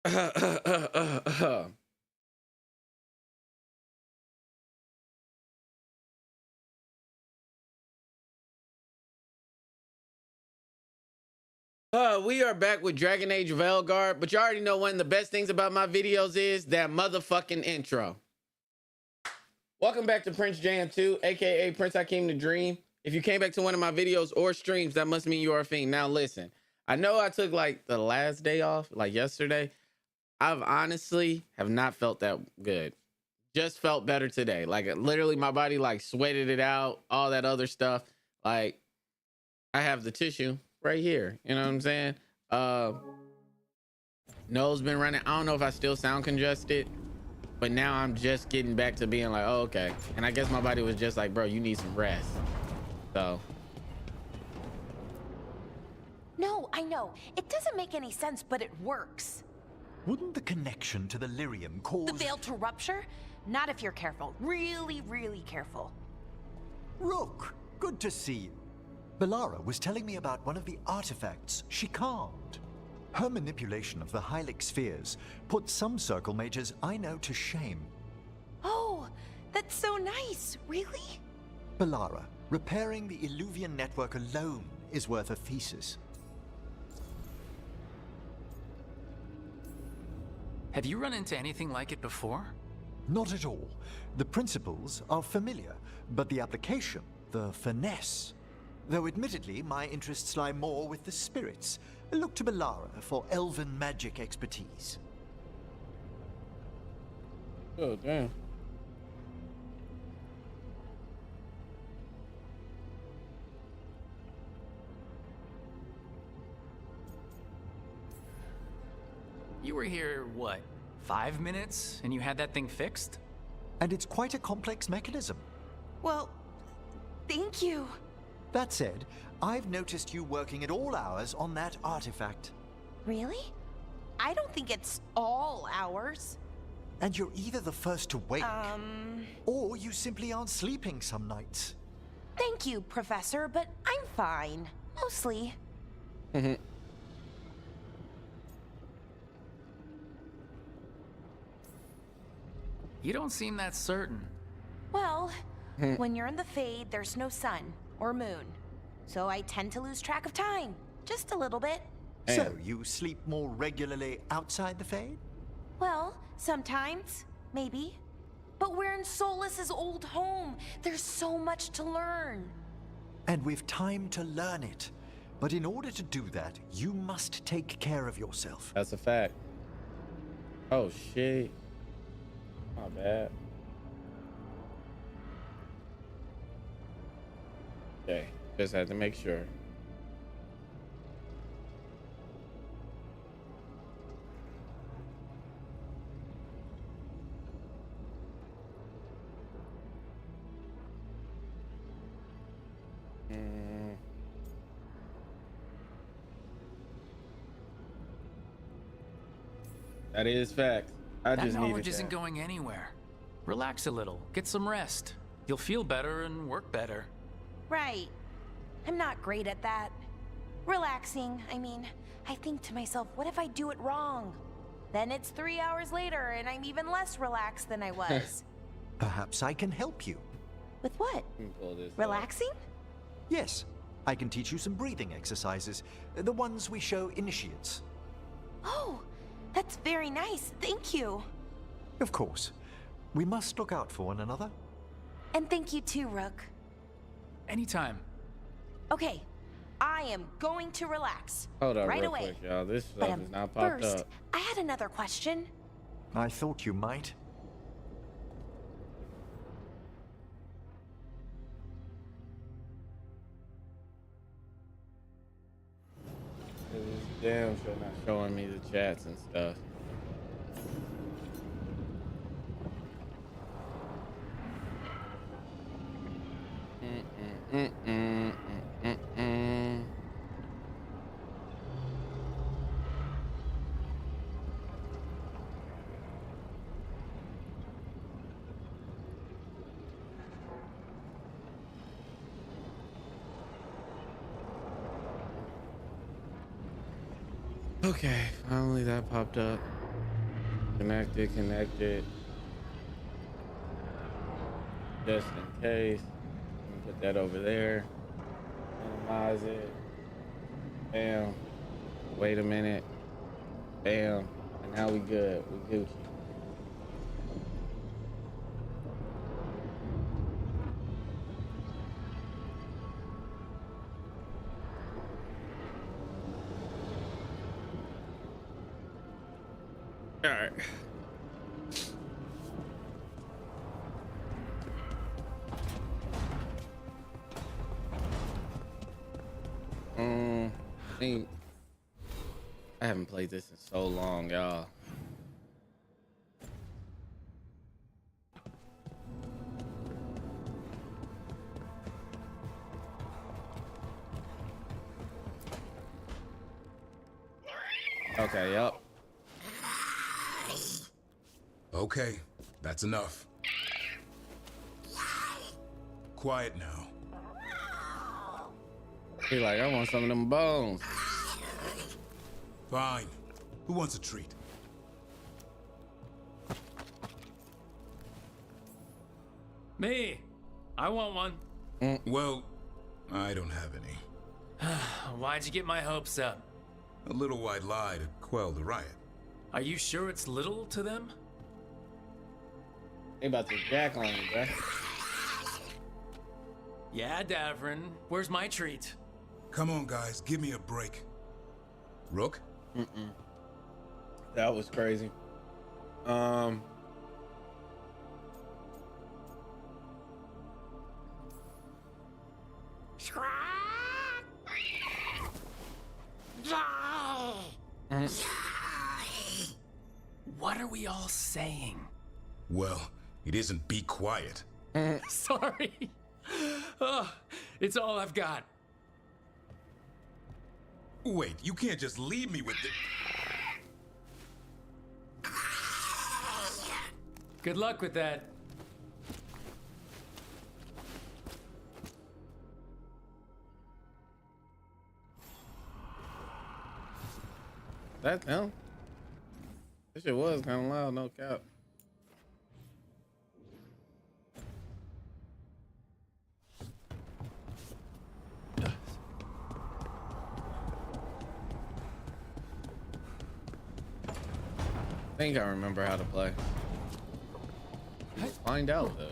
We are back with Dragon Age Veilguard, but you already know one of the best things about my videos is that motherfucking intro. Welcome back to PrinceJM2, aka Prince I Came to Dream. If you came back to one of my videos or streams, that must mean you are a fiend. Now listen, I know I took like the last day off, like yesterday. I've honestly have not felt that good. Just felt better today. Like literally my body like sweated it out, all that other stuff. Like I have the tissue right here. You know what I'm saying? Nose been running. I don't know if I still sound congested, but now I'm just getting back to being like, oh, okay. And I guess my body was just like, bro, you need some rest. So. No, I know. It doesn't make any sense, but it works. Wouldn't the connection to the lyrium cause... The veil to rupture? Not if you're careful. Really, really careful. Rook, good to see you. Bellara was telling me about one of the artifacts she calmed. Her manipulation of the Hylic spheres put some circle mages I know to shame. Oh, that's so nice. Really? Bellara, repairing the Illuvian network alone is worth a thesis. Have you run into anything like it before? Not at all. The principles are familiar, but the application, the finesse. Though admittedly, my interests lie more with the spirits. Look to Bellara for elven magic expertise. Oh, damn. You were here, what, 5 minutes, and you had that thing fixed? And it's quite a complex mechanism. Well, thank you. That said, I've noticed you working at all hours on that artifact. Really? I don't think it's all hours. And you're either the first to wake, or you simply aren't sleeping some nights. Thank you, Professor, but I'm fine. Mostly. You don't seem that certain. Well, when you're in the Fade, there's no sun or moon. So I tend to lose track of time. Just a little bit. So, you sleep more regularly outside the Fade? Well, sometimes. Maybe. But we're in Solas's old home. There's so much to learn. And we've time to learn it. But in order to do that, you must take care of yourself. That's a fact. Oh, shit. My bad. Okay, just had to make sure. That is fact. I That just needed knowledge isn't that. going anywhere. Relax a little, get some rest. You'll feel better and work better. Right. I'm not great at that. Relaxing, I mean, I think to myself, what if I do it wrong? Then it's 3 hours later and I'm even less relaxed than I was. Perhaps I can help you. With what? Let me pull this up. Relaxing? Yes, I can teach you some breathing exercises, the ones we show initiates. Oh, that's very nice. Thank you. Of course. We must look out for one another. And thank you too, Rook. Anytime. Okay, I am going to relax. Hold up right real away. quick, y'all. This But stuff is not popped first, up. I had another question. I thought you might. It's damn sure not showing me the chats and stuff. Okay, finally that popped up. Connected. Just in case. Put that over there. Minimize it. Bam. Wait a minute. Bam. And now we good. We Gucci. All right. I haven't played this in so long, y'all. Okay, yep. Okay, that's enough. Quiet now. Be like, I want some of them bones. Fine. Who wants a treat? Me. I want one. Well, I don't have any. Why'd you get my hopes up? A little white lie to quell the riot. Are you sure it's little to them? They about to jack on you, bruh. Yeah, Davrin. Where's my treat? Come on, guys, give me a break. Rook? That was crazy. What are we all saying? Well, it isn't be quiet. Sorry. It's all I've got. Wait, you can't just leave me with the... Good luck with that. That hell. This shit was kind of loud, no cap. I think I remember how to play. Let's find out though.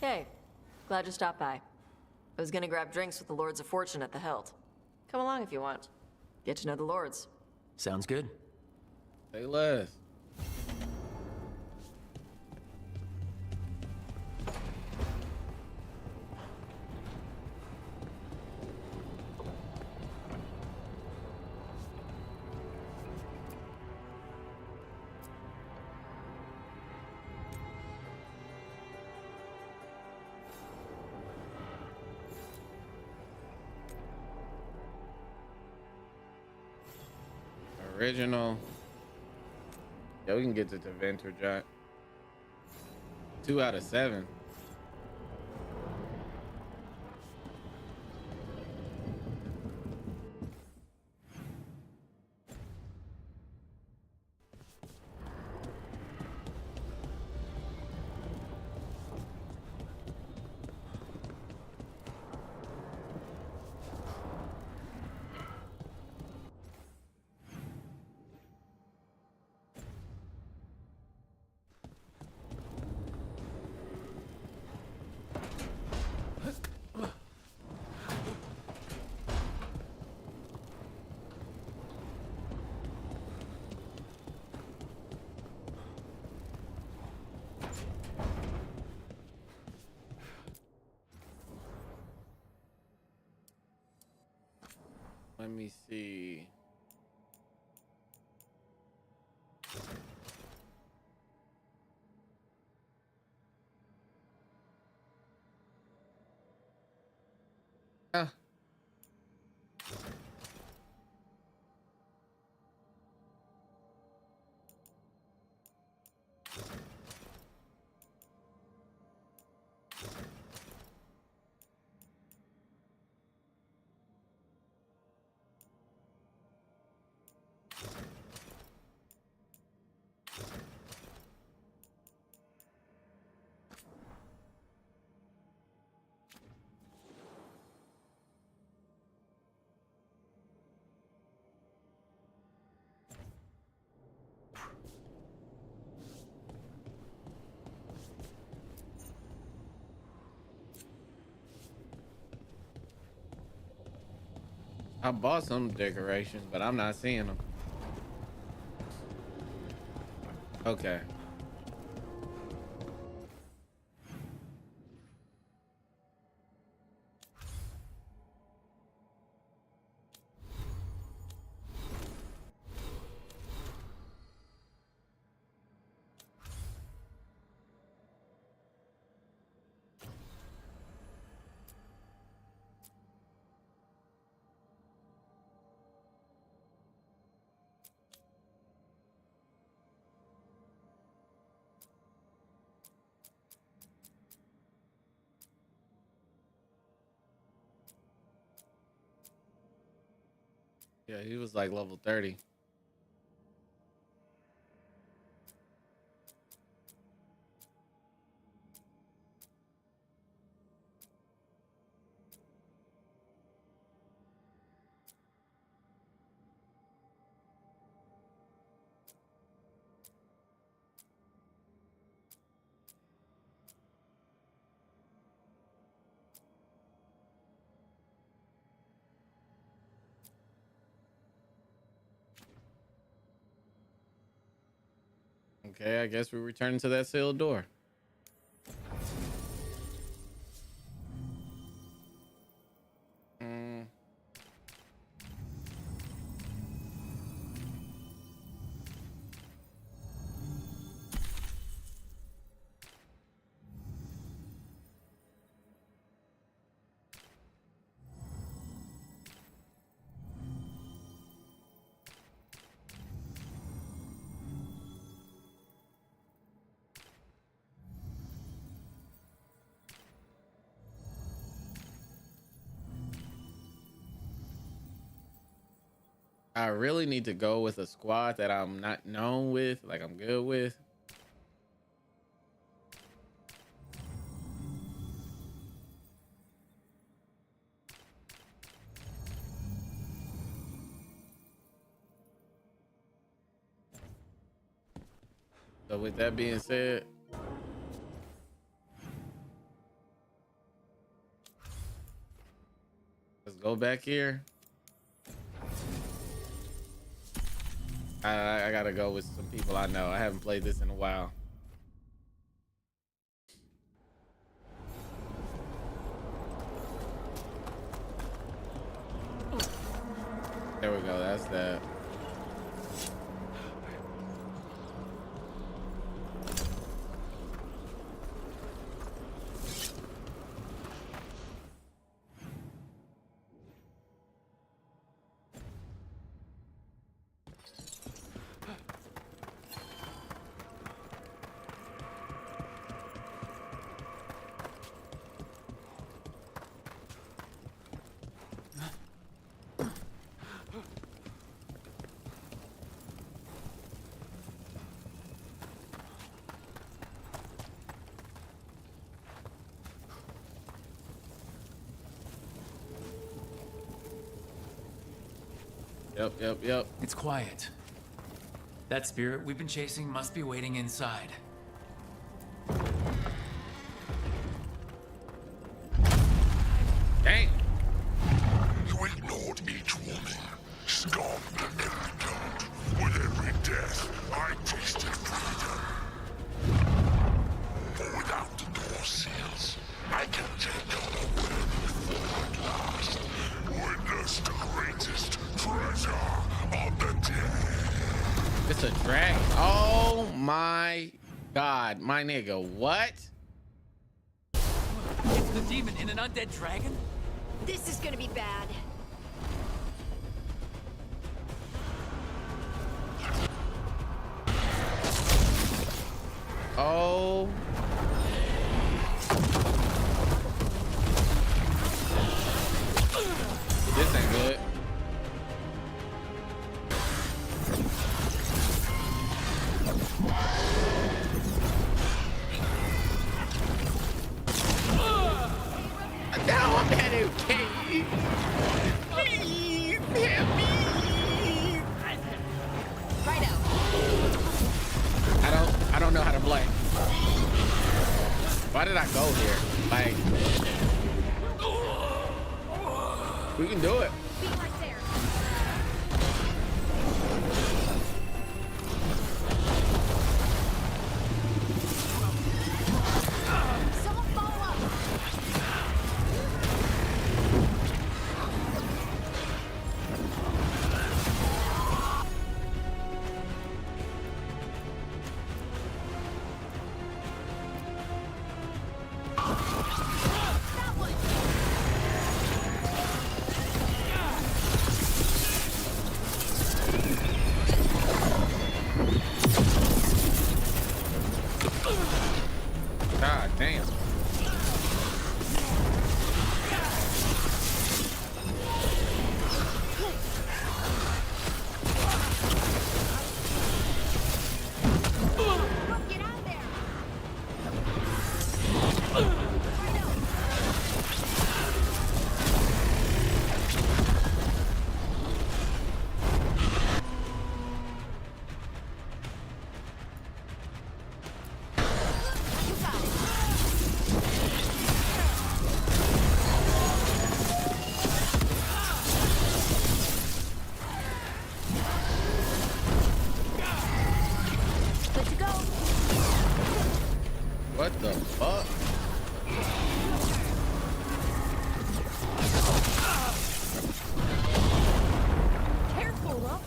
Hey, glad you stopped by. I was gonna grab drinks with the Lords of Fortune at the Hilt. Come along if you want. Get to know the Lords. Sounds good. Say less. Original. Yeah, we can get to the Venture Giant. 2 out of 7. Let me see. I bought some decorations, but I'm not seeing them. Okay. Yeah, he was like level 30. Okay, I guess we're returning to that sealed door. I really need to go with a squad that I'm not known with, like I'm good with. So with that being said, let's go back here. I gotta go with some people I know. I haven't played this in a while. There we go. That's that. Yep. It's quiet. That spirit we've been chasing must be waiting inside. Dang. You ignored each woman, scoffed at every count. With every death, I tasted freedom. For without the door seals, I can take on a will before at last. Witness the greatest treasure of the dead. It's a dragon. Oh my God, my nigga, what? It's the demon in an undead dragon? This is gonna be bad. Oh. This ain't good. Now I'm at it, Kate. Please help me. Right out. I don't know how to play. Why did I go here? Like, we can do it. Be right there. What the fuck? Careful, look.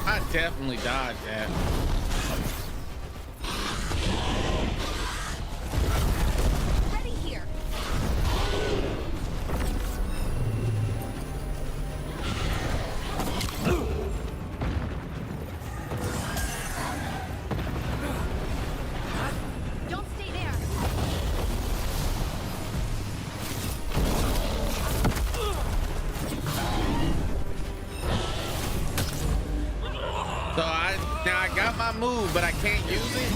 I definitely dodged that. Ready here. Don't stay there. So I got my move, but I can't use it.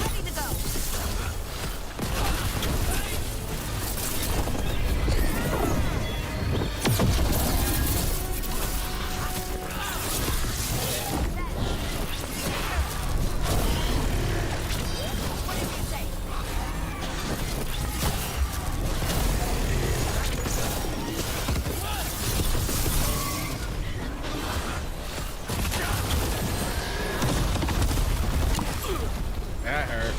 Ready to go. What did you say? That hurt.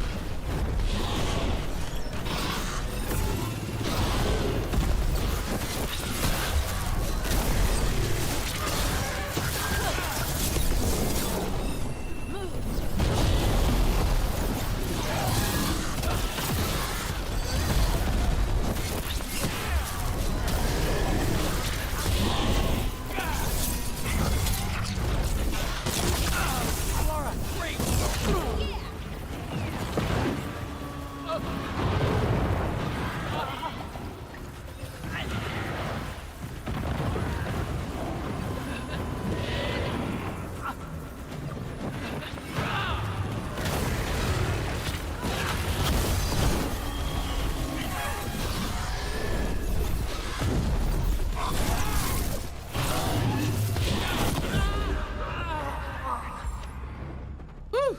Whew.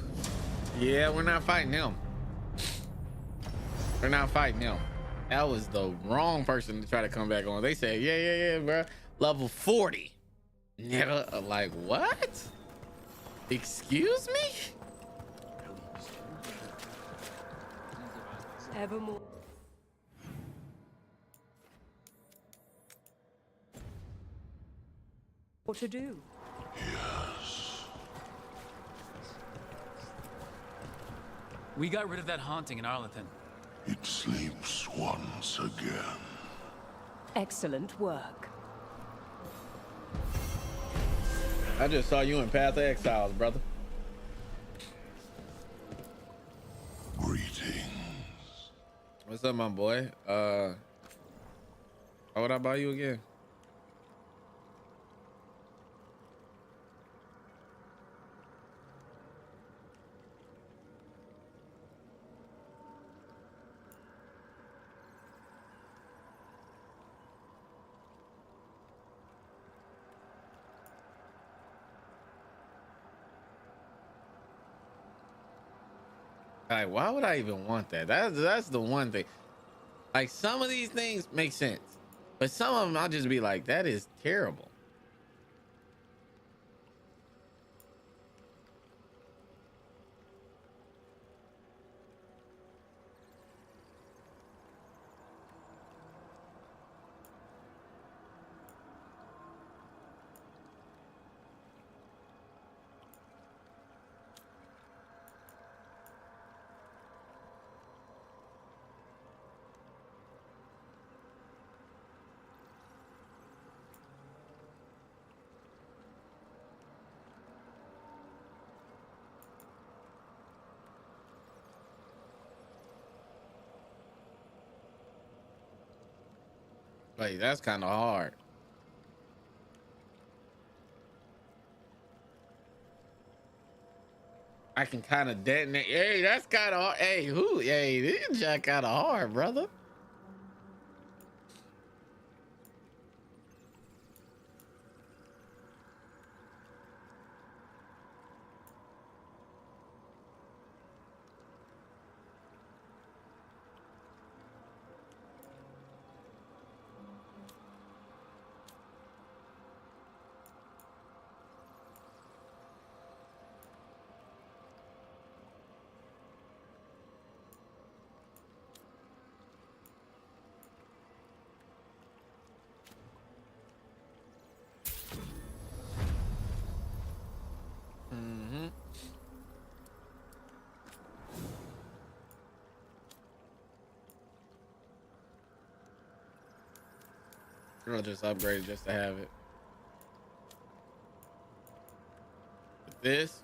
Yeah, we're not fighting him. We're not fighting him. That was the wrong person to try to come back on. They said, yeah, bro. Level 40. Yeah, like what? Excuse me? Evermore. What to do? We got rid of that haunting in Arlington. It sleeps once again. Excellent work. I just saw you in Path of Exiles, brother. Greetings. What's up, my boy? How would I buy you again? Like, why would I even want that? That's the one thing. Like, some of these things make sense, but some of them I'll just be like, that is terrible. Wait, that's kind of hard. I can kind of detonate. Hey, that's kind of hard. Hey, who? Hey, this jack kind of hard, brother. I'll just upgrade it just to have it. With this.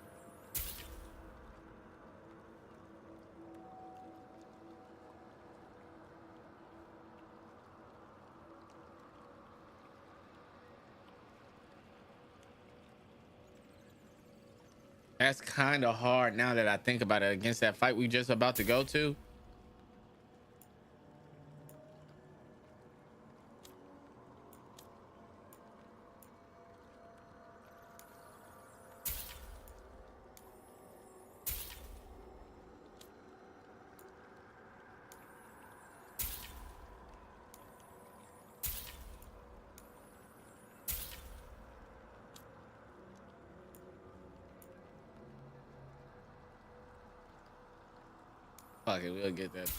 That's kind of hard now that I think about it against that fight we just about to go to. Fuck it, we'll get that too.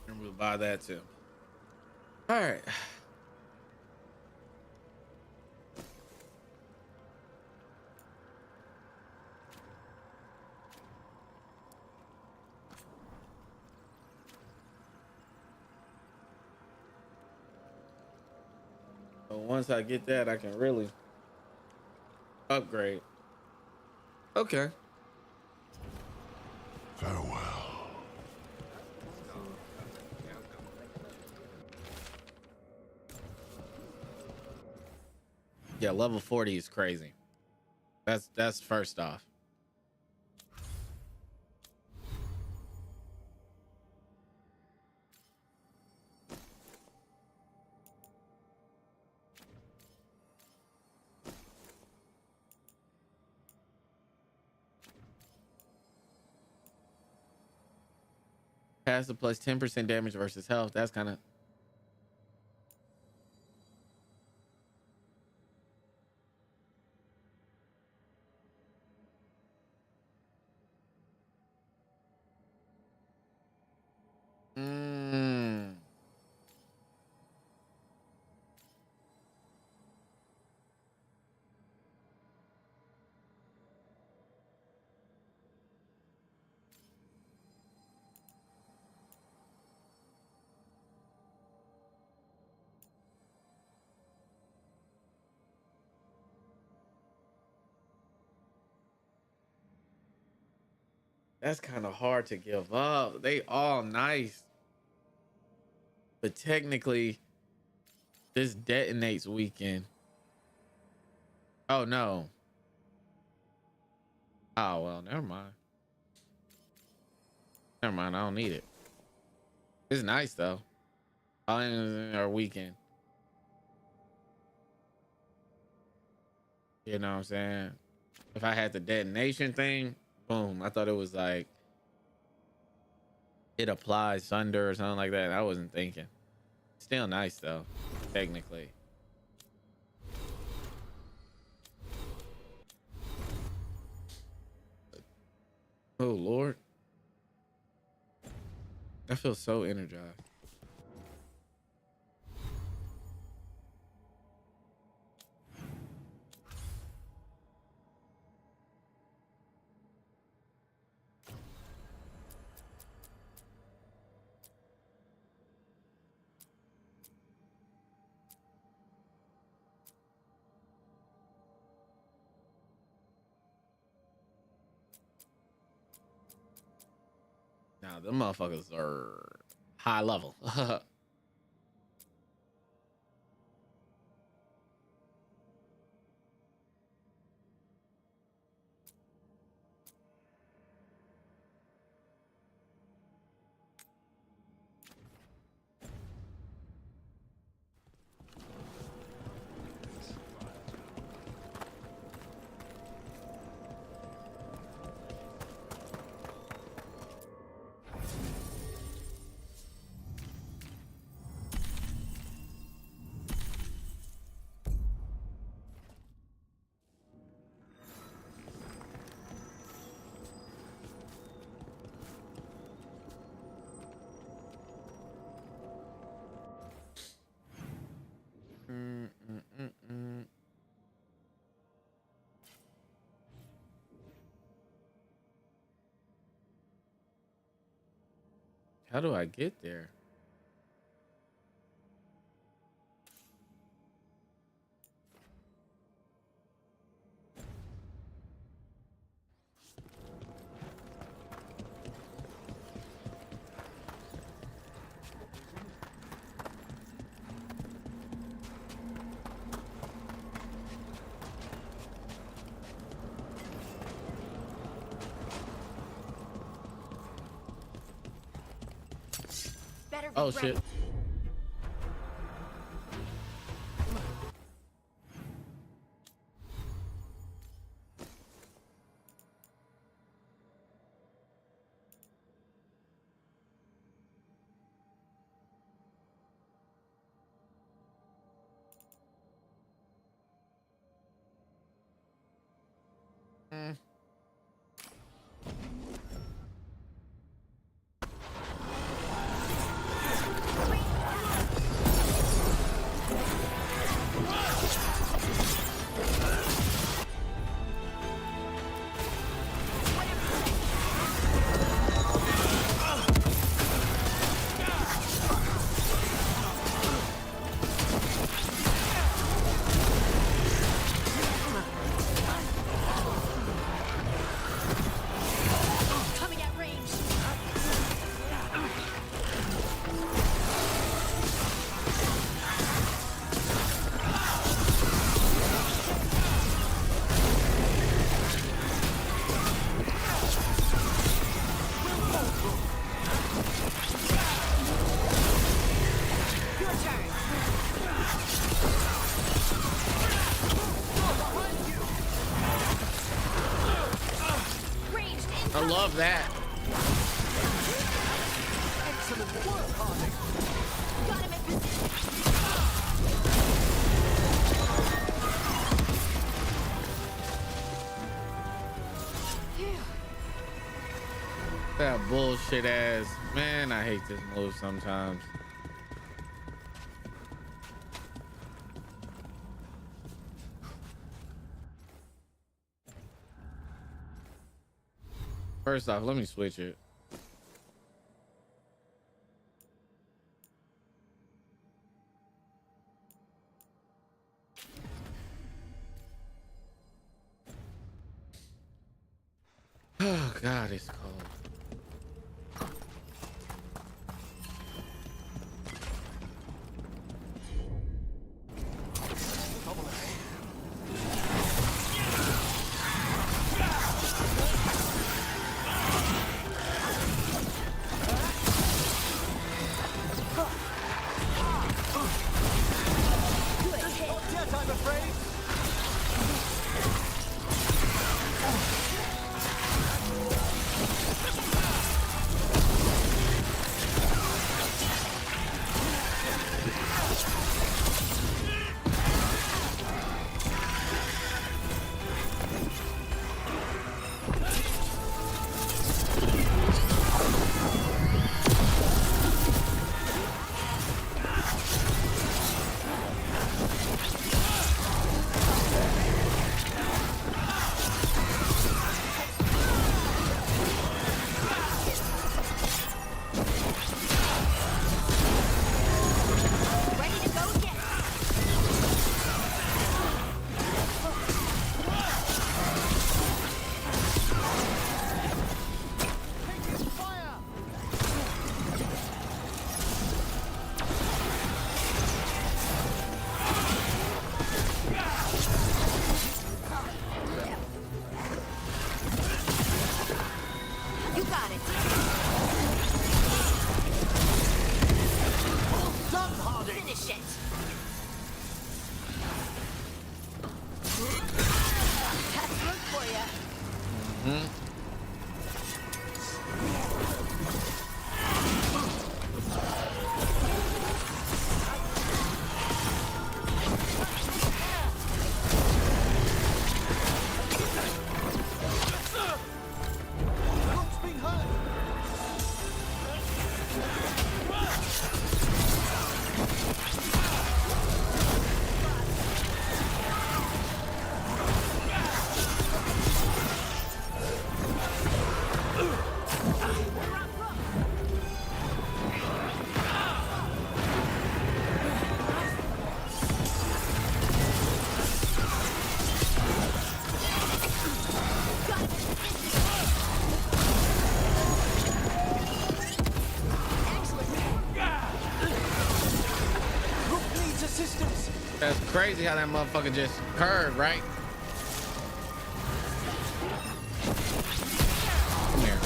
And we'll buy that too. All right. So once I get that, I can really upgrade. Okay. Farewell. Yeah, level 40 is crazy. That's first off. Passive plus 10% damage versus health. That's kind of that's kind of hard to give up. They all nice. But technically, this detonates weekend. Oh no. Oh well, never mind. Never mind, I don't need it. It's nice though. All in our weekend. You know what I'm saying? If I had the detonation thing, boom. I thought it was like it applies thunder or something like that. I wasn't thinking. Still nice though, technically. Oh Lord. I feel so energized. Nah, them motherfuckers are high level. How do I get there? Better be Oh ready. shit. Coming at range. Your turn. Ranged in. I love that. Excellent work, Harding. Got him in position. That bullshit ass. Man, I hate this move sometimes. First off, let me switch it. Oh God, it's cold. Yet, I'm afraid. That's crazy how that motherfucker just curved, right? Come here.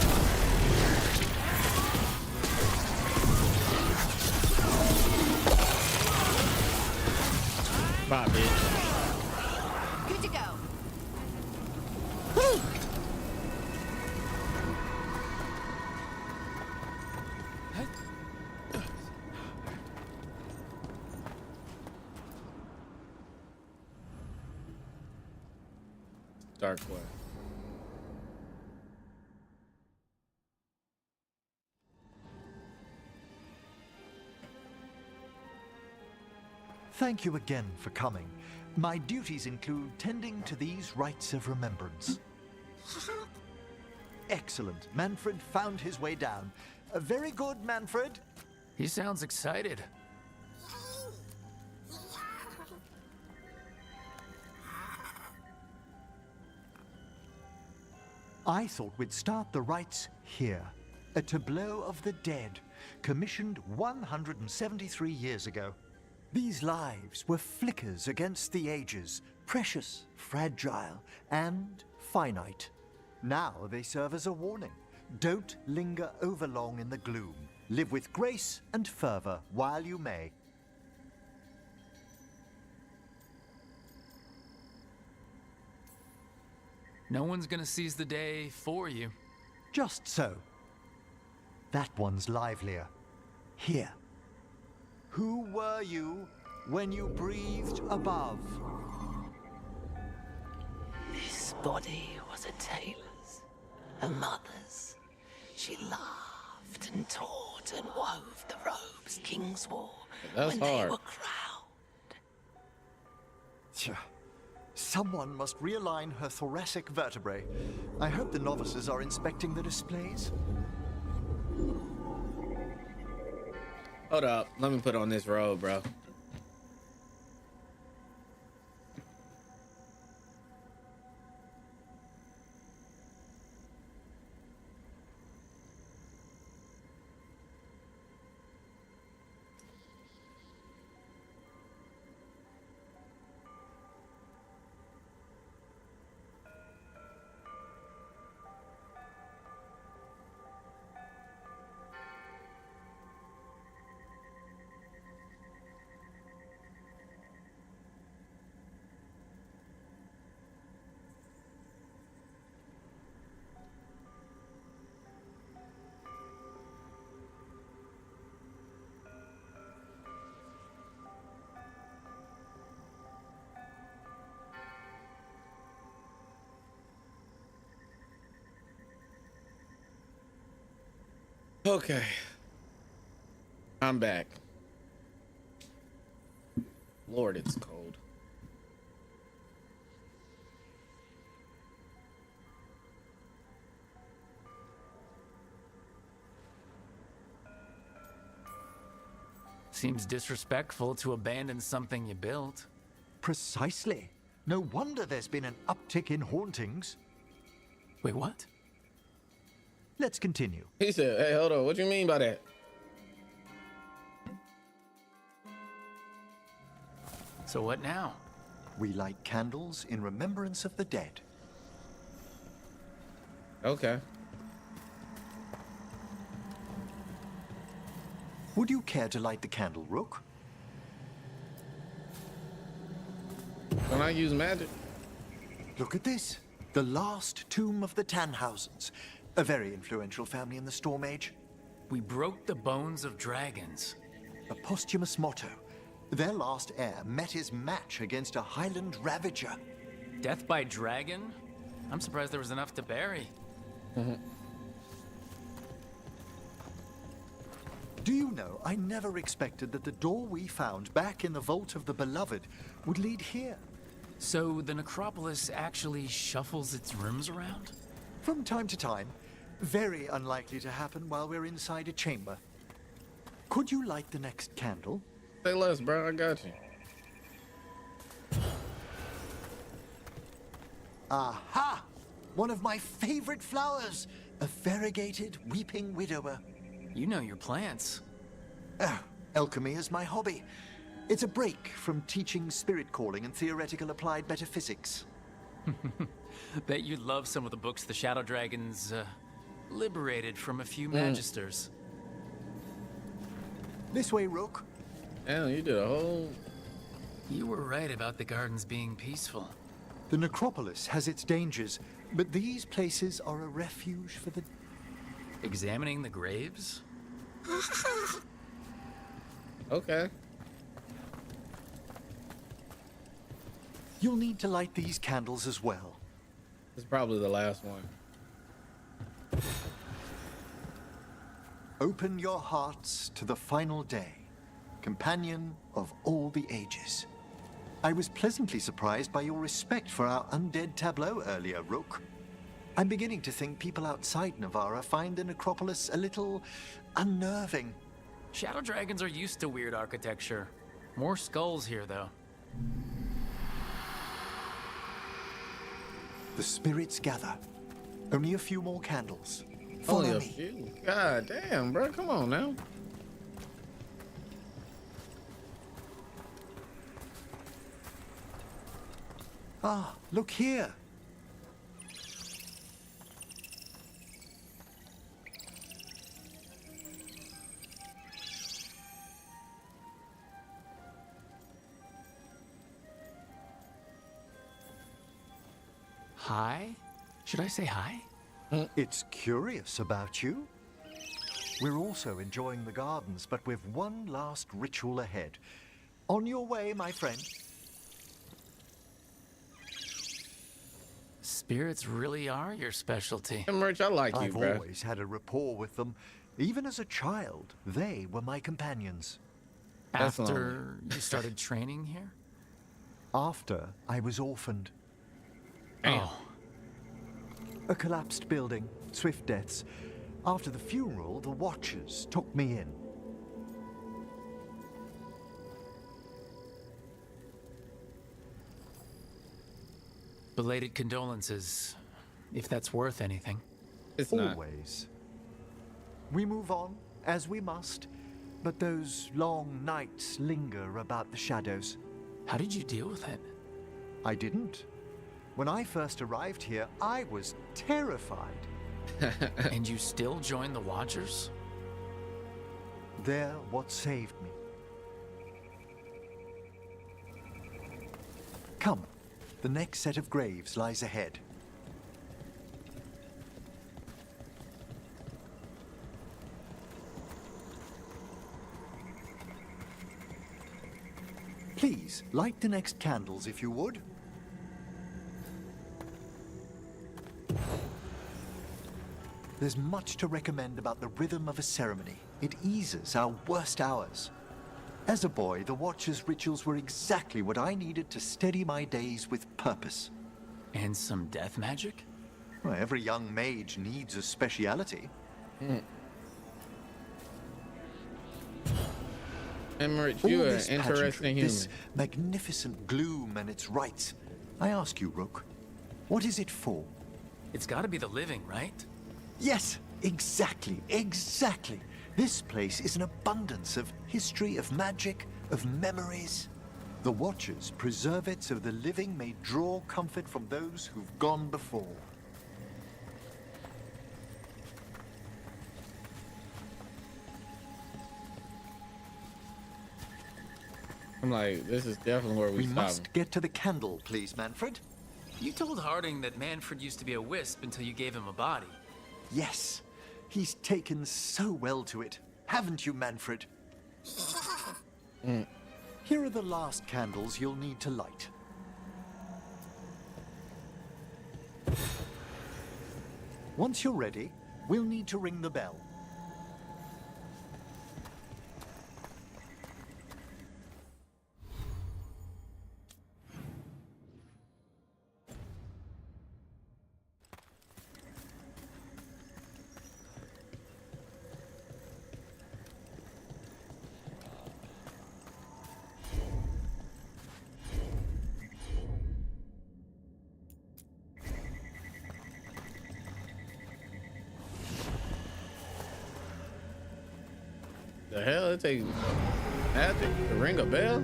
Bye, bitch. Good to go. Dark Quest. Thank you again for coming. My duties include tending to these rites of remembrance. Excellent. Manfred found his way down. Very good, Manfred. He sounds excited. I thought we'd start the rites here. A tableau of the dead, commissioned 173 years ago. These lives were flickers against the ages, precious, fragile, and finite. Now they serve as a warning. Don't linger overlong in the gloom. Live with grace and fervor while you may. No one's gonna seize the day for you. Just so. That one's livelier. Here. Who were you when you breathed above? This body was a tailor's, a mother's. She laughed and taught and wove the robes kings wore That's when they hard. were crowned. Tja. Someone must realign her thoracic vertebrae. I hope the novices are inspecting the displays. Hold up. Let me put on this robe, bro. Okay. I'm back. Lord, it's cold. Seems disrespectful to abandon something you built. Precisely. No wonder there's been an uptick in hauntings. Wait, what? Let's continue. He said, hey, hold on. What you mean by that? So what now? We light candles in remembrance of the dead. Okay. Would you care to light the candle, Rook? Can I use magic? Look at this. The last tomb of the Tannhausens, a very influential family in the Storm Age. We broke the bones of dragons. A posthumous motto. Their last heir met his match against a Highland Ravager. Death by dragon? I'm surprised there was enough to bury. Do you know, I never expected that the door we found back in the Vault of the Beloved would lead here. So the necropolis actually shuffles its rooms around? From time to time. Very unlikely to happen while we're inside a chamber. Could you light the next candle? Say less, bro. I got you. Aha! One of my favorite flowers! A variegated weeping widower. You know your plants. Alchemy is my hobby. It's a break from teaching spirit calling and theoretical applied metaphysics. Bet you'd love some of the books the Shadow Dragons, liberated from a few magisters. This way, Rook. Damn, you did a whole... You were right about the gardens being peaceful. The necropolis has its dangers, but these places are a refuge for the... Examining the graves? Okay. You'll need to light these candles as well. This is probably the last one. Open your hearts to the final day, companion of all the ages. I was pleasantly surprised by your respect for our undead tableau earlier, Rook. I'm beginning to think people outside Navarra find the necropolis a little unnerving. Shadow Dragons are used to weird architecture. More skulls here, though. The spirits gather. Only a few more candles. Follow Only a me. few. God damn, bro. Come on now. Ah, look here. Hi? Should I say hi? It's curious about you. We're also enjoying the gardens, but with one last ritual ahead. On your way, my friend. Spirits really are your specialty. Hey, Merch, I like you, I've bro. always had a rapport with them. Even as a child, they were my companions. That's After you started training here? After I was orphaned. Damn. Oh, A collapsed building, swift deaths. After the funeral, the Watchers took me in. belated condolences, if that's worth anything. It's not. Always. We move on, as we must, but those long nights linger about the shadows. How did you deal with it? I didn't. When I first arrived here, I was terrified. And you still join the Watchers? They're what saved me. Come, the next set of graves lies ahead. Please, light the next candles if you would. There's much to recommend about the rhythm of a ceremony. It eases our worst hours. As a boy, the Watcher's rituals were exactly what I needed to steady my days with purpose. And some death magic? Well, every young mage needs a speciality. Emmerich, All you're an this interesting pageantry, human. this magnificent gloom and its rites. I ask you, Rook, what is it for? It's gotta be the living, right? Yes, exactly, exactly. This place is an abundance of history, of magic, of memories. The Watchers preserve it so the living may draw comfort from those who've gone before. I'm like, this is definitely where we We stop. must get to the candle, please, Manfred. You told Harding that Manfred used to be a wisp until you gave him a body. Yes, he's taken so well to it. Haven't you, Manfred? Here are the last candles you'll need to light. Once you're ready, we'll need to ring the bell. The hell? It takes magic to ring a bell?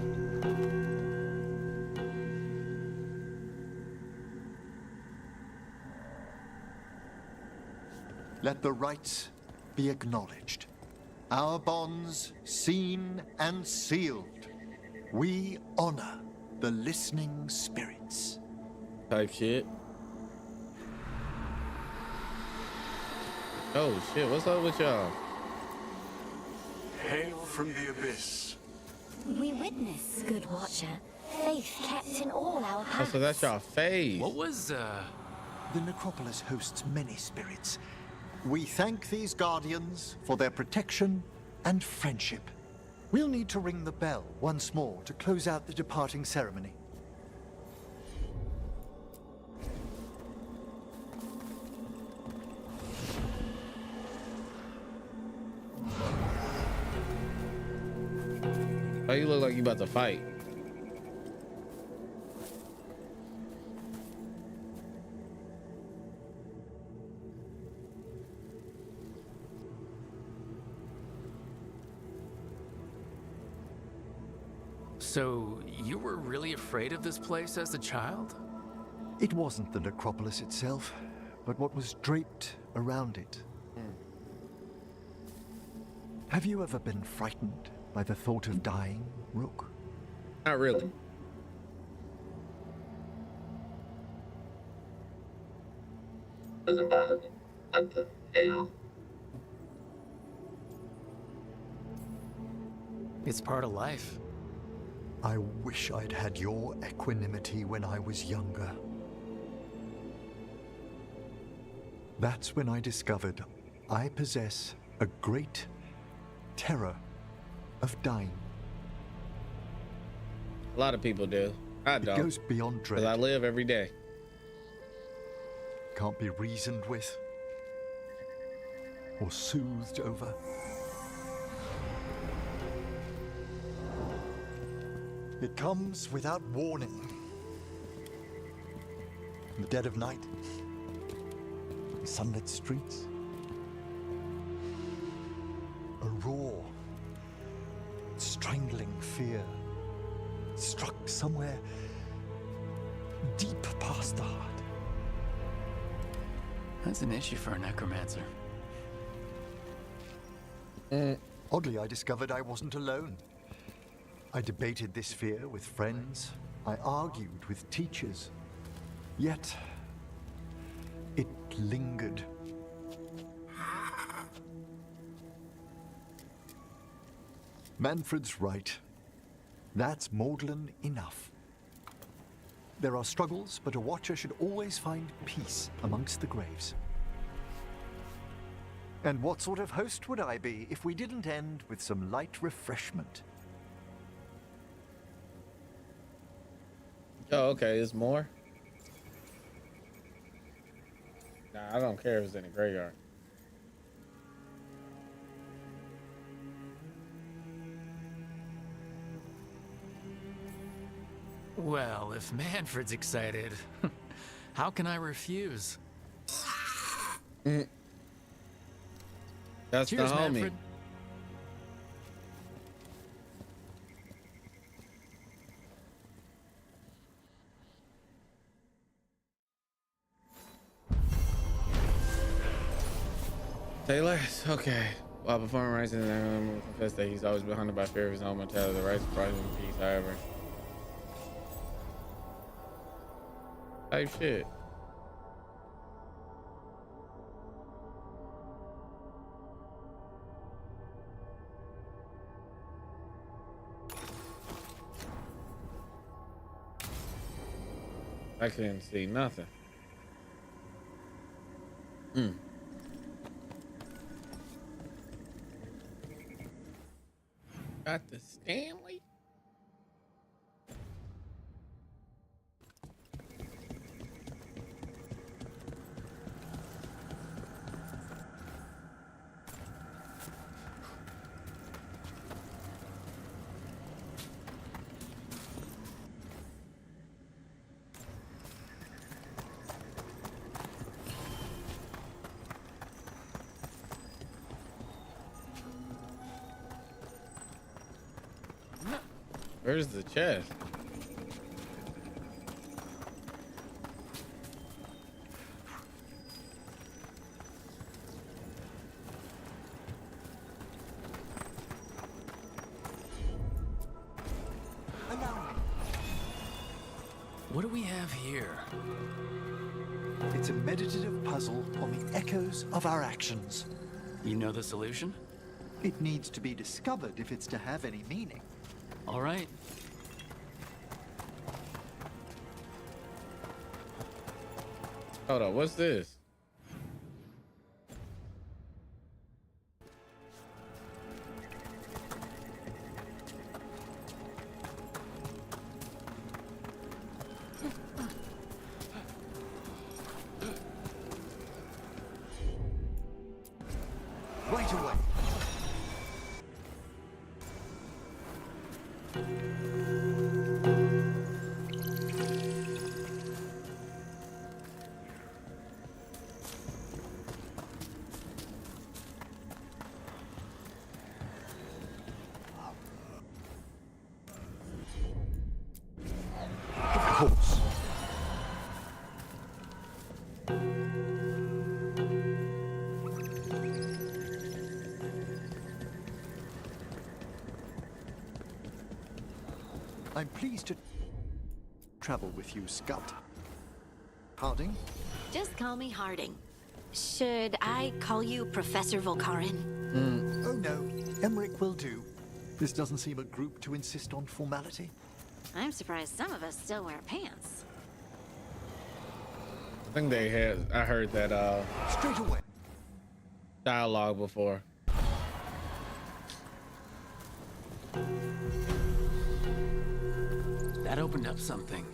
Let the rites be acknowledged. Our bonds seen and sealed. We honor the listening spirits. Type shit. Oh shit, what's up with y'all? Hail from the abyss. We witness, good watcher, faith kept in all our Oh, paths. so that's y'all phase. What was, The necropolis hosts many spirits. We thank these guardians for their protection and friendship. We'll need to ring the bell once more to close out the departing ceremony. Oh, you look like you about to fight. So you were really afraid of this place as a child? It wasn't the necropolis itself, but what was draped around it. Have you ever been frightened by the thought of dying, Rook? Not really. It's part of life. I wish I'd had your equanimity when I was younger. That's when I discovered I possess a great terror of dying. A lot of people do. I It don't. goes beyond Because I dread. live every day. Can't be reasoned with or soothed over. It comes without warning. In the dead of night, in sunlit streets, a raw, strangling fear struck somewhere deep past the heart. That's an issue for a necromancer. Oddly, I discovered I wasn't alone. I debated this fear with friends. I argued with teachers. Yet, it lingered. Manfred's right. That's maudlin enough. There are struggles, but a watcher should always find peace amongst the graves. And what sort of host would I be if we didn't end with some light refreshment? Oh, okay. There's more? Nah, I don't care if it's in a graveyard. Well, if Manfred's excited, how can I refuse? That's Cheers, the homie. Manfred. Say less. Okay. While performing rites in the name, will confess that he's always been haunted by fear of his own mortality. The rites surprise him in peace, however. Type shit. I couldn't see nothing. Got the Stanley. Where's the chest? What do we have here? It's a meditative puzzle on the echoes of our actions. You know the solution? It needs to be discovered if it's to have any meaning. All right. Hold on, what's this? Right away. Of course. I'm pleased to travel with you, Scott. Harding? Just call me Harding. Should I call you Professor Volkarin? Oh no, Emmerich will do. This doesn't seem a group to insist on formality. I'm surprised some of us still wear pants. I think they had. I heard that Straight away. dialogue before. That opened up something.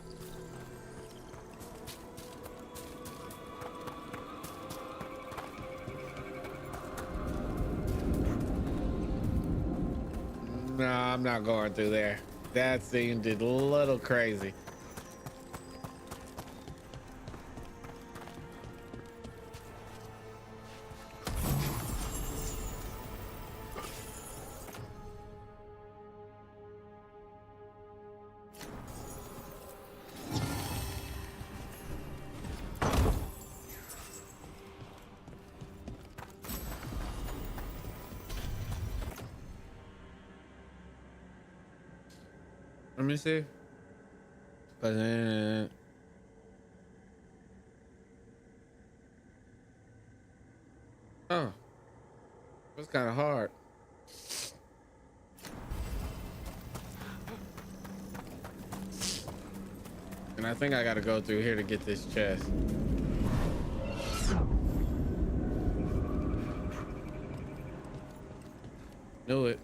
No, I'm not going through there. That seemed a little crazy. Let me see. But then oh, it's kind of hard. And I think I got to go through here to get this chest. Knew it.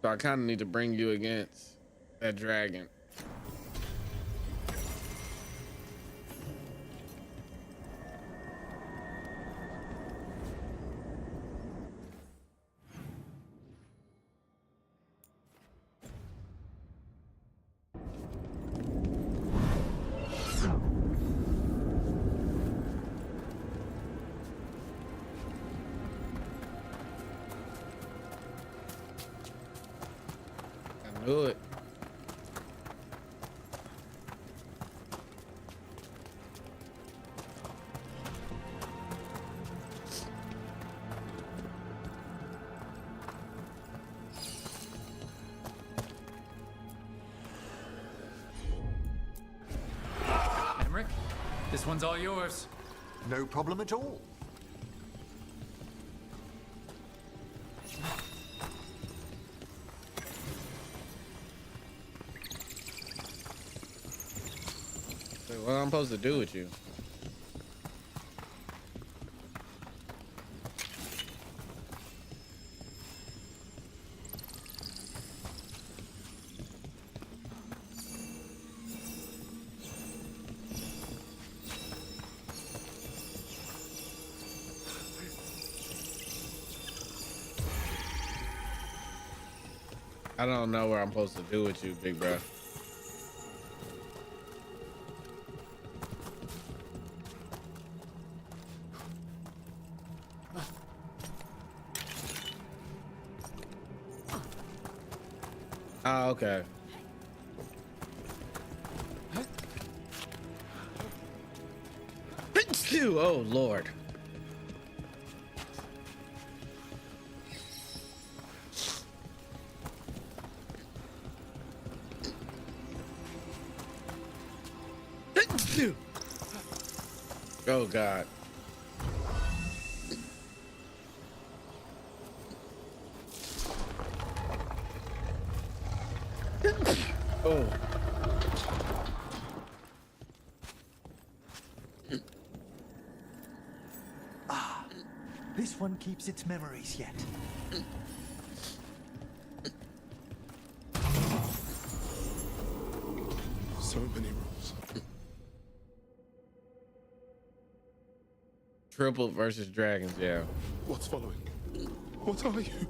So I kind of need to bring you against that dragon. Do it. This one's all yours. No problem at all. Wait, what am I supposed to do with you? I don't know what I'm supposed to do with you, big bro. Oh, okay. Oh, Lord. Oh, God. Oh. This one keeps its memories yet. So many rules. Triple versus dragons, yeah. What's following? What are you?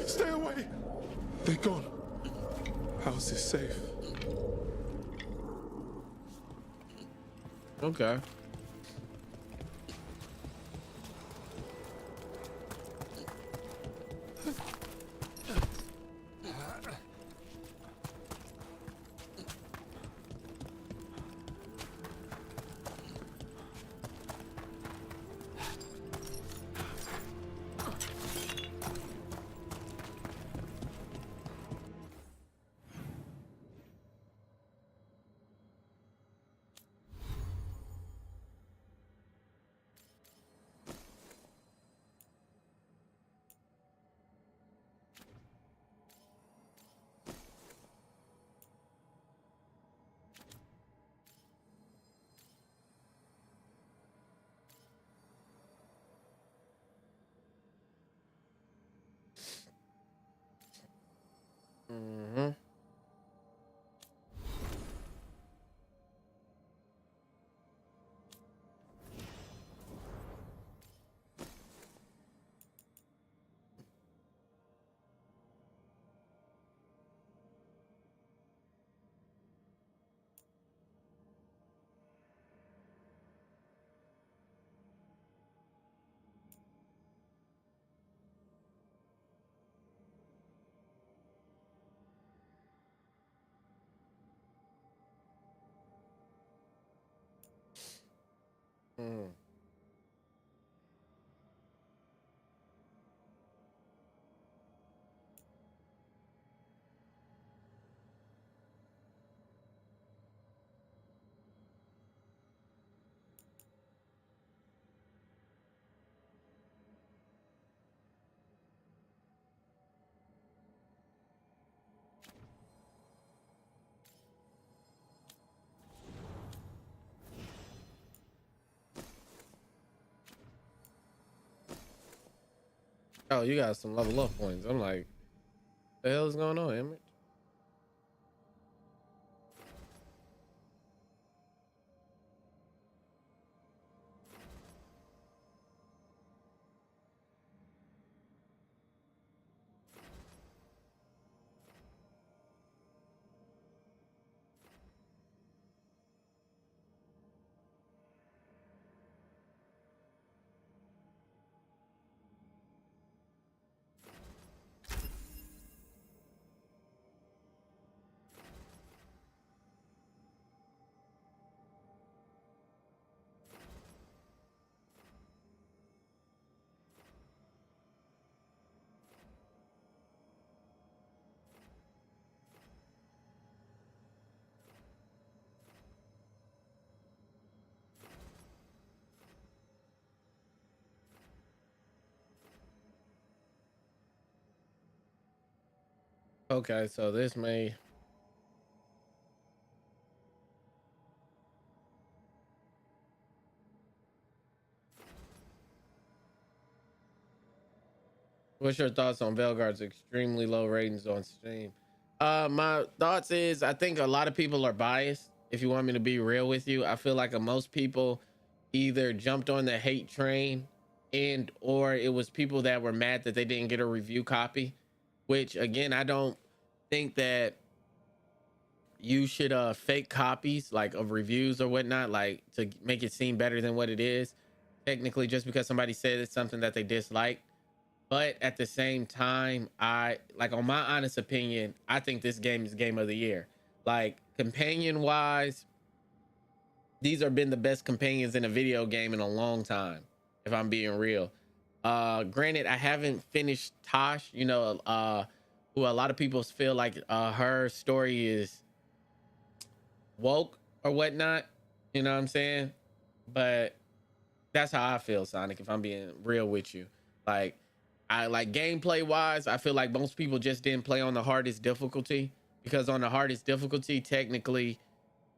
Stay away! They're gone. How's this safe? Okay. Mm-hmm. Mm. Oh, you got some level up points. I'm like, the hell is going on, Emmett? Okay, so this may. What's your thoughts on Veilguard's extremely low ratings on Steam? My thoughts is I think a lot of people are biased. If you want me to be real with you, I feel like most people either jumped on the hate train and or it was people that were mad that they didn't get a review copy, which again, I don't think that you should fake copies like of reviews or whatnot, like to make it seem better than what it is. Technically, just because somebody said it's something that they dislike. But at the same time, I like, on my honest opinion, I think this game is game of the year. Like, companion wise, these have been the best companions in a video game in a long time, if I'm being real. Granted, I haven't finished Tosh, you know, who a lot of people feel like her story is woke or whatnot, you know what I'm saying? But that's how I feel, Sonic, if I'm being real with you. Like, I like gameplay wise, I feel like most people just didn't play on the hardest difficulty, because on the hardest difficulty, technically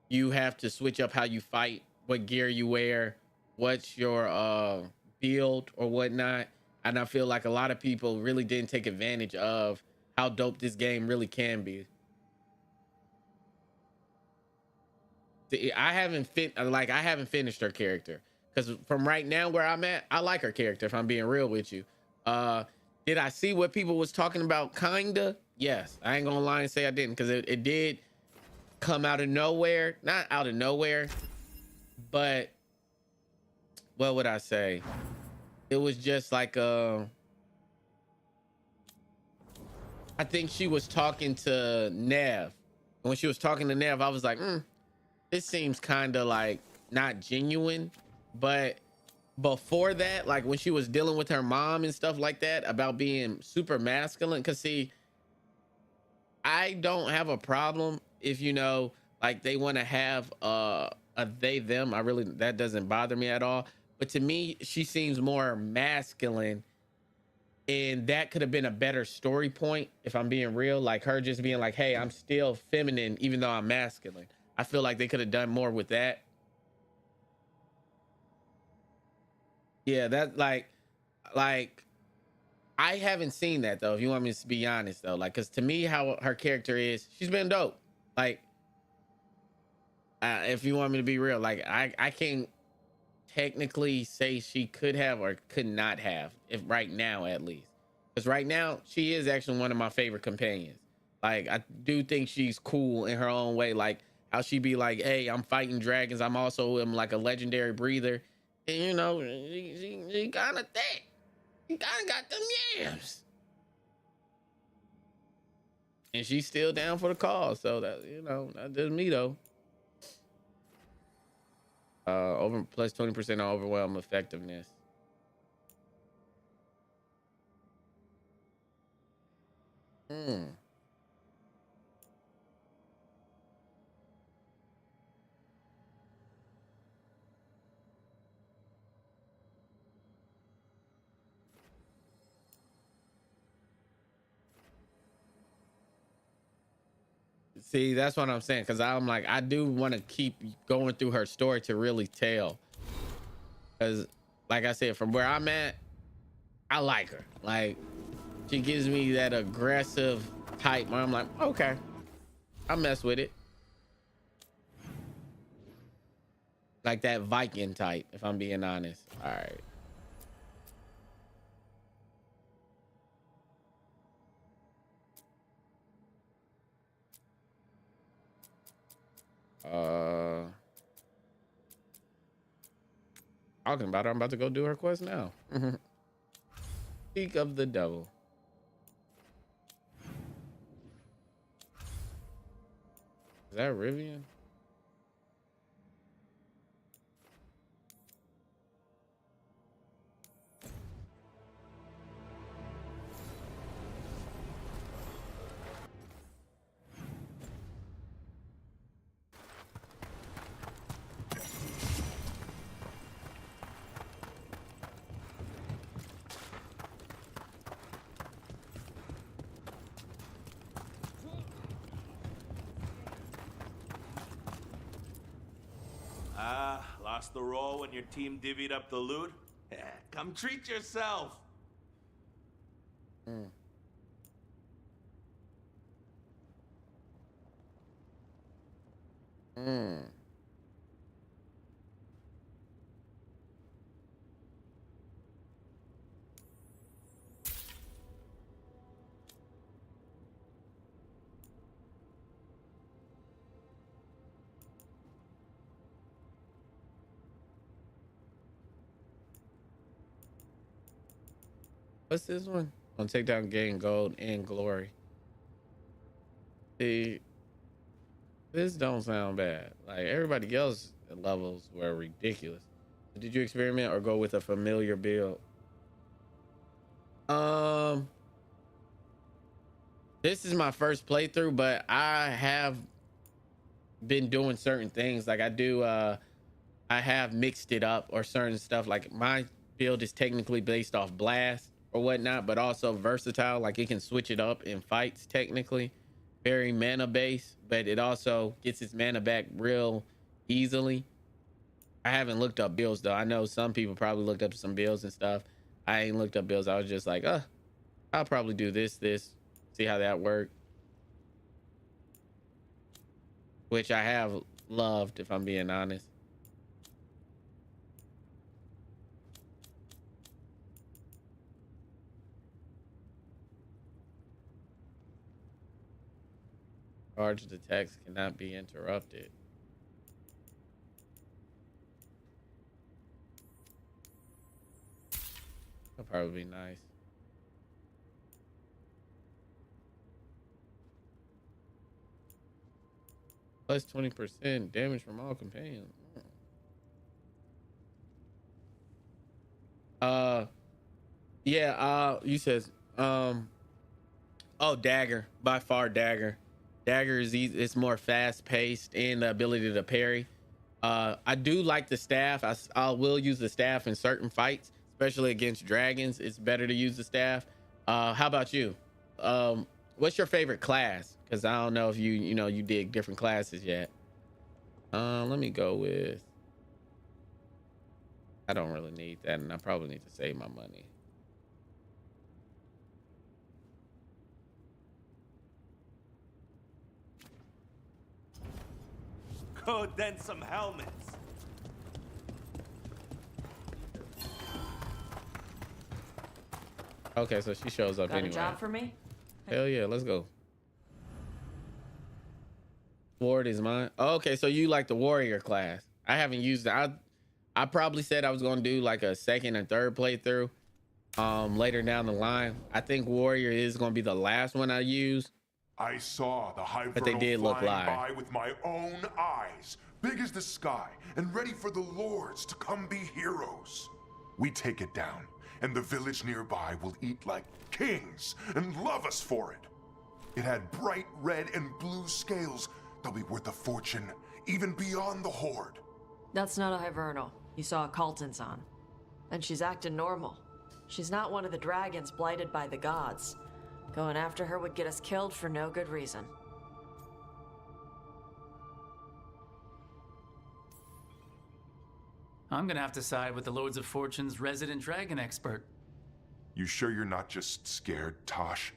you have to switch up how you fight, what gear you wear, what's your build or whatnot. And I feel like a lot of people really didn't take advantage of how dope this game really can be. I haven't finished her character, because from right now where I'm at, I like her character, if I'm being real with you. Did I see what people was talking about? Kinda, yes. I ain't gonna lie and say I didn't, because it did come out of nowhere. Not out of nowhere, but what would I say? It was just like I think she was talking to Nev. And when she was talking to Nev, I was like, this seems kind of like not genuine. But before that, like when she was dealing with her mom and stuff like that about being super masculine, because see, I don't have a problem if, you know, like they want to have a they them. That doesn't bother me at all. But to me, she seems more masculine, and that could have been a better story point, if I'm being real. Like her just being like, hey, I'm still feminine even though I'm masculine. I feel like they could have done more with that. Yeah, that like I haven't seen that though, if you want me to be honest though. Like, because to me, how her character is, she's been dope. Like, if you want me to be real, like I can't technically say she could have or could not have, if right now at least, because right now she is actually one of my favorite companions. Like, I do think she's cool in her own way, like how she be like, hey, I'm fighting dragons, I'm also like a legendary breather, and you know, she kind of thick. She kind of got them yams, and she's still down for the cause. So that, you know, that's just me though. Over plus 20% on overwhelm effectiveness. See, that's what I'm saying, because I'm like, I do want to keep going through her story to really tell. Because, like I said, from where I'm at, I like her. Like, she gives me that aggressive type where I'm like, okay, I'll mess with it. Like that Viking type, if I'm being honest. All right. Talking about her, I'm about to go do her quest now. Speak of the devil. Is that Rivian? Ah, lost the roll when your team divvied up the loot? Come treat yourself. What's this one? On takedown, gain gold and glory. See, this don't sound bad. Like everybody else levels were ridiculous. Did you experiment or go with a familiar build? This is my first playthrough, but I have been doing certain things. Like I have mixed it up or certain stuff. Like my build is technically based off blast or whatnot, but also versatile. Like it can switch it up in fights technically. Very mana based, but it also gets its mana back real easily. I haven't looked up builds though. I know some people probably looked up some builds and stuff. I ain't looked up builds. I was just like, I'll probably do this, see how that worked. Which I have loved, if I'm being honest. Charged attacks cannot be interrupted. That'll probably be nice. Plus 20% damage from all companions. You said dagger, by far dagger. Dagger is easy, it's more fast paced, and the ability to parry. I do like the staff. I will use the staff in certain fights, especially against dragons. It's better to use the staff. How about you? What's your favorite class? Because I don't know if you dig different classes yet. Let me go with, I don't really need that, and I probably need to save my money. Go dent some helmets. Okay, so she shows up Got anyway. a job for me? Hell yeah, let's go. Sword is mine. Okay, so you like the warrior class. I haven't used it. I probably said I was gonna do like a second and third playthrough later down the line. I think warrior is gonna be the last one I use. I saw the high But they did look flying live. by with my own eyes, big as the sky, and ready for the lords to come be heroes. We take it down, and the village nearby will eat like kings and love us for it. It had bright red and blue scales. They'll be worth a fortune, even beyond the horde. That's not a Hivernal. You saw a Calton's on. And she's acting normal. She's not one of the dragons blighted by the gods. Going after her would get us killed for no good reason. I'm gonna have to side with the Lords of Fortune's resident dragon expert. You sure you're not just scared, Tosh?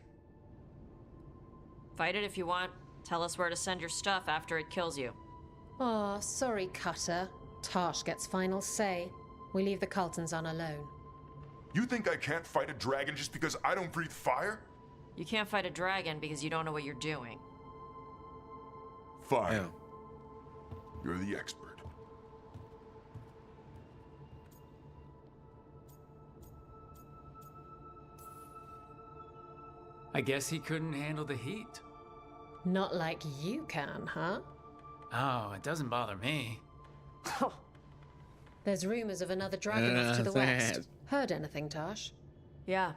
Fight it if you want. Tell us where to send your stuff after it kills you. Aw, sorry, Cutter. Tosh gets final say. We leave the Caltons on alone. You think I can't fight a dragon just because I don't breathe fire? You can't fight a dragon because you don't know what you're doing. Fine. Yeah. You're the expert. I guess he couldn't handle the heat. Not like you can, huh? Oh, it doesn't bother me. There's rumors of another dragon off to the west. Heard anything, Tosh? Yeah.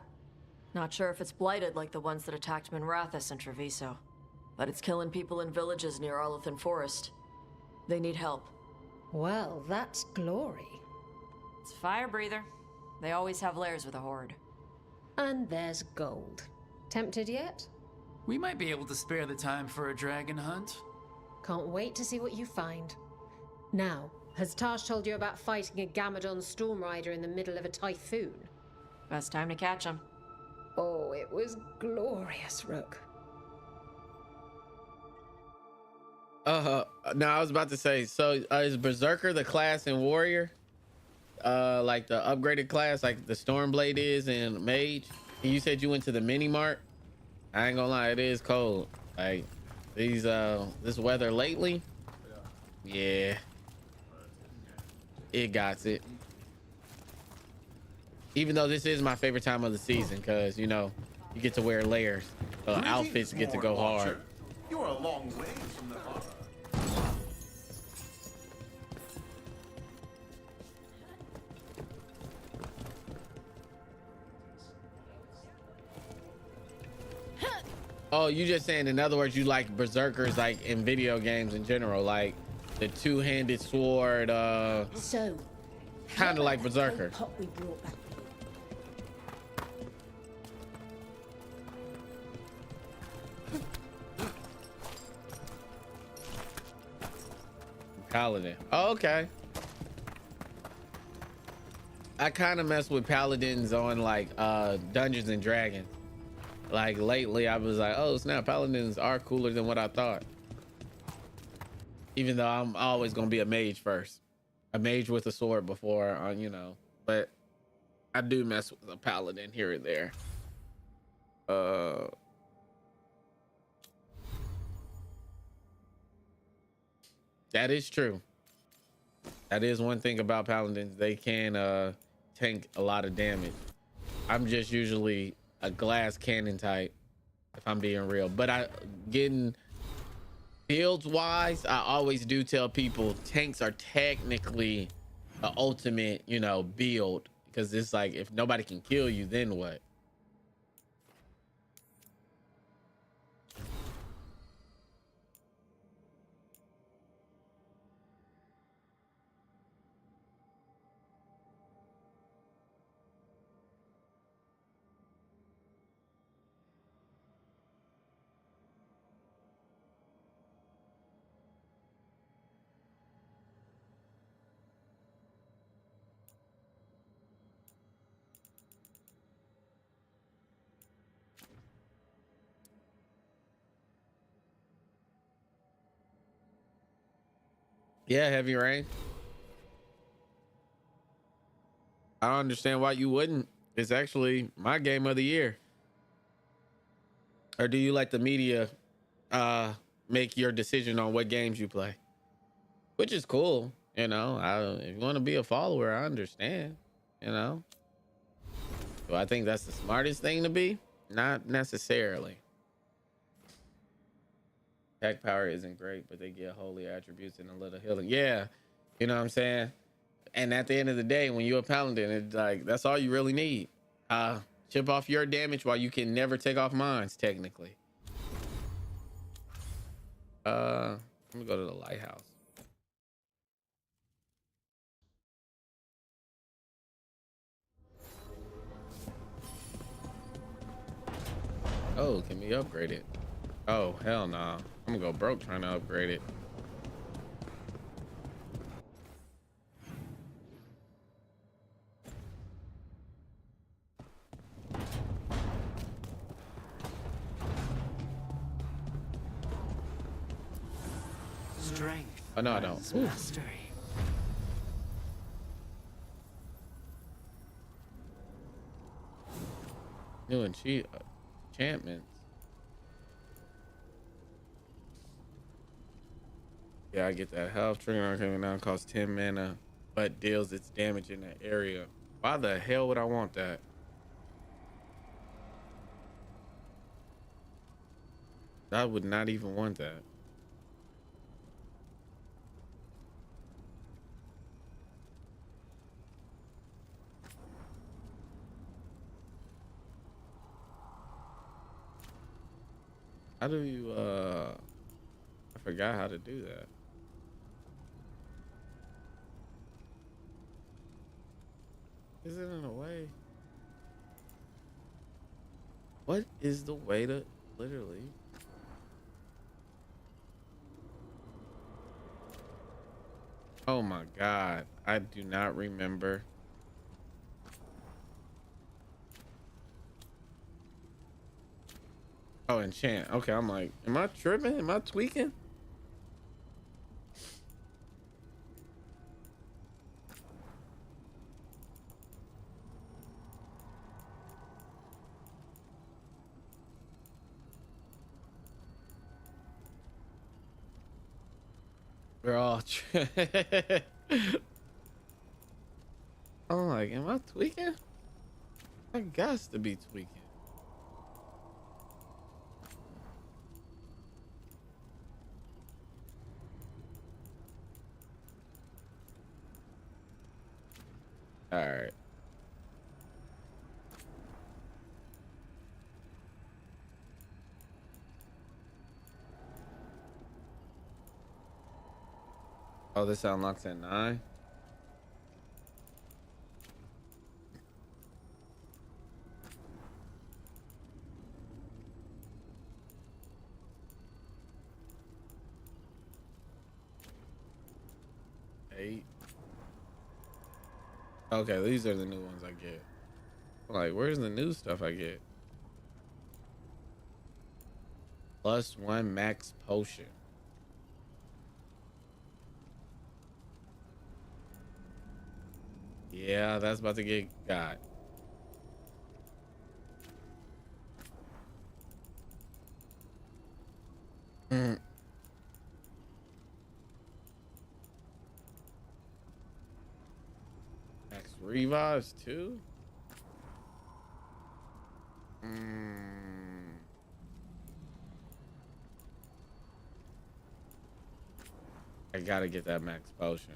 Not sure if it's blighted like the ones that attacked Minrathous and Treviso. But it's killing people in villages near Arlethan Forest. They need help. Well, that's glory. It's fire breather. They always have lairs with a horde. And there's gold. Tempted yet? We might be able to spare the time for a dragon hunt. Can't wait to see what you find. Now, Has Tash told you about fighting a Gamadon storm rider in the middle of a typhoon? Best time to catch him. Oh, it was glorious, Rook. No, I was about to say, so is Berserker the class in Warrior? Like the upgraded class, like the Stormblade is in Mage? And you said you went to the mini mart? I ain't gonna lie, it is cold. Like these this weather lately. Yeah. It got it. Even though this is my favorite time of the season, because you know, you get to wear layers. Outfits get to go hard. You're a long way from the harbor. Oh, you just saying, in other words, you like berserkers like in video games in general, like the two-handed sword, So, kind of like berserker. pot we brought back. Paladin. Oh, okay. I kind of mess with paladins on like Dungeons and Dragons. Like lately I was like, oh snap, paladins are cooler than what I thought. Even though I'm always gonna be a mage first. A mage with a sword before, you know, but I do mess with a paladin here and there. That is true. That is one thing about paladins. They can tank a lot of damage. I'm just usually a glass cannon type, if I'm being real. But getting builds wise, I always do tell people tanks are technically the ultimate, you know, build, because it's like if nobody can kill you, then what? Yeah, Heavy Rain. I don't understand why you wouldn't. It's actually my game of the year. Or do you let the media make your decision on what games you play? Which is cool, you know. If you want to be a follower, I understand, you know. Do I think that's the smartest thing to be? Not necessarily. Attack power isn't great, but they get holy attributes and a little healing. Yeah, you know what I'm saying? And at the end of the day, when you're a paladin, it's like that's all you really need. Chip off your damage while you can never take off mine, technically. Let me go to the lighthouse. Oh, can we upgrade it? Oh, hell no. I'm gonna go broke trying to upgrade it. Strength. Oh, no, I don't. Mastery. New enchantments. Yeah, I get that. Health trigger coming down costs 10 mana, but deals its damage in that area. Why the hell would I want that? I would not even want that. How do you, I forgot how to do that. Is it in a way? What is the way to literally? Oh my God. I do not remember. Oh, enchant. Okay, I'm like, am I tripping? Am I tweaking? We're all I'm like, am I tweaking? I got to be tweaking. All right. Oh, this unlocks at 9. Okay, these are the new ones I get. Like, where's the new stuff I get? +1 max potion. Yeah, that's about to get got. Max revives too. I gotta get that max potion.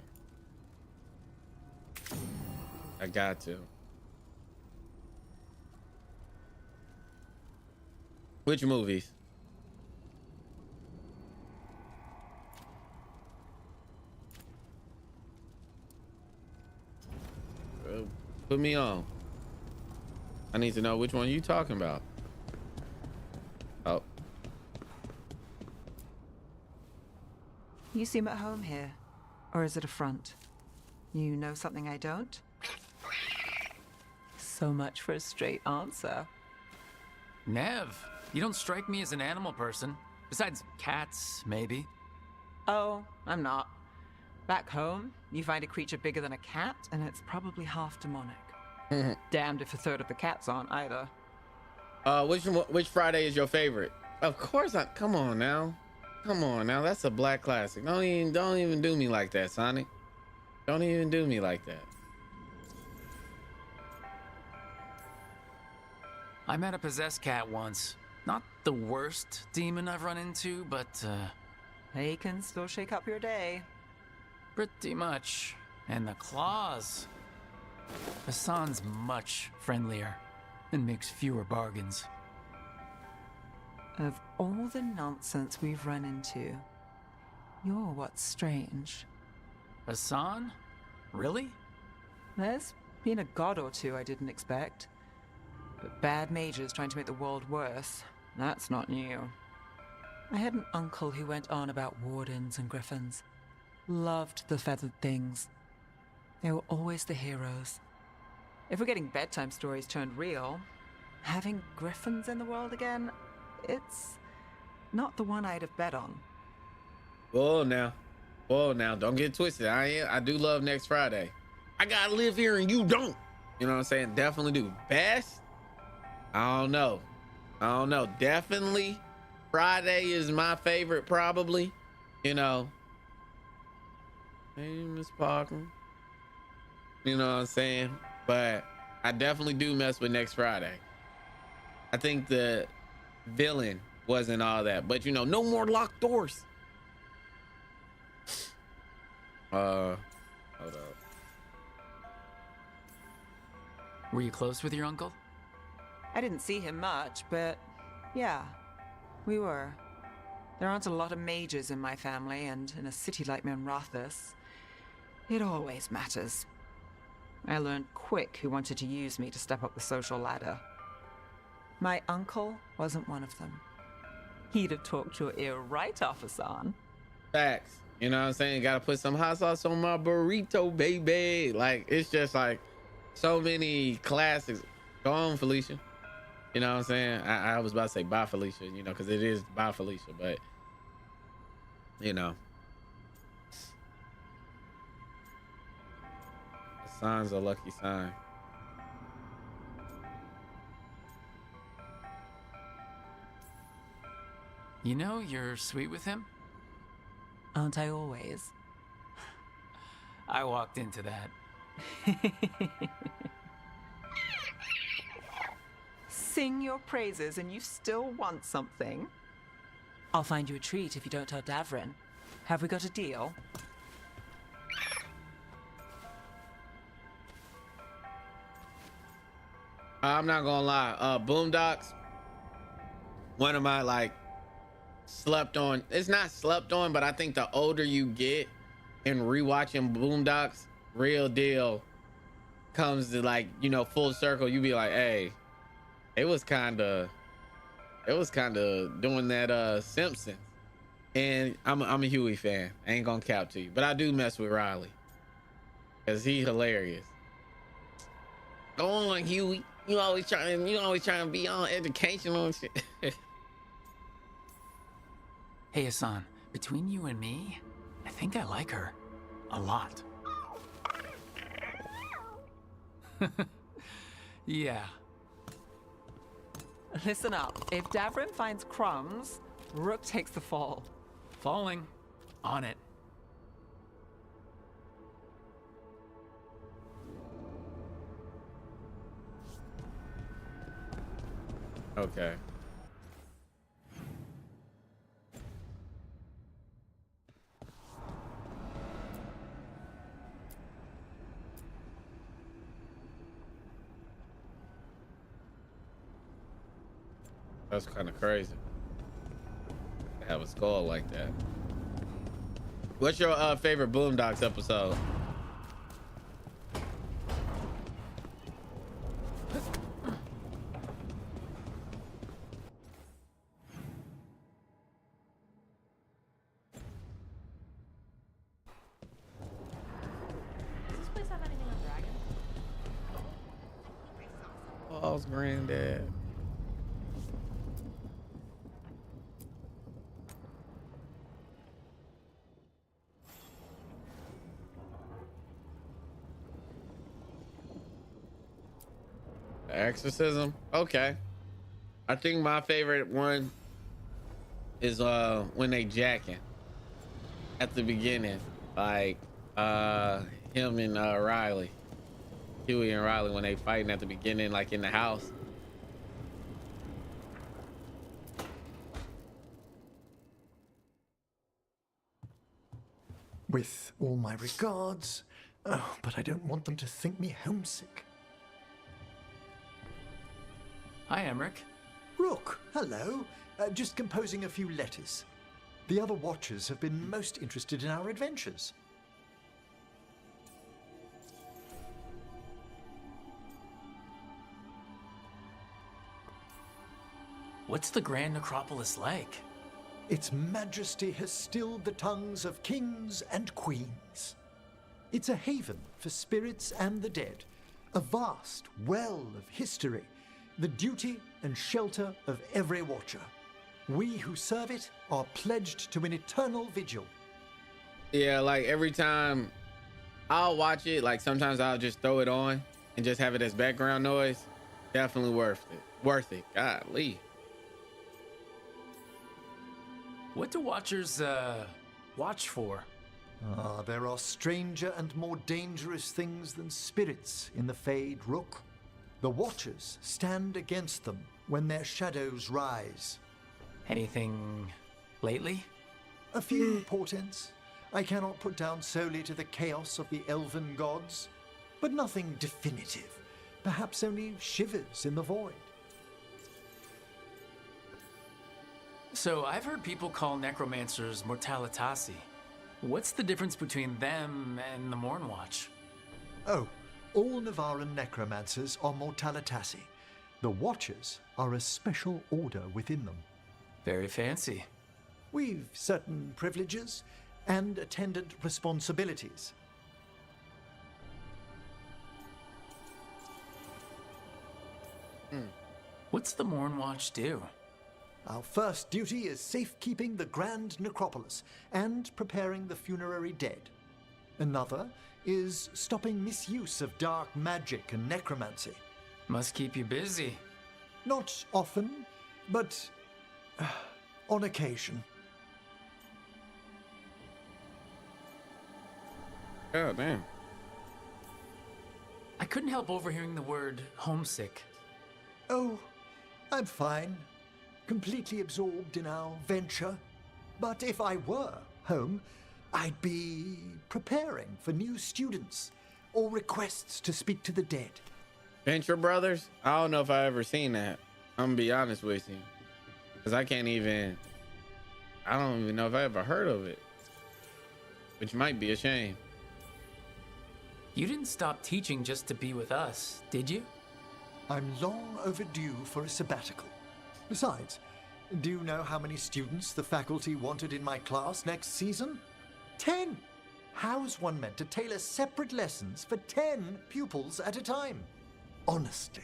I got to. Which movies? Put me on. I need to know which one you talking about. Oh. You seem at home here. Or is it a front? You know something I don't? So much for a straight answer. Nev, you don't strike me as an animal person. Besides cats, maybe. Oh, I'm not. Back home, you find a creature bigger than a cat, and it's probably half demonic. Damned if a third of the cats aren't either. Which Friday is your favorite? Of course I. Come on now, that's a black classic. Don't even do me like that, Sonic. Don't even do me like that. I met a possessed cat once. Not the worst demon I've run into, but They can still shake up your day. Pretty much. And the claws. Hassan's much friendlier and makes fewer bargains. Of all the nonsense we've run into, you're what's strange. Hassan? Really? There's been a god or two I didn't expect. But bad mages trying to make the world worse, that's not new. I had an uncle who went on about wardens and griffins. Loved the feathered things. They were always the heroes. If we're getting bedtime stories turned real, having griffins in the world again, it's not the one I'd have bet on. Whoa now, don't get twisted. I do love Next Friday. I gotta live here and you don't. You know what I'm saying? Definitely do. Best? I don't know. Definitely Friday is my favorite, probably. You know. Hey, Miss Parker. You know what I'm saying? But I definitely do mess with Next Friday. I think the villain wasn't all that, but you know, no more locked doors. Hold up. Were you close with your uncle? I didn't see him much, but yeah, we were. There aren't a lot of mages in my family, and in a city like Minrathous, it always matters. I learned quick who wanted to use me to step up the social ladder. My uncle wasn't one of them. He'd have talked your ear right off, Hassan. Facts. You know what I'm saying? Gotta put some hot sauce on my burrito, baby. Like, it's just like so many classics. Go on, Felicia. You know what I'm saying? I was about to say bye, Felicia, you know, because it is bye, Felicia, but you know. A sign's a lucky sign. You know, you're sweet with him? Aren't I always? I walked into that. Sing your praises and you still want something? I'll find you a treat if you don't tell Davrin. Have we got a deal? I'm not gonna lie. Boondocks, one of my like slept on. It's not slept on, but I think the older you get and rewatching Boondocks, real deal comes to like, you know, full circle. You be like, hey, it was kind of doing that Simpsons. And I'm a Huey fan. I ain't gonna cap to you, but I do mess with Riley because he hilarious. Go on, Huey. You always trying to be on educational and shit. Hey, Hassan, between you and me, I think I like her. A lot. Yeah. Listen up. If Davrin finds crumbs, Rook takes the fall. Falling. On it. Okay. That's kind of crazy to have a skull like that. What's your favorite Boondocks episode? Does this place have anything on dragons? Paul's granddad. Exorcism. Okay. I think my favorite one is when they jacking at the beginning, like him and Riley, Huey and Riley, when they fighting at the beginning, like in the house. With all my regards, but I don't want them to think me homesick. Hi, Emmerich. Rook, hello. Just composing a few letters. The other Watchers have been most interested in our adventures. What's the Grand Necropolis like? Its majesty has stilled the tongues of kings and queens. It's a haven for spirits and the dead, a vast well of history, the duty and shelter of every Watcher. We who serve it are pledged to an eternal vigil. Yeah, like every time I'll watch it, like sometimes I'll just throw it on and just have it as background noise. Definitely worth it. Golly. What do Watchers, watch for? There are stranger and more dangerous things than spirits in the Fade, Rook. The Watchers stand against them when their shadows rise. Anything lately? A few portents I cannot put down solely to the chaos of the elven gods, but nothing definitive. Perhaps only shivers in the void. So I've heard people call necromancers mortalitasi. What's the difference between them and the Mornwatch? Oh, all Navaran necromancers are mortalitasi. The Watchers are a special order within them. Very fancy. We've certain privileges and attendant responsibilities. What's the Mornwatch do? Our first duty is safekeeping the Grand Necropolis and preparing the funerary dead. Another is stopping misuse of dark magic and necromancy. Must keep you busy. Not often, but on occasion. Oh, damn. I couldn't help overhearing the word homesick. Oh, I'm fine. Completely absorbed in our venture. But if I were home, I'd be preparing for new students or requests to speak to the dead. Venture Brothers? I don't know if I ever seen that. I'm gonna be honest with you. Because I don't even know if I ever heard of it. Which might be a shame. You didn't stop teaching just to be with us, did you? I'm long overdue for a sabbatical. Besides, do you know how many students the faculty wanted in my class next season? 10! How's one meant to tailor separate lessons for 10 pupils at a time? Honestly.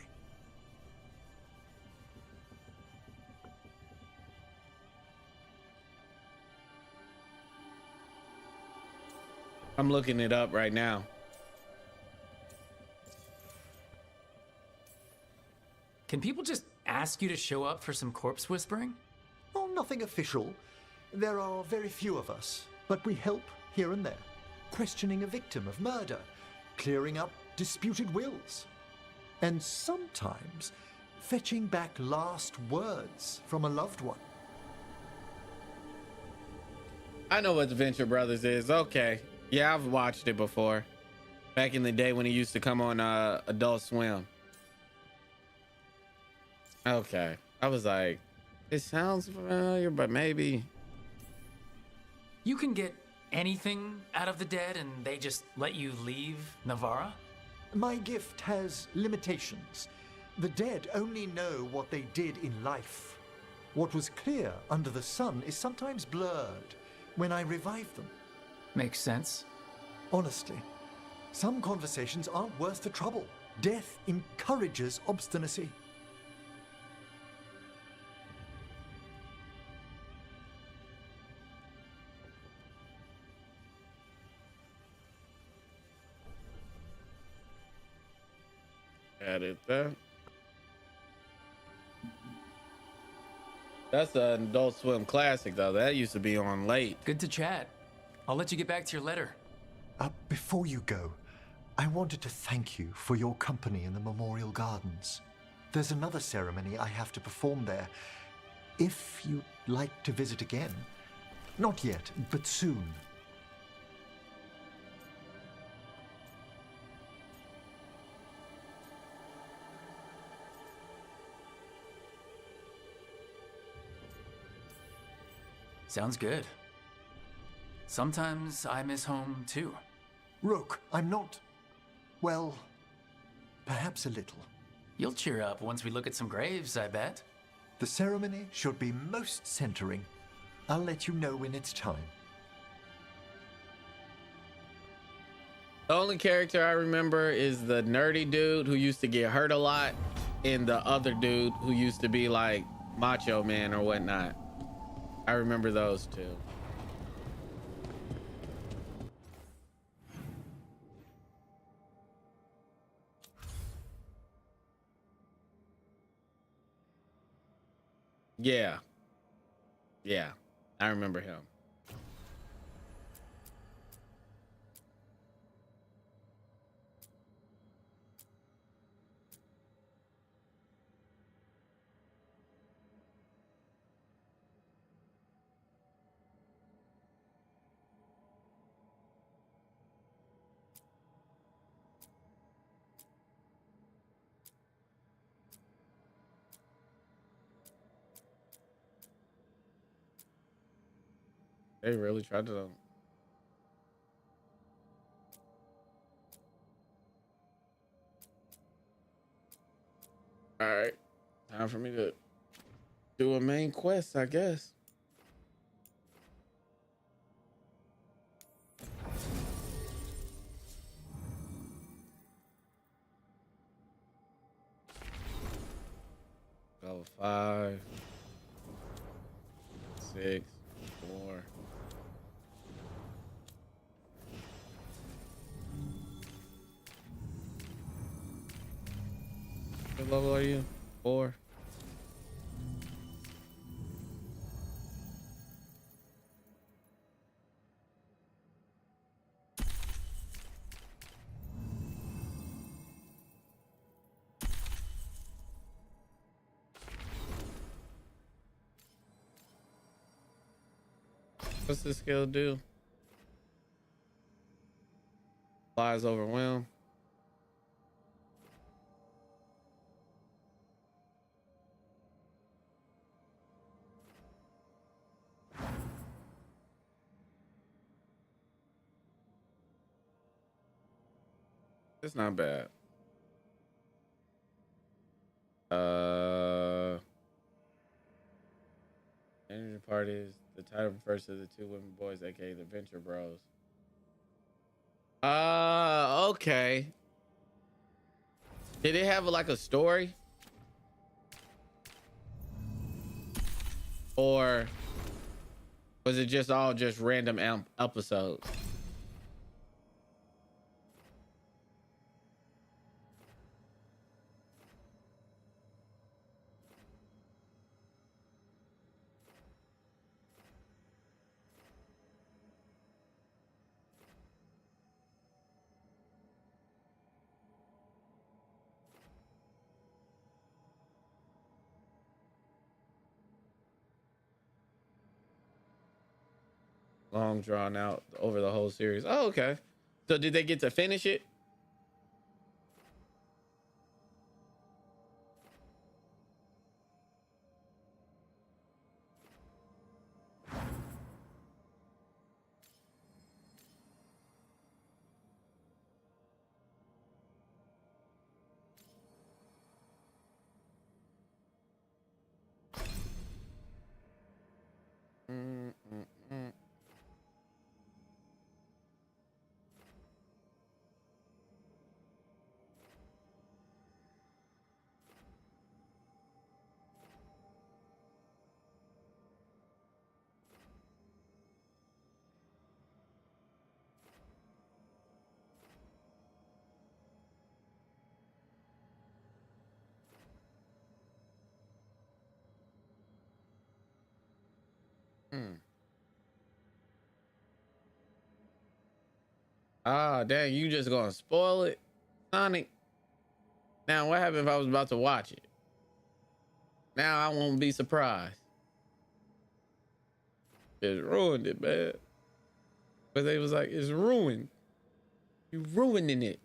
I'm looking it up right now. Can people just ask you to show up for some corpse whispering? Oh, nothing official. There are very few of us, but we help here and there. Questioning a victim of murder, clearing up disputed wills, and sometimes fetching back last words from a loved one. I know what the Venture Brothers is. Okay. Yeah, I've watched it before. Back in the day when it used to come on Adult Swim. Okay. I was like, it sounds familiar, but maybe. You can get anything out of the dead and they just let you leave Navarra? My gift has limitations. The dead only know what they did in life. What was clear under the sun is sometimes blurred when I revive them. Makes sense. Honestly, some conversations aren't worth the trouble. Death encourages obstinacy. Edit that. That's an Adult Swim classic, though. That used to be on late. Good to chat. I'll let you get back to your letter. Before you go, I wanted to thank you for your company in the Memorial Gardens. There's another ceremony I have to perform there. If you'd like to visit again. Not yet, but soon. Sounds good. Sometimes I miss home too. Rook, I'm not... well, perhaps a little. You'll cheer up once we look at some graves, I bet. The ceremony should be most centering. I'll let you know when it's time. The only character I remember is the nerdy dude who used to get hurt a lot, and the other dude who used to be like Macho Man or whatnot. I remember those two. Yeah. Yeah, I remember him. They really tried to. All right, time for me to do a main quest, I guess. 5, 6, 4. What level are you? 4. What's this skill do? Flies overwhelm. It's not bad. Energy part is the title refers to the 2 women boys, aka the Venture Bros. Okay. Did it have like a story? Or was it just all just random episodes? Long drawn out over the whole series. Oh, okay. So did they get to finish it? Ah, dang, you just gonna spoil it, Sonic? Now, what happened if I was about to watch it? Now I won't be surprised. It ruined it, man. But they was like, it's ruined. You ruining it.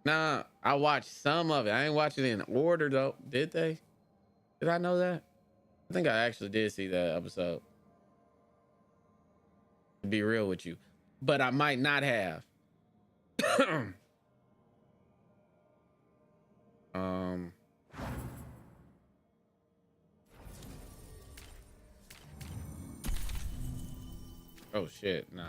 Nah, I watched some of it. I ain't watch it in order though. Did they? Did I know that? I think I actually did see that episode. To be real with you. But I might not have. Oh shit, nah.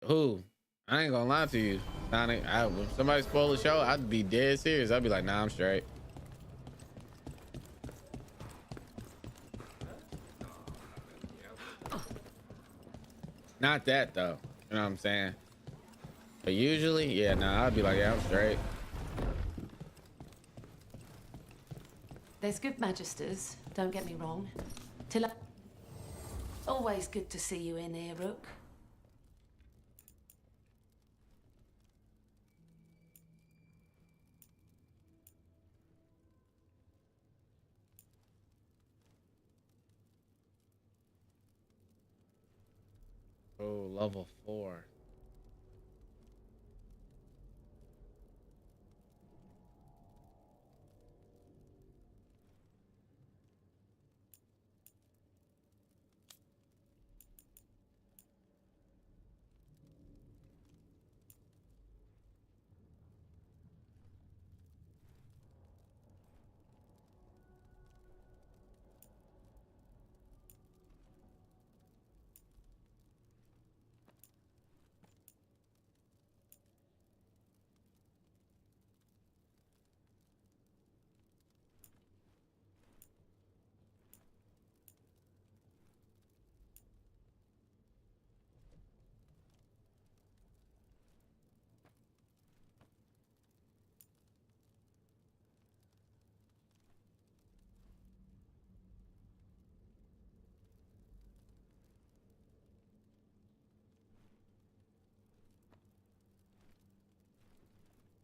Who? I ain't gonna lie to you, Sonic. If somebody spoil the show, I'd be dead serious. I'd be like, nah, I'm straight. Not that though. You know what I'm saying? But usually, yeah, nah, I'd be like, yeah, I'm straight. There's good magisters, don't get me wrong. Always good to see you in here, Rook. Oh, level 4.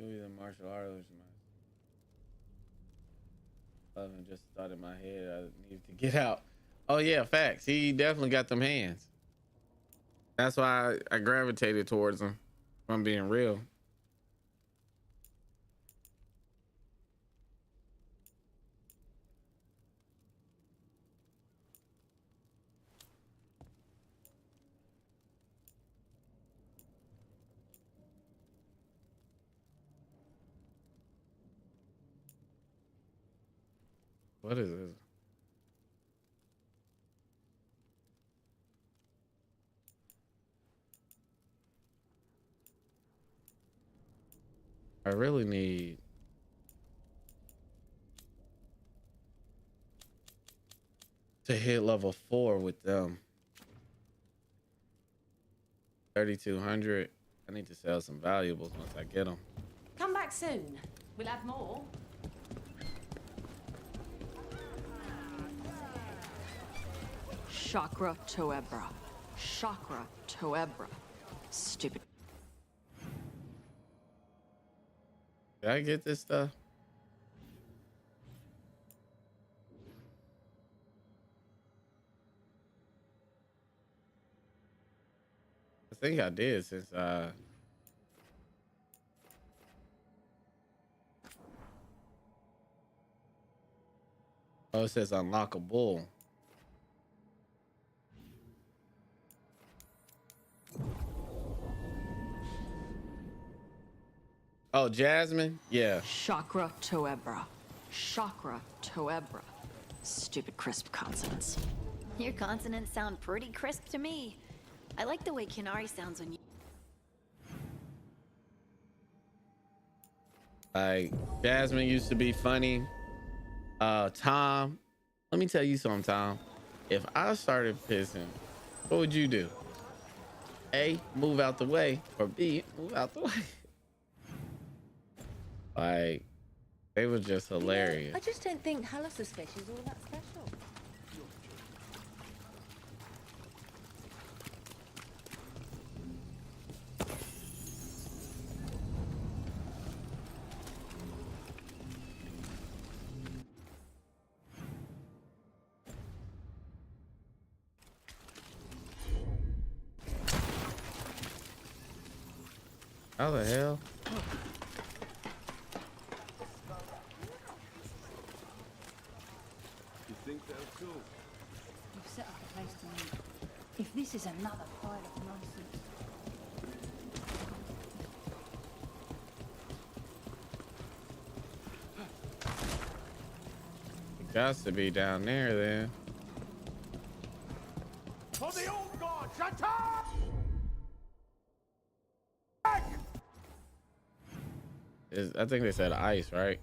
Either martial arts. Just thought in my head I needed to get out. Oh yeah, facts. He definitely got them hands. That's why I gravitated towards him. If I'm being real. What is this? I really need to hit level 4 with them. 3,200. I need to sell some valuables once I get them. Come back soon. We'll have more. Chakra Toebra. Chakra Toebra. Stupid. Did I get this stuff? I think I did since oh, it says unlock a bull. Oh, Jasmine? Yeah. Chakra Toebra. Chakra Toebra. Stupid crisp consonants. Your consonants sound pretty crisp to me. I like the way Kinari sounds when you... Like, Jasmine used to be funny. Tom, let me tell you something, Tom. If I started pissing, what would you do? A, move out the way, or B, move out the way. Like, they were just hilarious. I just don't think Halas's fish is all that special. How the hell? You think so too? You've set up a place to meet. If this is another pile of nonsense. It got to be down there then. For the old god, shut up! I think they said ice, right?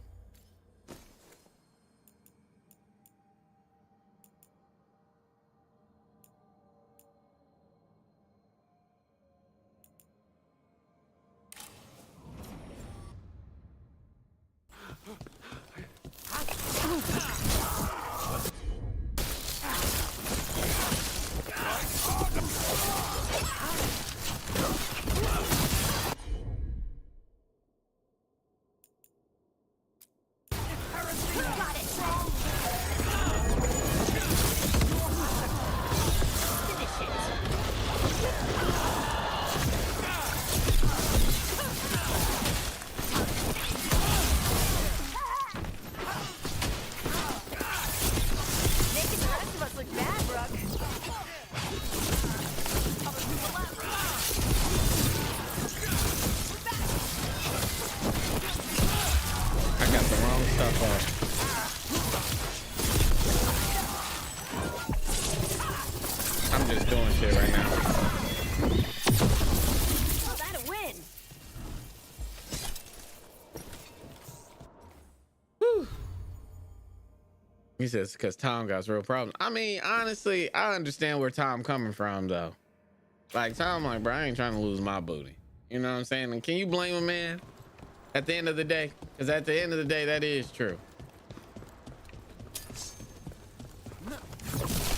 I'm just doing shit right now. Oh, that'll win. Whew. He says because Tom got real problems. I mean, honestly, I understand where Tom coming from though. Like Tom, like, bro, I ain't trying to lose my booty. You know what I'm saying? And can you blame a man at the end of the day? Because at the end of the day, that is true.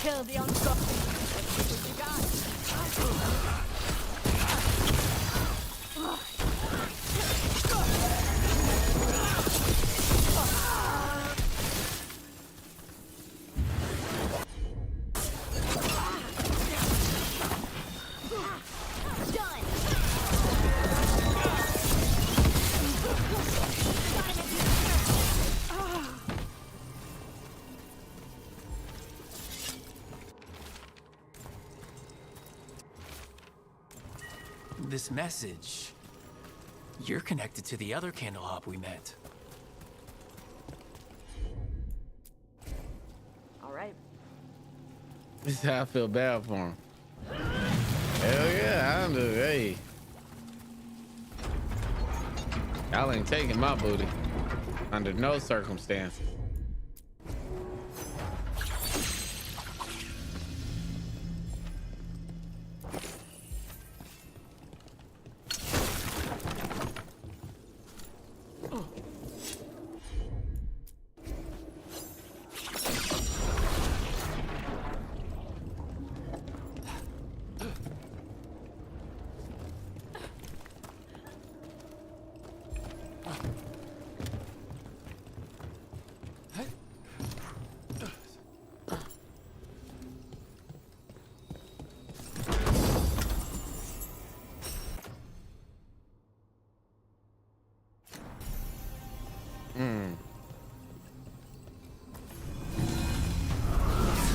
Kill the uncut. What you got? this message. You're connected to the other candle hop we met. All right. This is how I feel bad for him. Hell yeah, I'm just, hey. Y'all ain't taking my booty under no circumstances.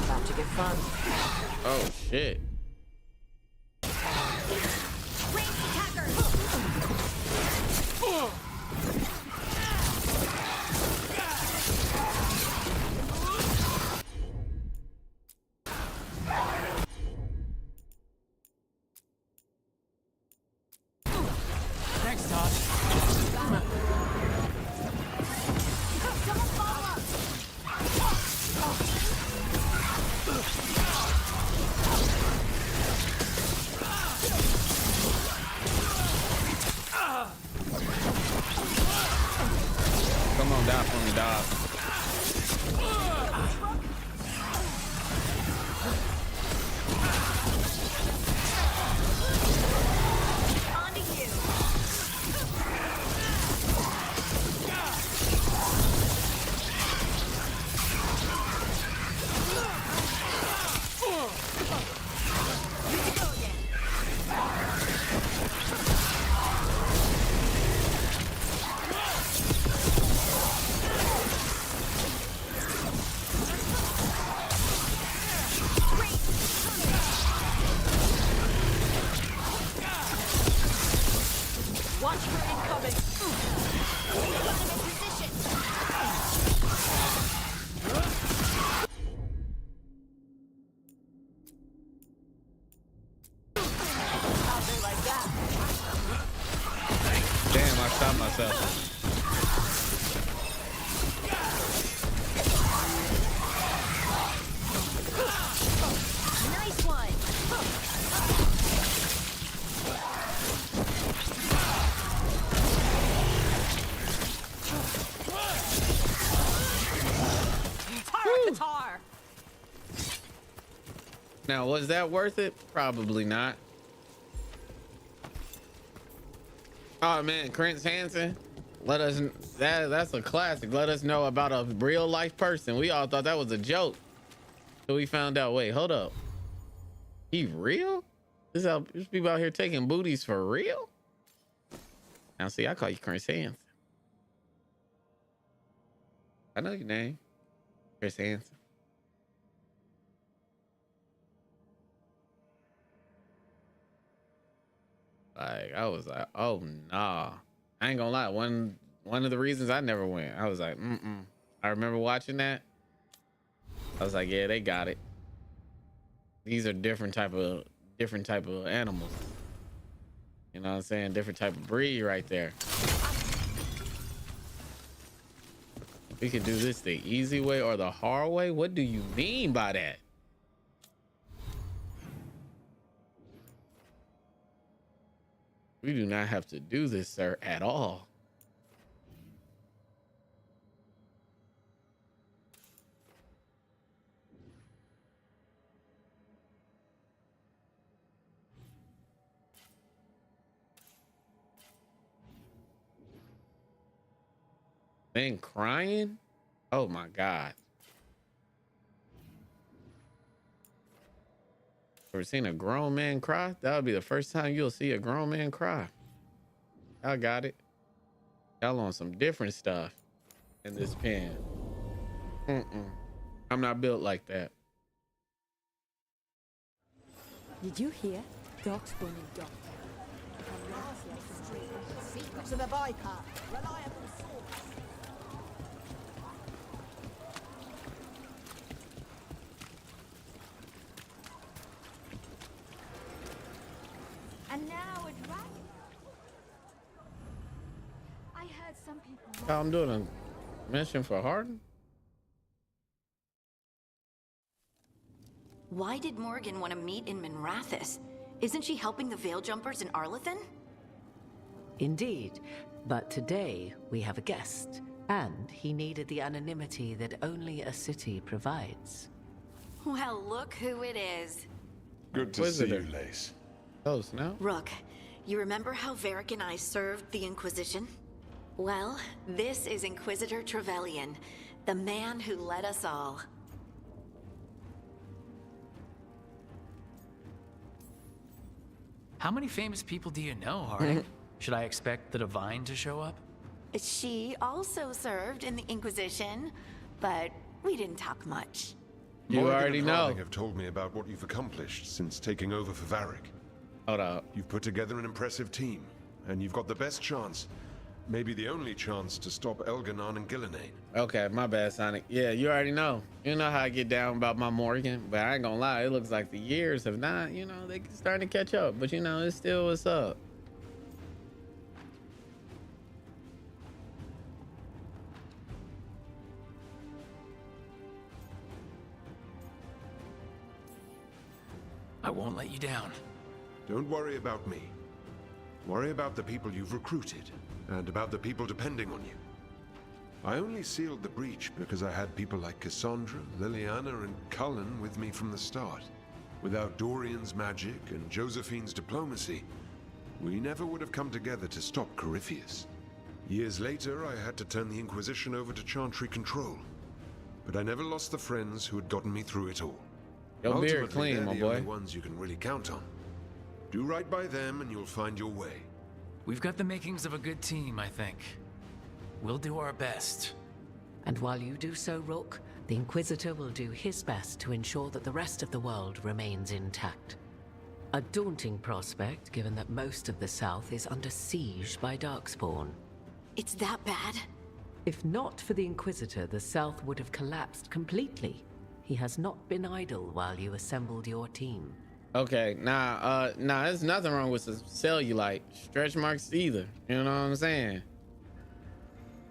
About to get fun. Oh shit. Thanks, Todd. Come on, die for me, dog. Watch for incoming. Damn, I shot myself. Nice one. Qatar. Now, was that worth it? Probably not. Oh man, Chris Hansen, let us, that's a classic. Let us know about a real life person. We all thought that was a joke. So we found out, wait, hold up. He real? This people out here taking booties for real? Now see, I call you Chris Hansen. I know your name. Chris Hansen. Like, I was like, oh nah. I ain't gonna lie. One of the reasons I never went, I was like, I remember watching that. I was like, yeah, they got it. These are different type of animals. You know what I'm saying? Different type of breed right there. We could do this the easy way or the hard way. What do you mean by that? We do not have to do this, sir, at all. Then crying? Oh my God. Ever seen a grown man cry? That would be the first time you'll see a grown man cry. I got it. Y'all on some different stuff in this pen. I'm not built like that. Did you hear? Dog's bone and dog. to the Viper. Reliable source. And now a dragon. I heard some people. I'm doing a mission for Harden. Why did Morgan want to meet in Minrathous? Isn't she helping the Veil Jumpers in Arlathan? Indeed, but today we have a guest, and he needed the anonymity that only a city provides. Well, look who it is. Good to see you, Lace. Oh, snap. Rook, you remember how Varric and I served the Inquisition? Well, this is Inquisitor Trevelyan, the man who led us all. How many famous people do you know, Harding? Should I expect the Divine to show up? She also served in the Inquisition, but we didn't talk much. You Morgan already and know. Harding have told me about what you've accomplished since taking over for Varric. Hold up. You've put together an impressive team, and you've got the best chance, maybe the only chance, to stop Elganon and Gillenane. Okay, my bad, Sonic. Yeah, you already know. You know how I get down about my Morgan, but I ain't gonna lie. It looks like the years have not, you know, they starting to catch up. But you know, it's still what's up. I won't let you down. Don't worry about me. Worry about the people you've recruited, and about the people depending on you. I only sealed the breach because I had people like Cassandra, Liliana, and Cullen with me from the start. Without Dorian's magic and Josephine's diplomacy, we never would have come together to stop Corypheus. Years later, I had to turn the Inquisition over to Chantry control. But I never lost the friends who had gotten me through it all. Your beard Ultimately, clean, they're my the boy. only ones you can really count on. Do right by them and you'll find your way. We've got the makings of a good team, I think. We'll do our best. And while you do so, Rook, the Inquisitor will do his best to ensure that the rest of the world remains intact. A daunting prospect, given that most of the South is under siege by Darkspawn. It's that bad? If not for the Inquisitor, the South would have collapsed completely. He has not been idle while you assembled your team. Okay, nah, there's nothing wrong with the cellulite. Stretch marks either. You know what I'm saying?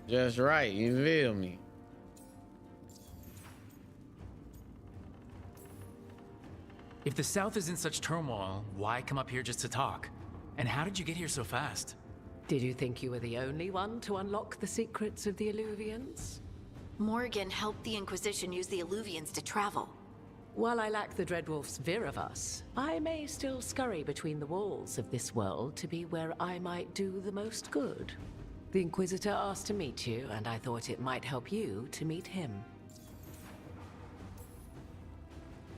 Just right, you feel me? If the South is in such turmoil, why come up here just to talk? And how did you get here so fast? Did you think you were the only one to unlock the secrets of the Illuvians? Morgan helped the Inquisition use the Illuvians to travel. While I lack the Dreadwolf's Viravus, I may still scurry between the walls of this world to be where I might do the most good. The Inquisitor asked to meet you, and I thought it might help you to meet him.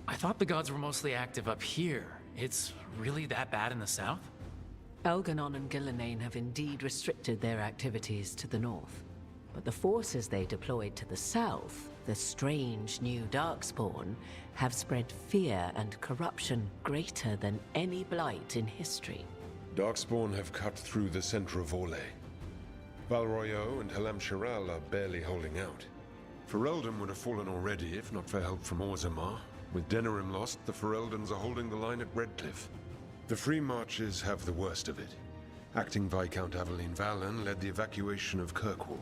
I thought the gods were mostly active up here. It's really that bad in the South? Elganon and Gillenane have indeed restricted their activities to the north. But the forces they deployed to the south, the strange new Darkspawn, have spread fear and corruption greater than any blight in history. Darkspawn have cut through the center of Orlais. Valroyo and Helem Shiral are barely holding out. Ferelden would have fallen already if not for help from Orzammar. With Denerim lost, the Fereldans are holding the line at Redcliffe. The Free Marches have the worst of it. Acting Viscount Aveline Valen led the evacuation of Kirkwall.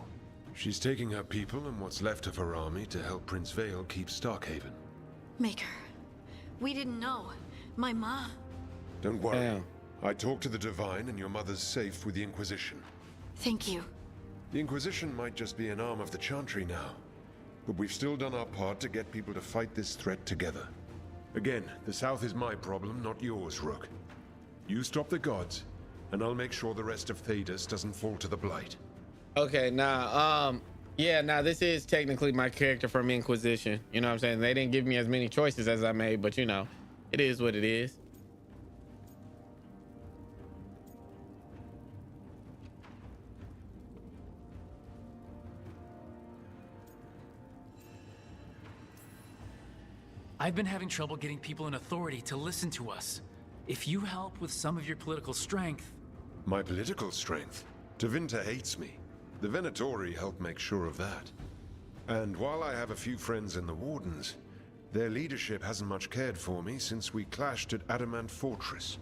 She's taking her people and what's left of her army to help Prince Vale keep Starkhaven. Maker, we didn't know. My ma... Don't worry. Damn. I talked to the Divine and your mother's safe with the Inquisition. Thank you. The Inquisition might just be an arm of the Chantry now, but we've still done our part to get people to fight this threat together. Again, the South is my problem, not yours, Rook. You stop the gods, and I'll make sure the rest of Thedas doesn't fall to the Blight. Okay, yeah, this is technically my character from Inquisition. You know what I'm saying? They didn't give me as many choices as I made, but you know, it is what it is. I've been having trouble getting people in authority to listen to us. If you help with some of your political strength... My political strength? Tevinter hates me. The Venatori help make sure of that. And while I have a few friends in the Wardens, their leadership hasn't much cared for me since we clashed at Adamant Fortress.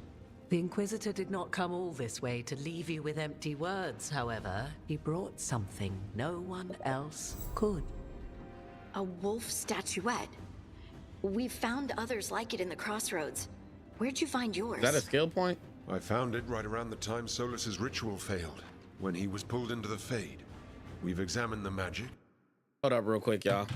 The Inquisitor did not come all this way to leave you with empty words, however. He brought something no one else could. A wolf statuette. We've found others like it in the crossroads. Where'd you find yours? Is that a skill point? I found it right around the time Solus's ritual failed, when he was pulled into the Fade. We've examined the magic. Hold up real quick, y'all.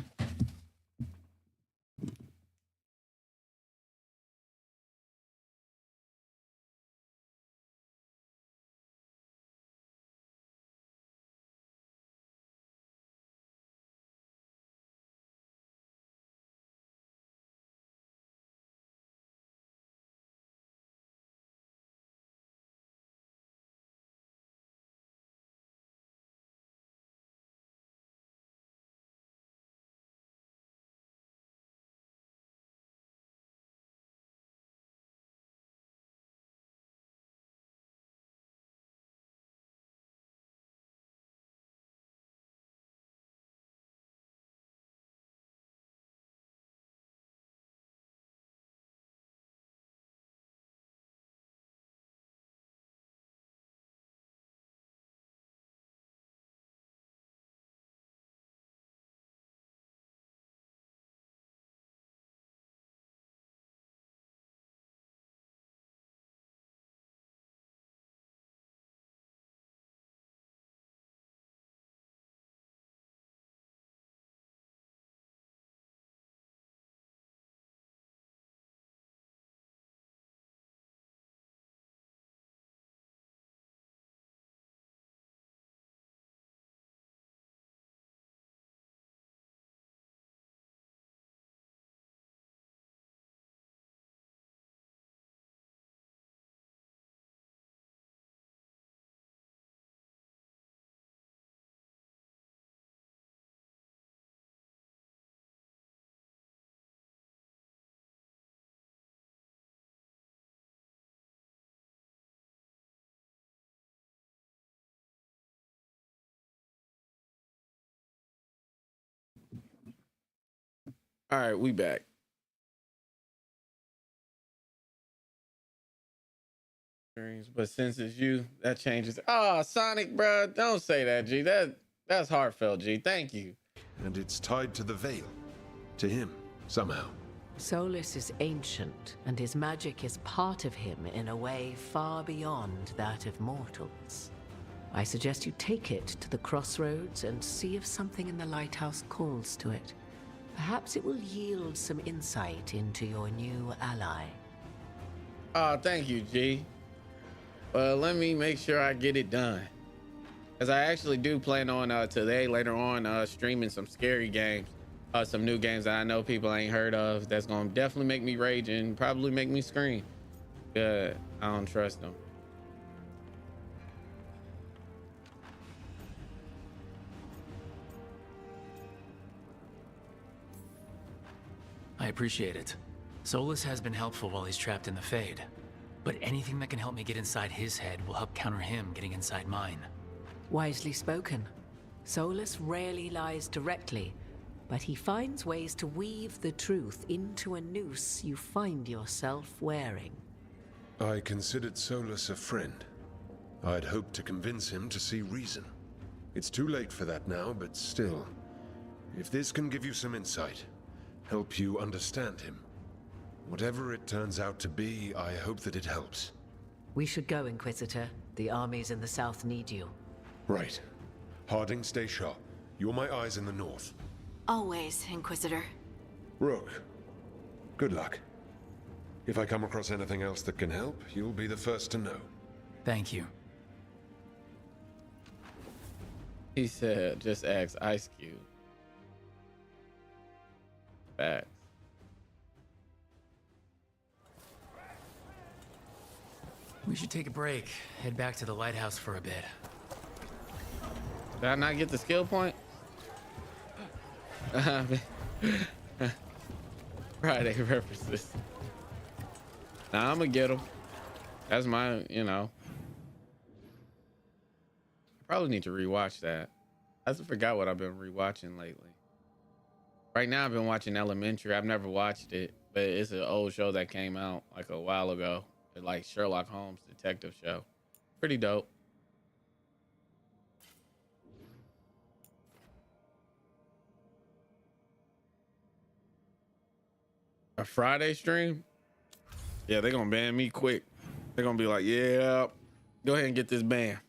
All right, we back. But since it's you, that changes. Oh, Sonic, bro, don't say that, G. That's heartfelt, G. Thank you. And it's tied to the Veil. To him, somehow. Solus is ancient, and his magic is part of him in a way far beyond that of mortals. I suggest you take it to the crossroads and see if something in the lighthouse calls to it. Perhaps it will yield some insight into your new ally. Oh, thank you, G. Well, let me make sure I get it done. As I actually do plan on today, later on, streaming some scary games. Some new games that I know people ain't heard of. That's gonna definitely make me rage and probably make me scream. I don't trust them. I appreciate it. Solus has been helpful while he's trapped in the Fade. But anything that can help me get inside his head will help counter him getting inside mine. Wisely spoken. Solus rarely lies directly, but he finds ways to weave the truth into a noose you find yourself wearing. I considered Solus a friend. I'd hoped to convince him to see reason. It's too late for that now, but still. If this can give you some insight, help you understand him. Whatever it turns out to be, I hope that it helps. We should go, Inquisitor. The armies in the south need you. Right. Harding, stay sharp. You're my eyes in the north. Always, Inquisitor. Rook, good luck. If I come across anything else that can help, you'll be the first to know. Thank you. He said, just ask Ice Cube. Facts. We should take a break. Head back to the lighthouse for a bit. Did I not get the skill point? Friday references. Nah, I'm gonna get him. That's my, you know. Probably need to rewatch that. I just forgot what I've been rewatching lately. Right now I've been watching Elementary. I've never watched it, but it's an old show that came out like a while ago. It's like Sherlock Holmes detective show. Pretty dope. A Friday stream? Yeah, they're gonna ban me quick. They're gonna be like, yeah, go ahead and get this ban.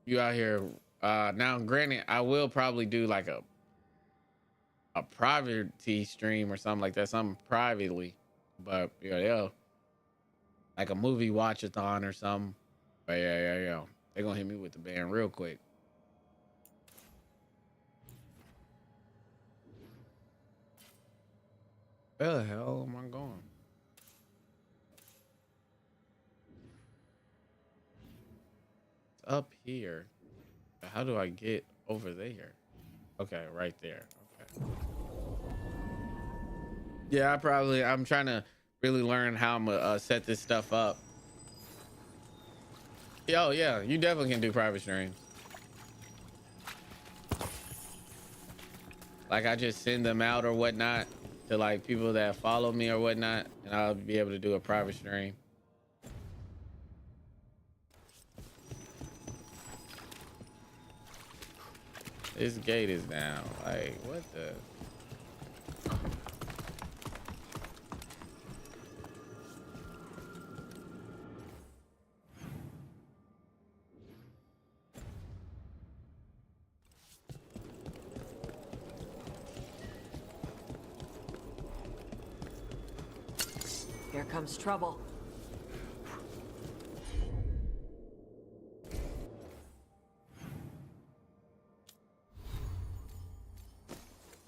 You out here. Now, granted, I will probably do like a private stream or something like that, something privately. But yeah, like a movie watch-a-thon or something. But yeah. They're gonna hit me with the ban real quick. Where the hell am I going? It's up here. How do I get over there? Okay, right there. Okay. Yeah, I'm trying to really learn how I'm gonna set this stuff up. Yo, yeah, you definitely can do private streams. Like I just send them out or whatnot to like people that follow me or whatnot, and I'll be able to do a private stream. This gate is down. Like, what the? Here comes trouble.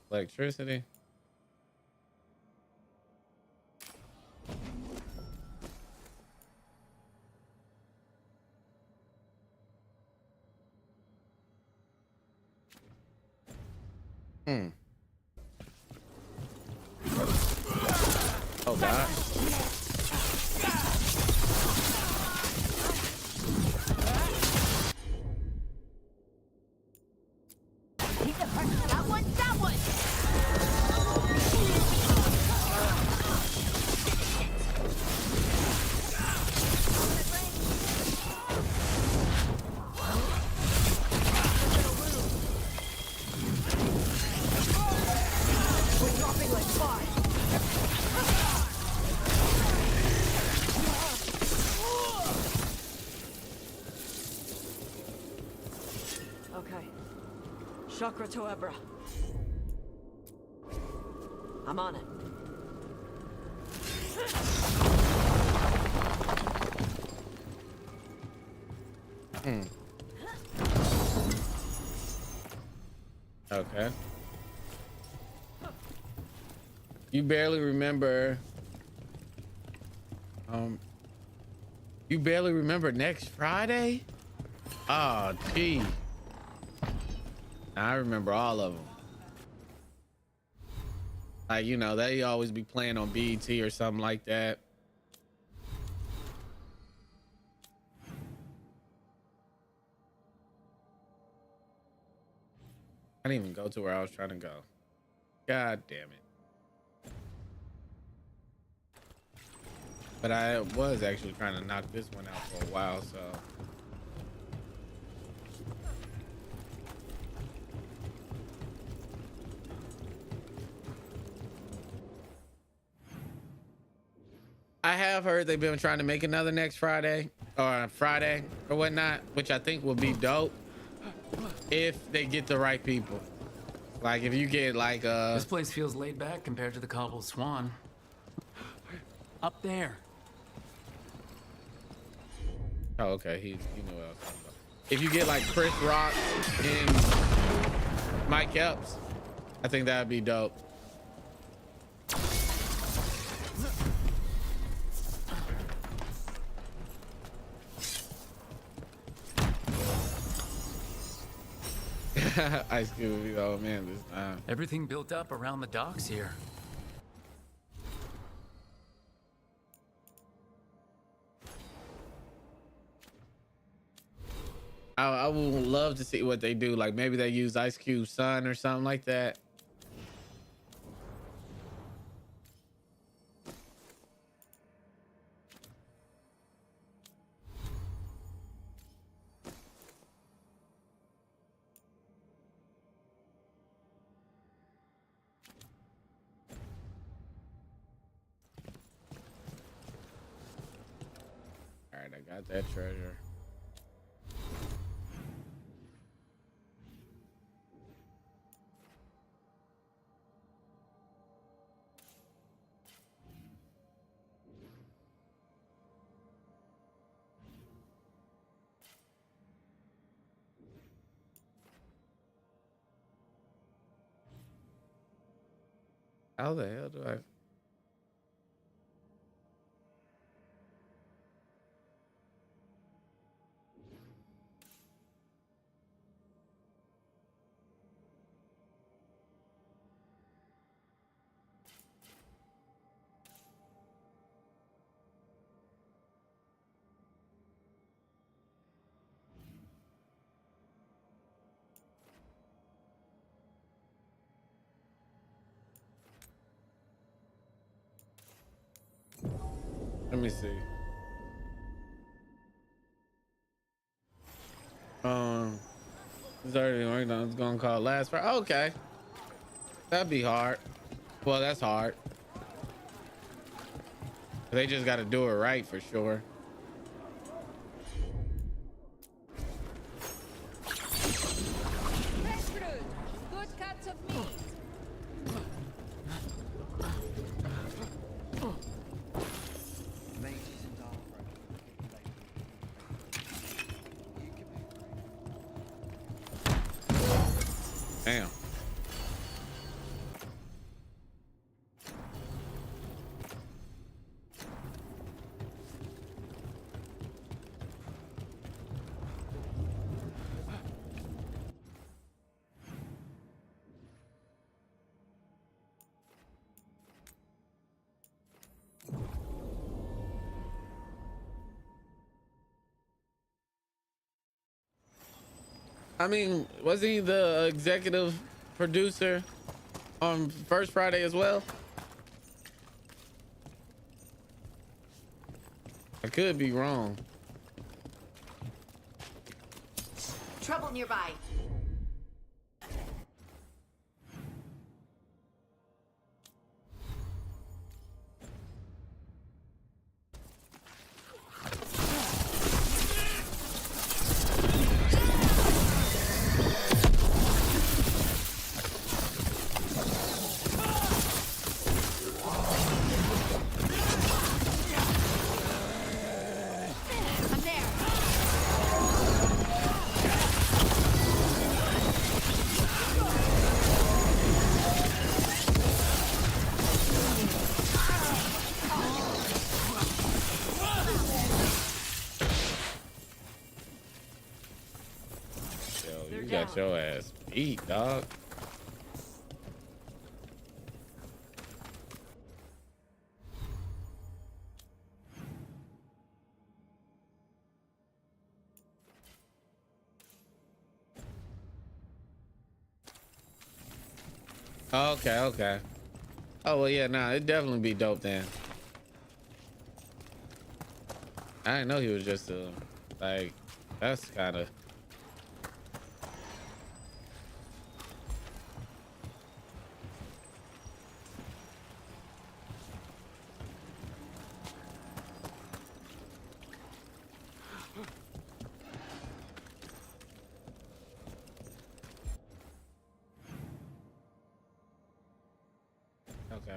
Electricity. Oh God. That one, that one! We're dropping like flies. Okay. Chakra to Ebra. I'm on it. Okay. You barely remember. You barely remember next Friday? Oh, gee. I remember all of them. Like, you know, they always be playing on BET or something like that. I didn't even go to where I was trying to go. God damn it. But I was actually trying to knock this one out for a while, so. I have heard they've been trying to make another next Friday or Friday or whatnot, which I think will be dope if they get the right people. Like if you get like This place feels laid back compared to the cobbled Swan. Up there. Oh, okay. He knew what I was talking about. If you get like Chris Rock and Mike Epps, I think that'd be dope. Ice Cube, oh man, this time. Everything built up around the docks here. I would love to see what they do. Like maybe they use Ice Cube's son or something like that. All right, I got that treasure. How the hell do I? Let me see. It's already worked on. It's gonna call last for. Okay, that'd be hard. Well, that's hard. They just got to do it right for sure. Good cuts of meat. Damn. I mean, was he the executive producer on First Friday as well? I could be wrong. Trouble nearby. Got your ass beat, dog. Okay, okay. Oh well, yeah, nah, it'd definitely be dope then. I didn't know he was just a like. That's kind of.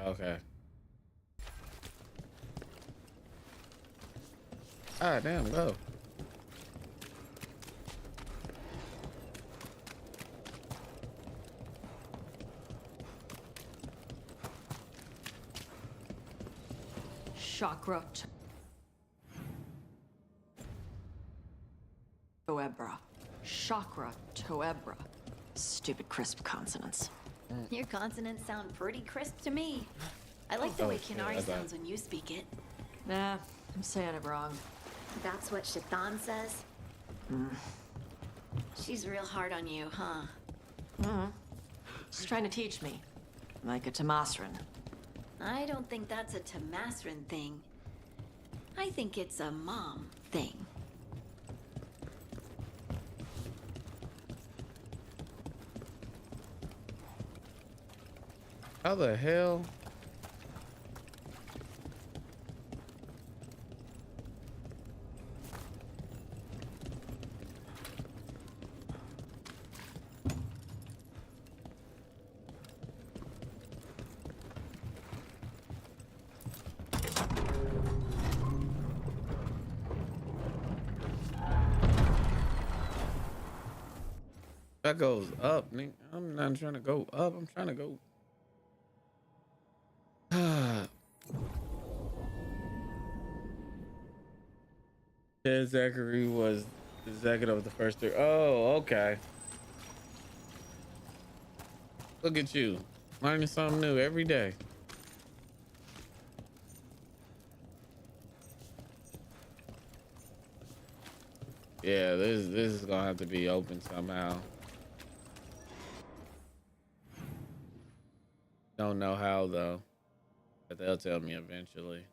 Okay. Ah, damn, go. Chakra Toebra. Chakra Toebra. Stupid crisp consonants. Your consonants sound pretty crisp to me. I like the way Kinari sounds when you speak it. Nah, I'm saying it wrong. That's what Shaitan says? She's real hard on you, huh? Mm-hmm. She's trying to teach me. Like a Tamasran. I don't think that's a Tamasran thing. I think it's a mom thing. How the hell? That goes up, nigga. I'm not trying to go up. I'm trying to go. Ted Zachary was the executive of the first three. Oh, okay. Look at you, learning something new every day. Yeah, this is gonna have to be open somehow. Don't know how though, but they'll tell me eventually.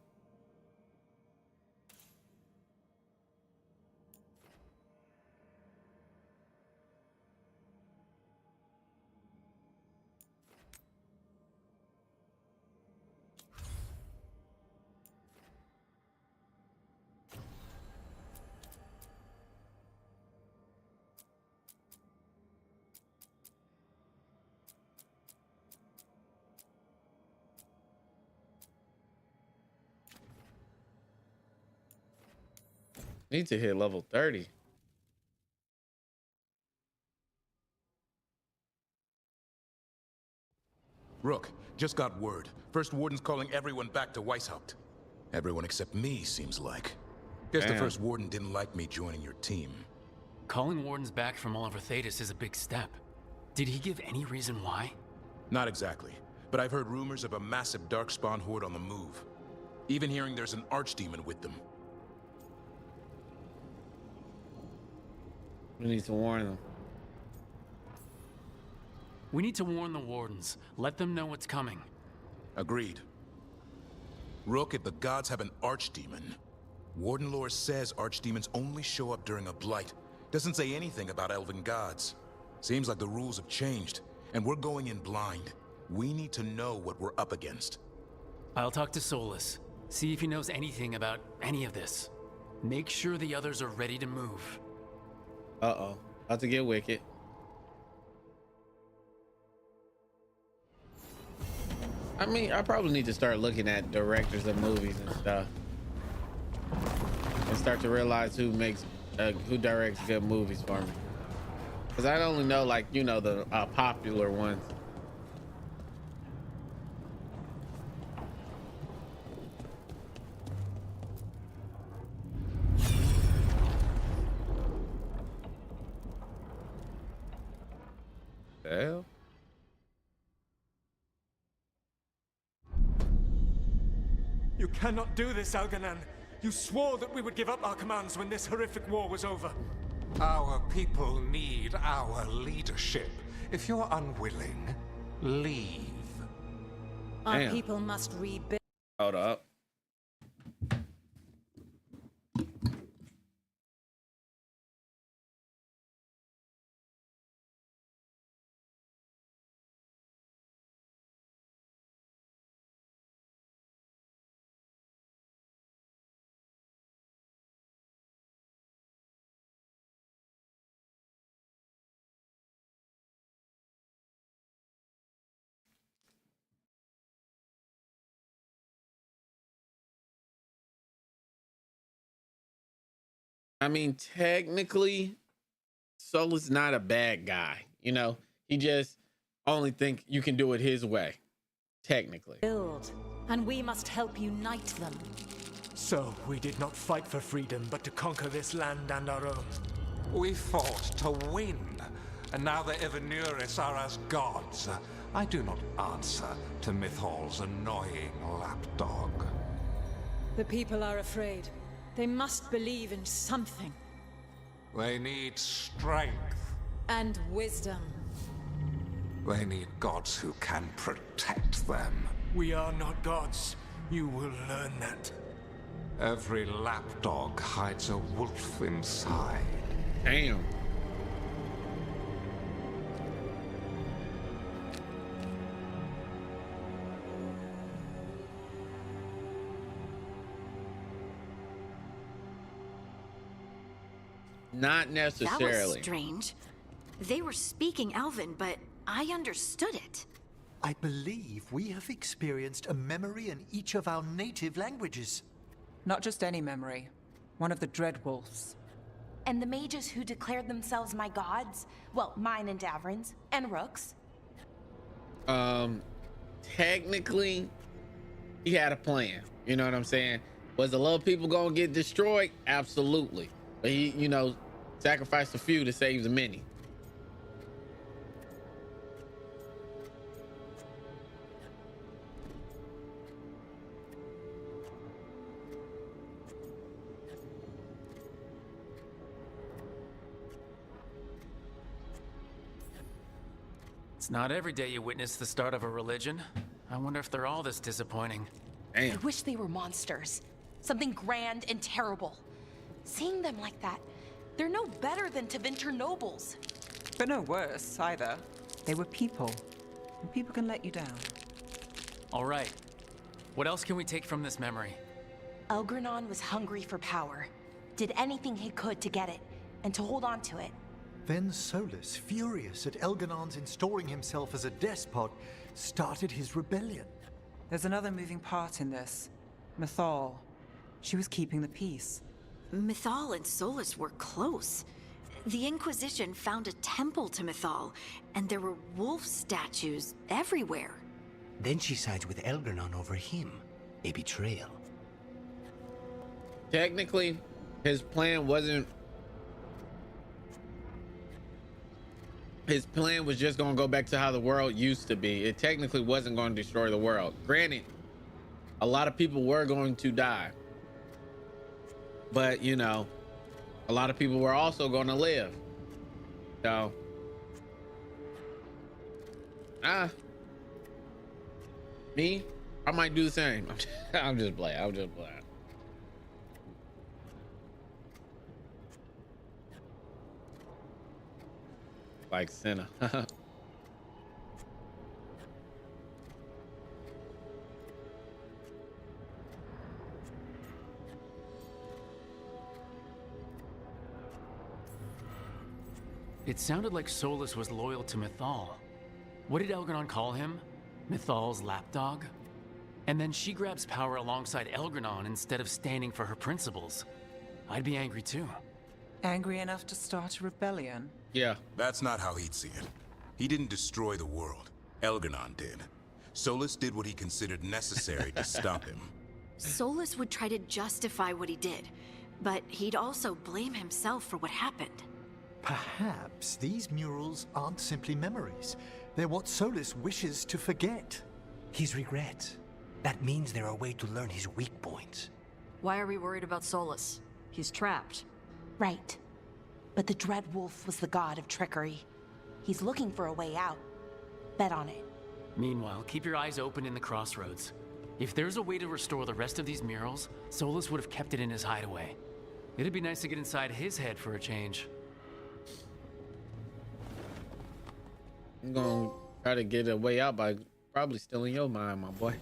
Need to hit level 30. Rook, just got word. First Warden's calling everyone back to Weishaupt. Everyone except me, seems like. Guess the First Warden didn't like me joining your team. Calling Wardens back from all over Thetis is a big step. Did he give any reason why? Not exactly, but I've heard rumors of a massive Darkspawn horde on the move. Even hearing there's an Archdemon with them. We need to warn them. We need to warn the Wardens. Let them know what's coming. Agreed. Rook, if the gods have an Archdemon, Warden lore says Archdemons only show up during a blight. Doesn't say anything about elven gods. Seems like the rules have changed, and we're going in blind. We need to know what we're up against. I'll talk to Solus. See if he knows anything about any of this. Make sure the others are ready to move. Uh-oh. About to get wicked. I mean, I probably need to start looking at directors of movies and stuff. And start to realize who directs good movies for me. Because I only know, like, you know, the popular ones. Hell? You cannot do this, Algernon. You swore that we would give up our commands when this horrific war was over. Our people need our leadership. If you're unwilling, leave. Our people must rebuild. Hold up. I mean, technically, Solus not a bad guy. You know, he just only think you can do it his way. Technically. Build, and we must help unite them. So, we did not fight for freedom, but to conquer this land and our own. We fought to win, and now the Evenuris are as gods. I do not answer to Mythal's annoying lapdog. The people are afraid. They must believe in something. They need strength. And wisdom. They need gods who can protect them. We are not gods. You will learn that. Every lapdog hides a wolf inside. Damn. Not necessarily. That was strange. They were speaking Elven, but I understood it. I believe we have experienced a memory in each of our native languages. Not just any memory. One of the Dreadwolves. And the mages who declared themselves my gods? Well, mine and Davrin's, and Rook's. Technically, he had a plan. You know what I'm saying? Was the little people gonna get destroyed? Absolutely. But he, you know, sacrificed a few to save the many. It's not every day you witness the start of a religion. I wonder if they're all this disappointing. I wish they were monsters. Something grand and terrible. Seeing them like that, they're no better than Tevinter nobles. But no worse, either. They were people. And people can let you down. All right. What else can we take from this memory? Elgranon was hungry for power. Did anything he could to get it, and to hold on to it. Then Solus, furious at Elganon's installing himself as a despot, started his rebellion. There's another moving part in this. Mythal. She was keeping the peace. Mythal and Solus were close. The Inquisition found a temple to Mythal, and there were wolf statues everywhere. Then she sides with Elgranon over him. A betrayal. Technically, his plan wasn't... His plan was just going to go back to how the world used to be. It technically wasn't going to destroy the world. Granted, a lot of people were going to die. But, you know, a lot of people were also going to live. So, me, I might do the same. I'm just playing. I'm just playing. Like Senna. It sounded like Solus was loyal to Mythal. What did Elgranon call him? Mythal's lapdog? And then she grabs power alongside Elgranon instead of standing for her principles. I'd be angry too. Angry enough to start a rebellion? Yeah. That's not how he'd see it. He didn't destroy the world. Elgranon did. Solus did what he considered necessary to stop him. Solus would try to justify what he did, but he'd also blame himself for what happened. Perhaps these murals aren't simply memories. They're what Solus wishes to forget. His regrets. That means they're a way to learn his weak points. Why are we worried about Solus? He's trapped. Right. But the Dreadwolf was the god of trickery. He's looking for a way out. Bet on it. Meanwhile, keep your eyes open in the crossroads. If there's a way to restore the rest of these murals, Solus would have kept it in his hideaway. It'd be nice to get inside his head for a change. I'm gonna try to get a way out by probably stealing your mind, my boy.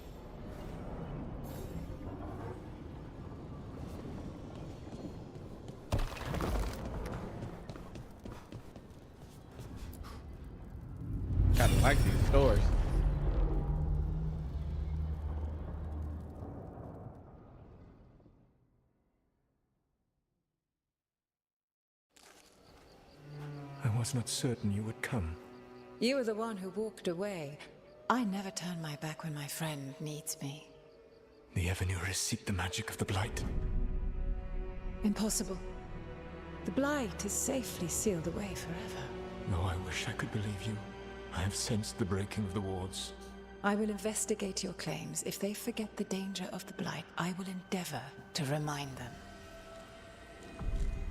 Kinda like these stories. I was not certain you would come. You were the one who walked away. I never turn my back when my friend needs me. The Evanurus seek the magic of the Blight. Impossible. The Blight is safely sealed away forever. Though I wish I could believe you. I have sensed the breaking of the wards. I will investigate your claims. If they forget the danger of the Blight, I will endeavor to remind them.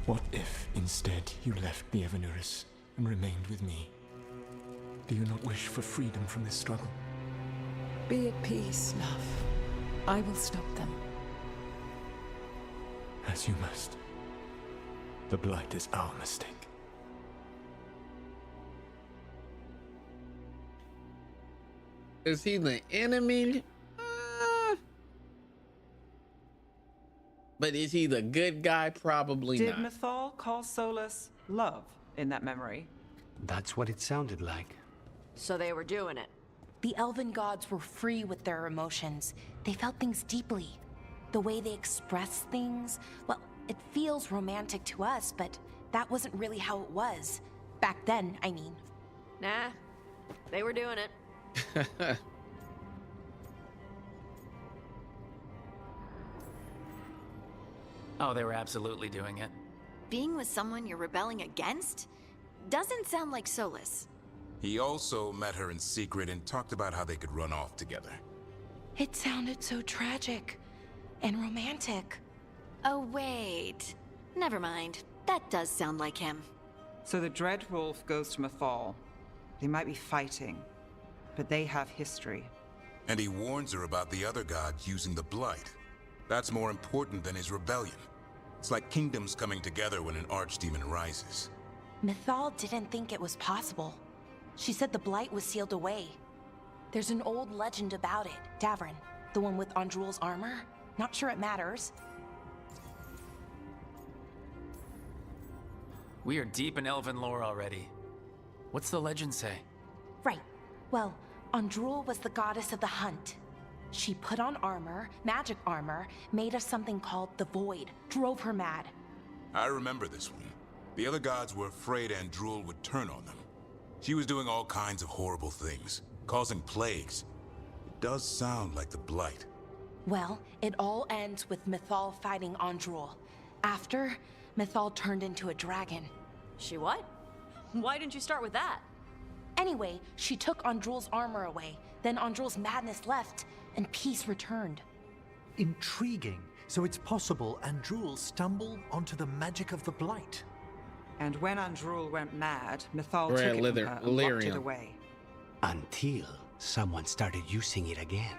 What if, instead, you left the Evanurus and remained with me. Do you not wish for freedom from this struggle? Be at peace, love. I will stop them. As you must. The Blight is our mistake. Is he the enemy? But is he the good guy? Probably Did not. Mythal call Solus love in that memory? That's what it sounded like. So they were doing it. The elven gods were free with their emotions. They felt things deeply. The way they express things, well, it feels romantic to us, but that wasn't really how it was. Back then, I mean. Nah, they were doing it. Oh, they were absolutely doing it. Being with someone you're rebelling against? Doesn't sound like Solus. He also met her in secret and talked about how they could run off together. It sounded so tragic and romantic. Oh, wait. Never mind. That does sound like him. So the Dreadwolf goes to Mythal. They might be fighting, but they have history. And he warns her about the other gods using the Blight. That's more important than his rebellion. It's like kingdoms coming together when an archdemon rises. Mythal didn't think it was possible. She said the Blight was sealed away. There's an old legend about it. Davrin, the one with Andrul's armor? Not sure it matters. We are deep in elven lore already. What's the legend say? Right. Well, Andrul was the goddess of the hunt. She put on armor, magic armor, made of something called the Void, drove her mad. I remember this one. The other gods were afraid Andrul would turn on them. She was doing all kinds of horrible things, causing plagues. It does sound like the Blight. Well, it all ends with Mythal fighting Andrul. After, Mythal turned into a dragon. She what? Why didn't you start with that? Anyway, she took Andrul's armor away, then Andrul's madness left, and peace returned. Intriguing. So it's possible Andrul stumbled onto the magic of the Blight. And when Andrul went mad, Mythal We're took at it from her and locked it Lyrium. away. Until someone started using it again.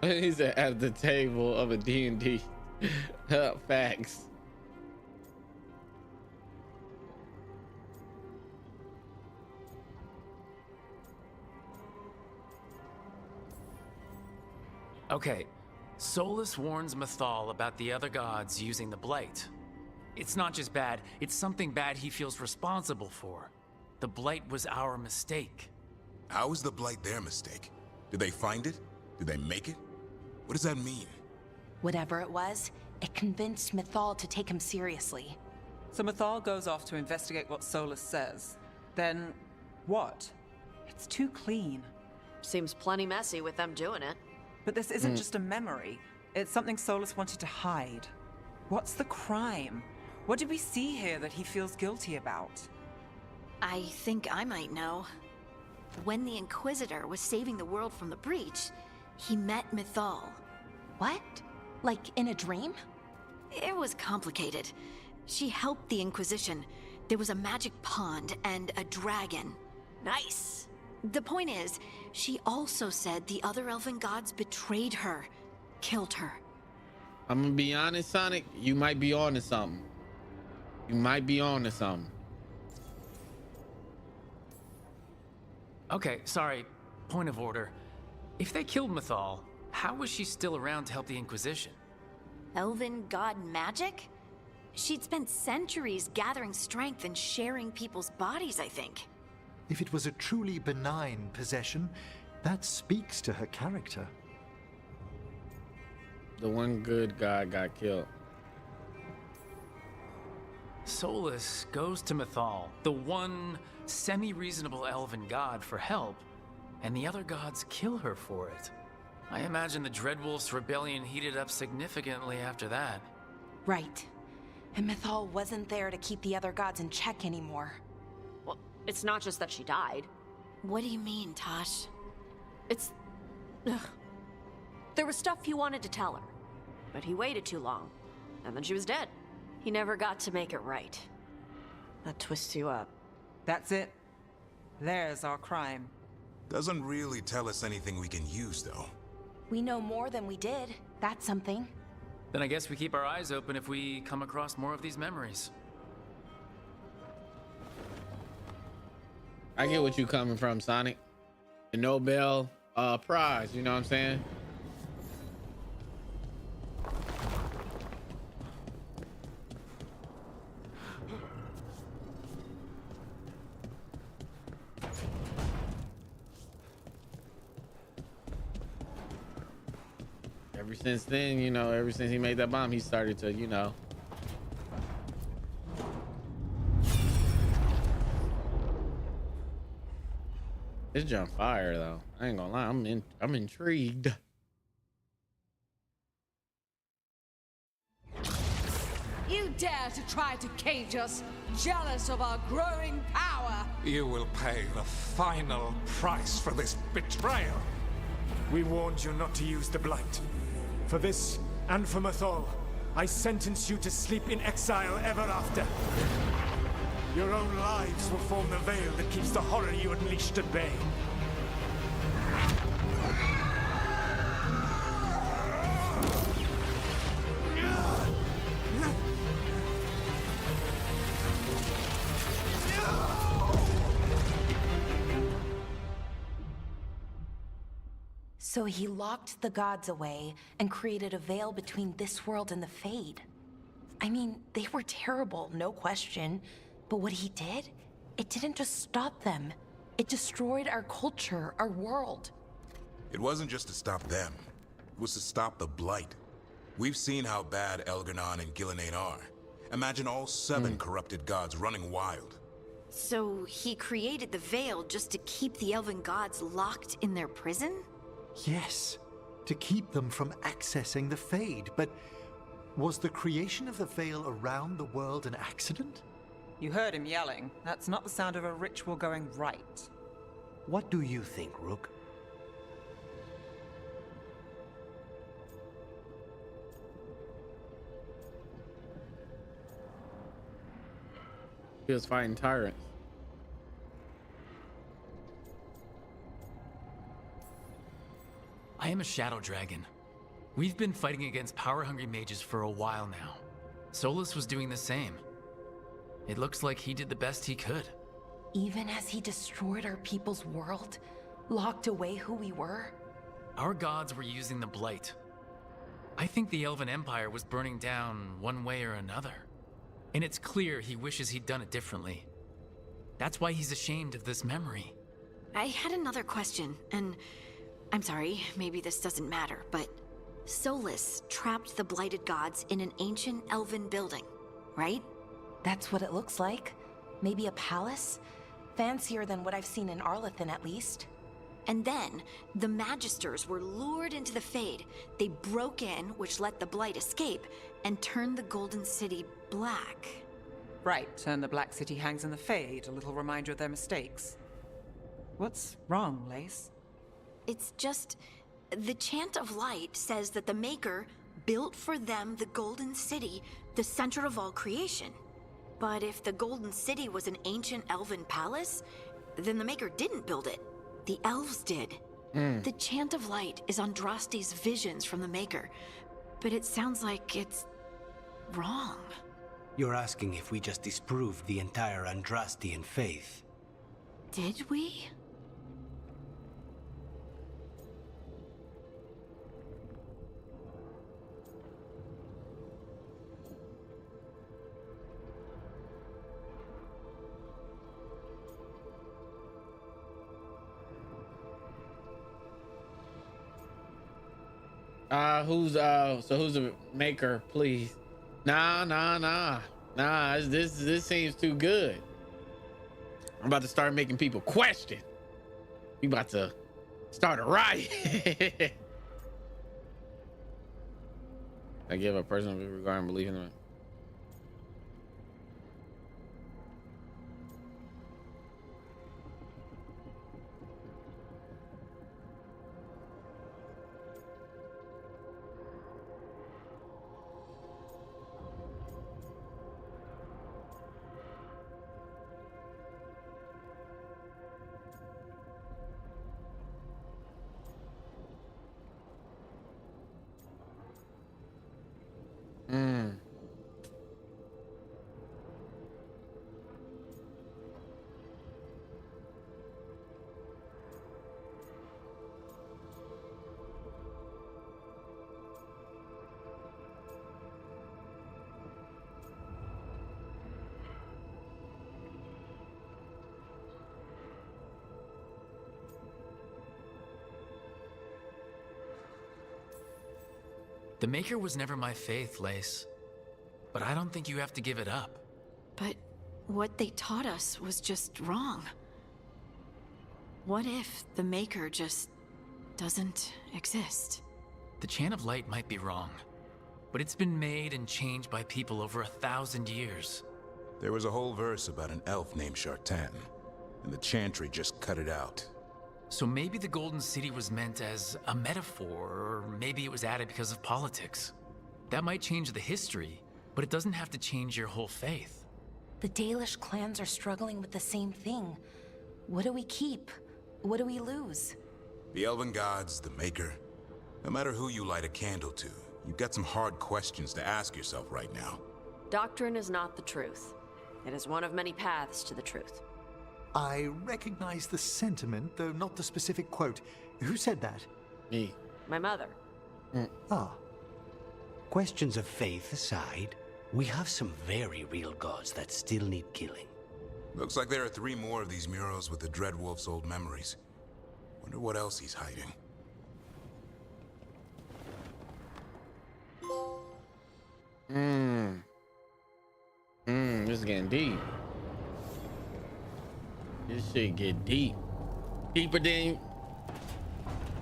He's at the table of a D&D. Facts. Okay, Solus warns Mythal about the other gods using the Blight. It's not just bad, it's something bad he feels responsible for. The Blight was our mistake. How is the Blight their mistake? Did they find it? Did they make it? What does that mean? Whatever it was, it convinced Mythal to take him seriously. So Mythal goes off to investigate what Solus says. Then, what? It's too clean. Seems plenty messy with them doing it. But this isn't just a memory. It's something Solus wanted to hide. What's the crime? What did we see here that he feels guilty about? I think I might know. When the Inquisitor was saving the world from the breach, he met Mythal. What? Like in a dream? It was complicated. She helped the Inquisition. There was a magic pond and a dragon. Nice. The point is, she also said the other elven gods betrayed her, killed her. I'm gonna be honest, Sonic. You might be on to something. You might be on to something. Okay, sorry, point of order. If they killed Mythal, how was she still around to help the Inquisition? Elven god magic? She'd spent centuries gathering strength and sharing people's bodies, I think. If it was a truly benign possession, that speaks to her character. The one good god got killed. Solus goes to Mythal, the one semi-reasonable elven god, for help, and the other gods kill her for it. I imagine the Dreadwolf's rebellion heated up significantly after that. Right. And Mythal wasn't there to keep the other gods in check anymore. Well, it's not just that she died. What do you mean, Tosh? It's... Ugh. There was stuff he wanted to tell her, but he waited too long, and then she was dead. He never got to make it right. That twists you up. That's it. There's our crime. Doesn't really tell us anything we can use, though. We know more than we did. That's something. Then I guess we keep our eyes open if we come across more of these memories. I get what you coming from, Sonic. The Nobel Prize, you know what I'm saying? Ever since then, you know, ever since he made that bomb, he started to, you know. This jump fire though. I ain't gonna lie, I'm intrigued. You dare to try to cage us, jealous of our growing power. You will pay the final price for this betrayal. We warned you not to use the Blight. For this, and for Mythal, I sentence you to sleep in exile ever after. Your own lives will form the veil that keeps the horror you unleashed at bay. So he locked the gods away and created a veil between this world and the Fade. I mean, they were terrible, no question. But what he did, it didn't just stop them. It destroyed our culture, our world. It wasn't just to stop them. It was to stop the Blight. We've seen how bad Elgar'nan and Gillenane are. Imagine all 7 corrupted gods running wild. So he created the veil just to keep the elven gods locked in their prison? Yes, to keep them from accessing the Fade. But was the creation of the veil around the world an accident? You heard him yelling. That's not the sound of a ritual going right. What do you think, Rook? He was fighting tyrants. I am a shadow dragon. We've been fighting against power-hungry mages for a while now. Solus was doing the same. It looks like he did the best he could. Even as he destroyed our people's world, locked away who we were? Our gods were using the Blight. I think the Elven Empire was burning down one way or another. And it's clear he wishes he'd done it differently. That's why he's ashamed of this memory. I had another question, and I'm sorry, maybe this doesn't matter, but Solus trapped the blighted gods in an ancient elven building, right? That's what it looks like. Maybe a palace? Fancier than what I've seen in Arlathan, at least. And then, the Magisters were lured into the Fade. They broke in, which let the Blight escape, and turned the Golden City black. Right, and the Black City hangs in the Fade, a little reminder of their mistakes. What's wrong, Lace? It's just, the Chant of Light says that the Maker built for them the Golden City, the center of all creation. But if the Golden City was an ancient elven palace, then the Maker didn't build it. The elves did. The Chant of Light is Andraste's visions from the Maker, but it sounds like it's wrong. You're asking if we just disproved the entire Andrastian faith. Did we? Who's the Maker, please? Nah. This seems too good. I'm about to start making people question. We about to start a riot. I give a personal view regarding believing in it. The Maker was never my faith, Lace. But I don't think you have to give it up. But what they taught us was just wrong. What if the Maker just doesn't exist? The Chant of Light might be wrong, but it's been made and changed by people over 1,000 years. There was a whole verse about an elf named Shartan, and the Chantry just cut it out. So maybe the Golden City was meant as a metaphor, or maybe it was added because of politics. That might change the history, but it doesn't have to change your whole faith. The Dalish clans are struggling with the same thing. What do we keep? What do we lose? The Elven Gods, the Maker. No matter who you light a candle to, you've got some hard questions to ask yourself right now. Doctrine is not the truth. It is one of many paths to the truth. I recognize the sentiment, though not the specific quote. Who said that? Me. My mother. Ah. Questions of faith aside, we have some very real gods that still need killing. Looks like there are 3 more of these murals with the Dreadwolf's old memories. Wonder what else he's hiding. This is getting deep. This shit get deep. Deeper than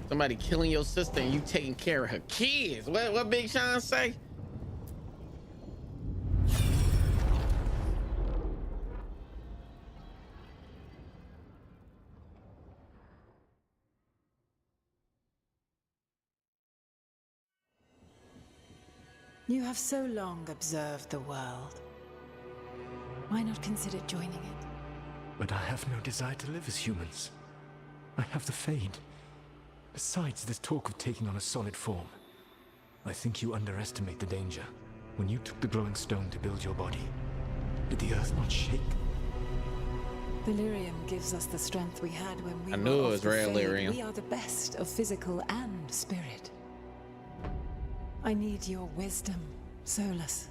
somebody killing your sister and you taking care of her kids. What Big Sean say? You have so long observed the world. Why not consider joining it? But I have no desire to live as humans. I have the Fade. Besides, there's talk of taking on a solid form. I think you underestimate the danger. When you took the glowing stone to build your body, did the earth not shake? Delirium gives us the strength we had when we I knew were it was of the rare Fade. lyrium. We are the best of physical and spirit. I need your wisdom, Solus.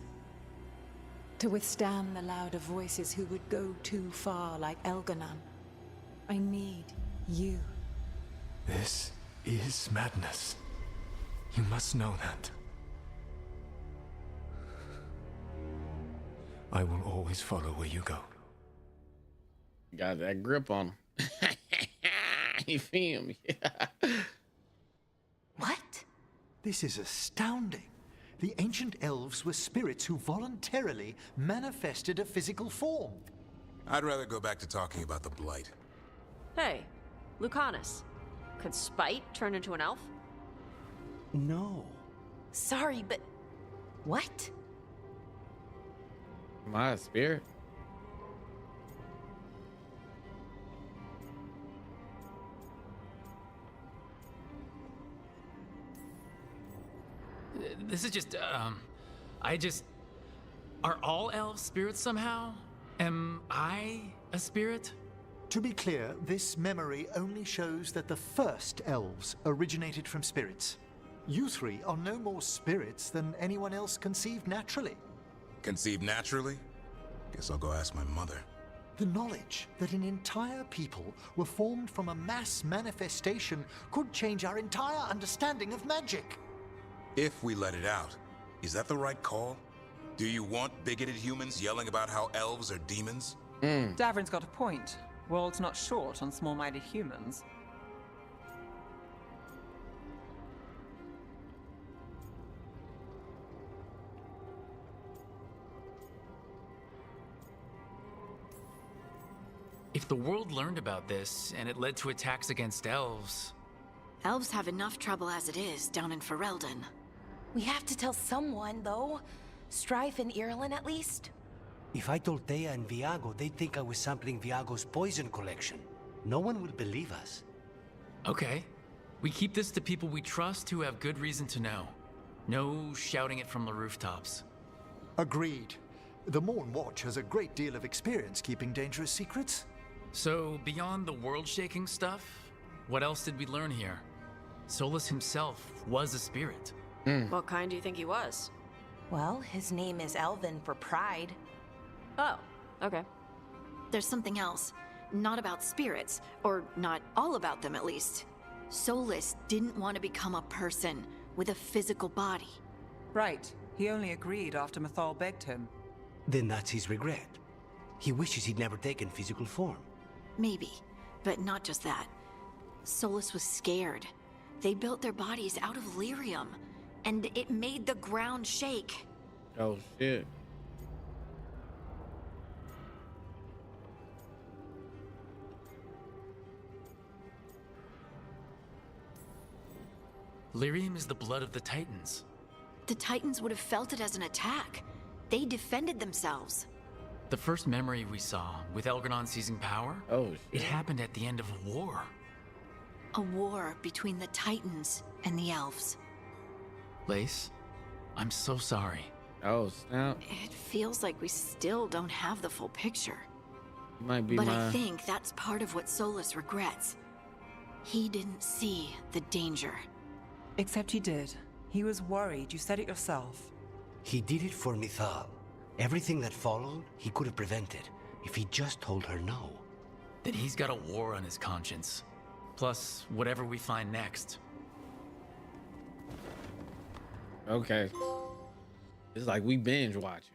To withstand the louder voices who would go too far like Elganon. I need you. This is madness. You must know that. I will always follow where you go. Got that grip on him. You feel me? What? This is astounding. The ancient elves were spirits who voluntarily manifested a physical form. I'd rather go back to talking about the Blight. Hey, Lucanus. Could Spite turn into an elf? No. Sorry, but what? My spirit. This is just, Are all elves spirits somehow? Am I a spirit? To be clear, this memory only shows that the first elves originated from spirits. You 3 are no more spirits than anyone else conceived naturally. Conceived naturally? Guess I'll go ask my mother. The knowledge that an entire people were formed from a mass manifestation could change our entire understanding of magic. If we let it out, is that the right call? Do you want bigoted humans yelling about how elves are demons? Davrin's got a point. World's not short on small-minded humans. If the world learned about this and it led to attacks against elves... Elves have enough trouble as it is down in Ferelden. We have to tell someone, though. Strife and Irulan, at least. If I told Thea and Viago, they'd think I was sampling Viago's poison collection. No one will believe us. Okay. We keep this to people we trust who have good reason to know. No shouting it from the rooftops. Agreed. The Morn Watch has a great deal of experience keeping dangerous secrets. So, beyond the world-shaking stuff, what else did we learn here? Solus himself was a spirit. What kind do you think he was? Well, his name is Elven for pride. Oh, okay. There's something else. Not about spirits, or not all about them at least. Solus didn't want to become a person with a physical body. Right. He only agreed after Mythal begged him. Then that's his regret. He wishes he'd never taken physical form. Maybe, but not just that. Solus was scared. They built their bodies out of lyrium, and it made the ground shake. Oh, shit. Lyrium is the blood of the Titans. The Titans would have felt it as an attack. They defended themselves. The first memory we saw, with Elgranon seizing power, it happened at the end of a war. A war between the Titans and the elves. Lace, I'm so sorry. Oh, snap. It feels like we still don't have the full picture. Might be But I think that's part of what Solus regrets. He didn't see the danger. Except he did. He was worried. You said it yourself. He did it for Mythal. Everything that followed, he could have prevented if he just told her no. Then he's got a war on his conscience. Plus, whatever we find next. Okay. It's like we binge watching.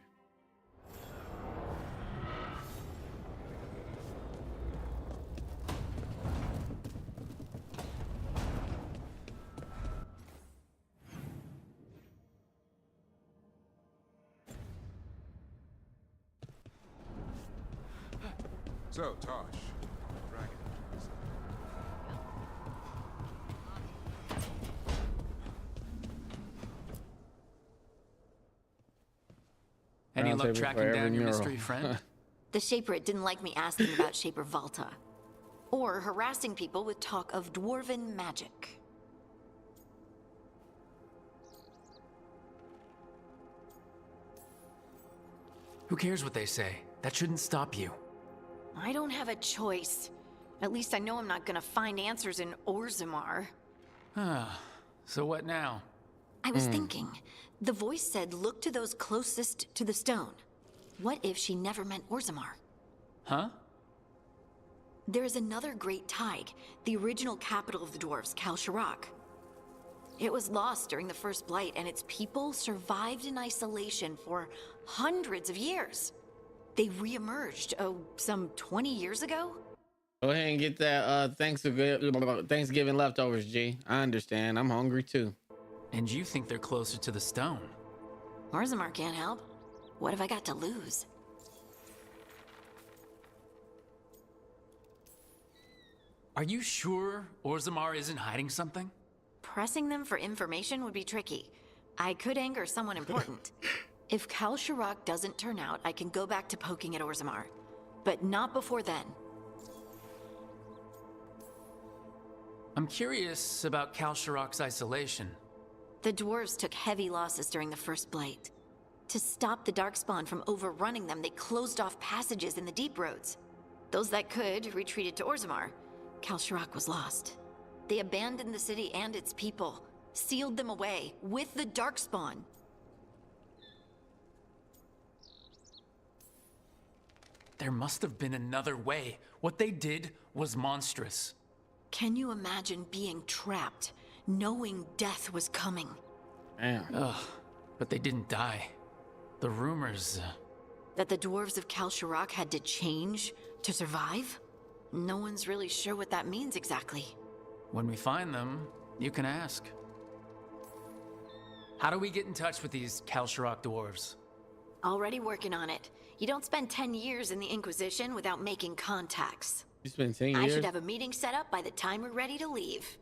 So, Tosh, dragon. Any luck tracking down your mystery friend? The Shaperate didn't like me asking about Shaper Valta, or harassing people with talk of dwarven magic. Who cares what they say? That shouldn't stop you. I don't have a choice. At least I know I'm not gonna find answers in Orzammar. So what now? I was thinking, the voice said look to those closest to the stone. What if she never meant Orzammar? Huh? There is another great tide, the original capital of the dwarves, Kalsharak. It was lost during the First Blight, and its people survived in isolation for hundreds of years. They re-emerged, some 20 years ago? Go ahead and get that Thanksgiving leftovers, G. I understand. I'm hungry too. And you think they're closer to the stone? Orzammar can't help. What have I got to lose? Are you sure Orzammar isn't hiding something? Pressing them for information would be tricky. I could anger someone important. If Kalsharak doesn't turn out, I can go back to poking at Orzammar. But not before then. I'm curious about Kalsharak's isolation. The dwarves took heavy losses during the First Blight. To stop the Darkspawn from overrunning them, they closed off passages in the deep roads. Those that could retreated to Orzammar. Kalsharak was lost. They abandoned the city and its people, sealed them away with the Darkspawn. There must have been another way. What they did was monstrous. Can you imagine being trapped, knowing death was coming? Damn. Ugh, but they didn't die. The rumors... That the dwarves of Kalsharak had to change to survive? No one's really sure what that means exactly. When we find them, you can ask. How do we get in touch with these Kalsharak dwarves? Already working on it. You don't spend 10 years in the Inquisition without making contacts. You spent 10 years? I should have a meeting set up by the time we're ready to leave.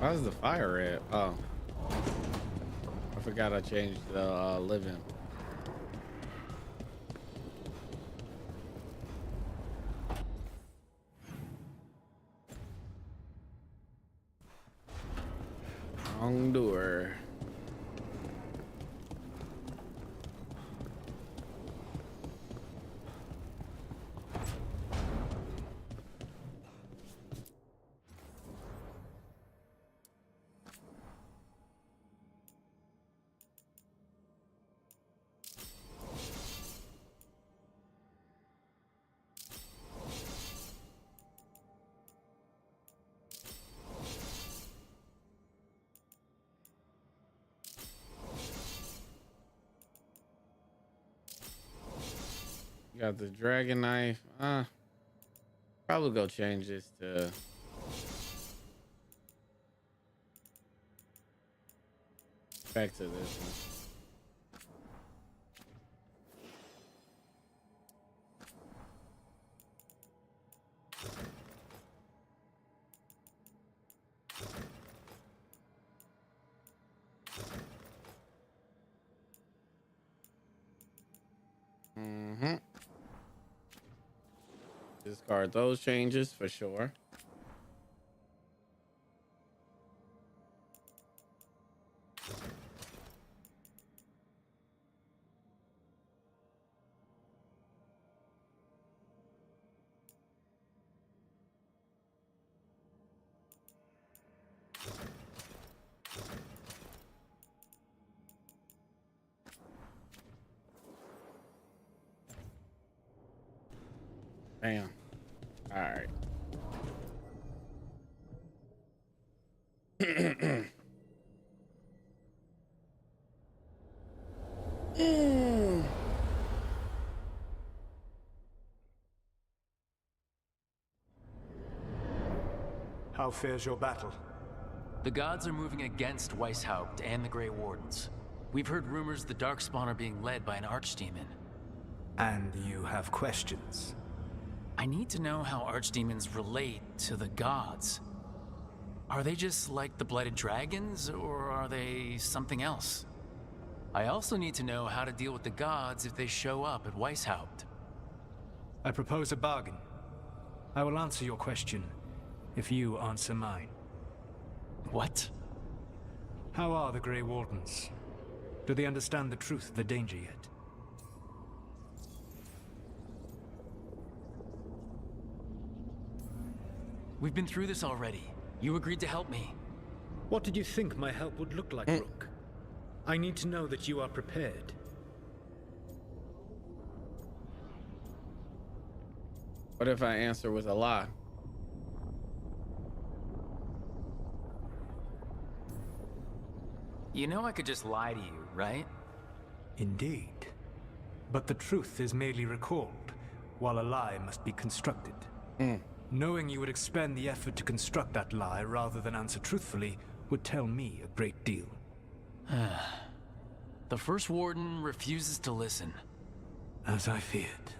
How's the fire red? Oh. I forgot I changed the living. Wrong door. Got the dragon knife. Probably go change this to back to this one. Discard those changes for sure. Bam. All right. How fares your battle? The gods are moving against Weishaupt and the Grey Wardens. We've heard rumors the Darkspawn are being led by an archdemon. And you have questions? I need to know how archdemons relate to the gods. Are they just like the Blighted Dragons, or are they something else? I also need to know how to deal with the gods if they show up at Weishaupt. I propose a bargain. I will answer your question if you answer mine. What? How are the Grey Wardens? Do they understand the truth of the danger yet? We've been through this already. You agreed to help me. What did you think my help would look like, Rook? I need to know that you are prepared. What if I answer with a lie? You know I could just lie to you, right? Indeed. But the truth is merely recalled, while a lie must be constructed. Knowing you would expend the effort to construct that lie rather than answer truthfully would tell me a great deal. The First Warden refuses to listen. As I feared.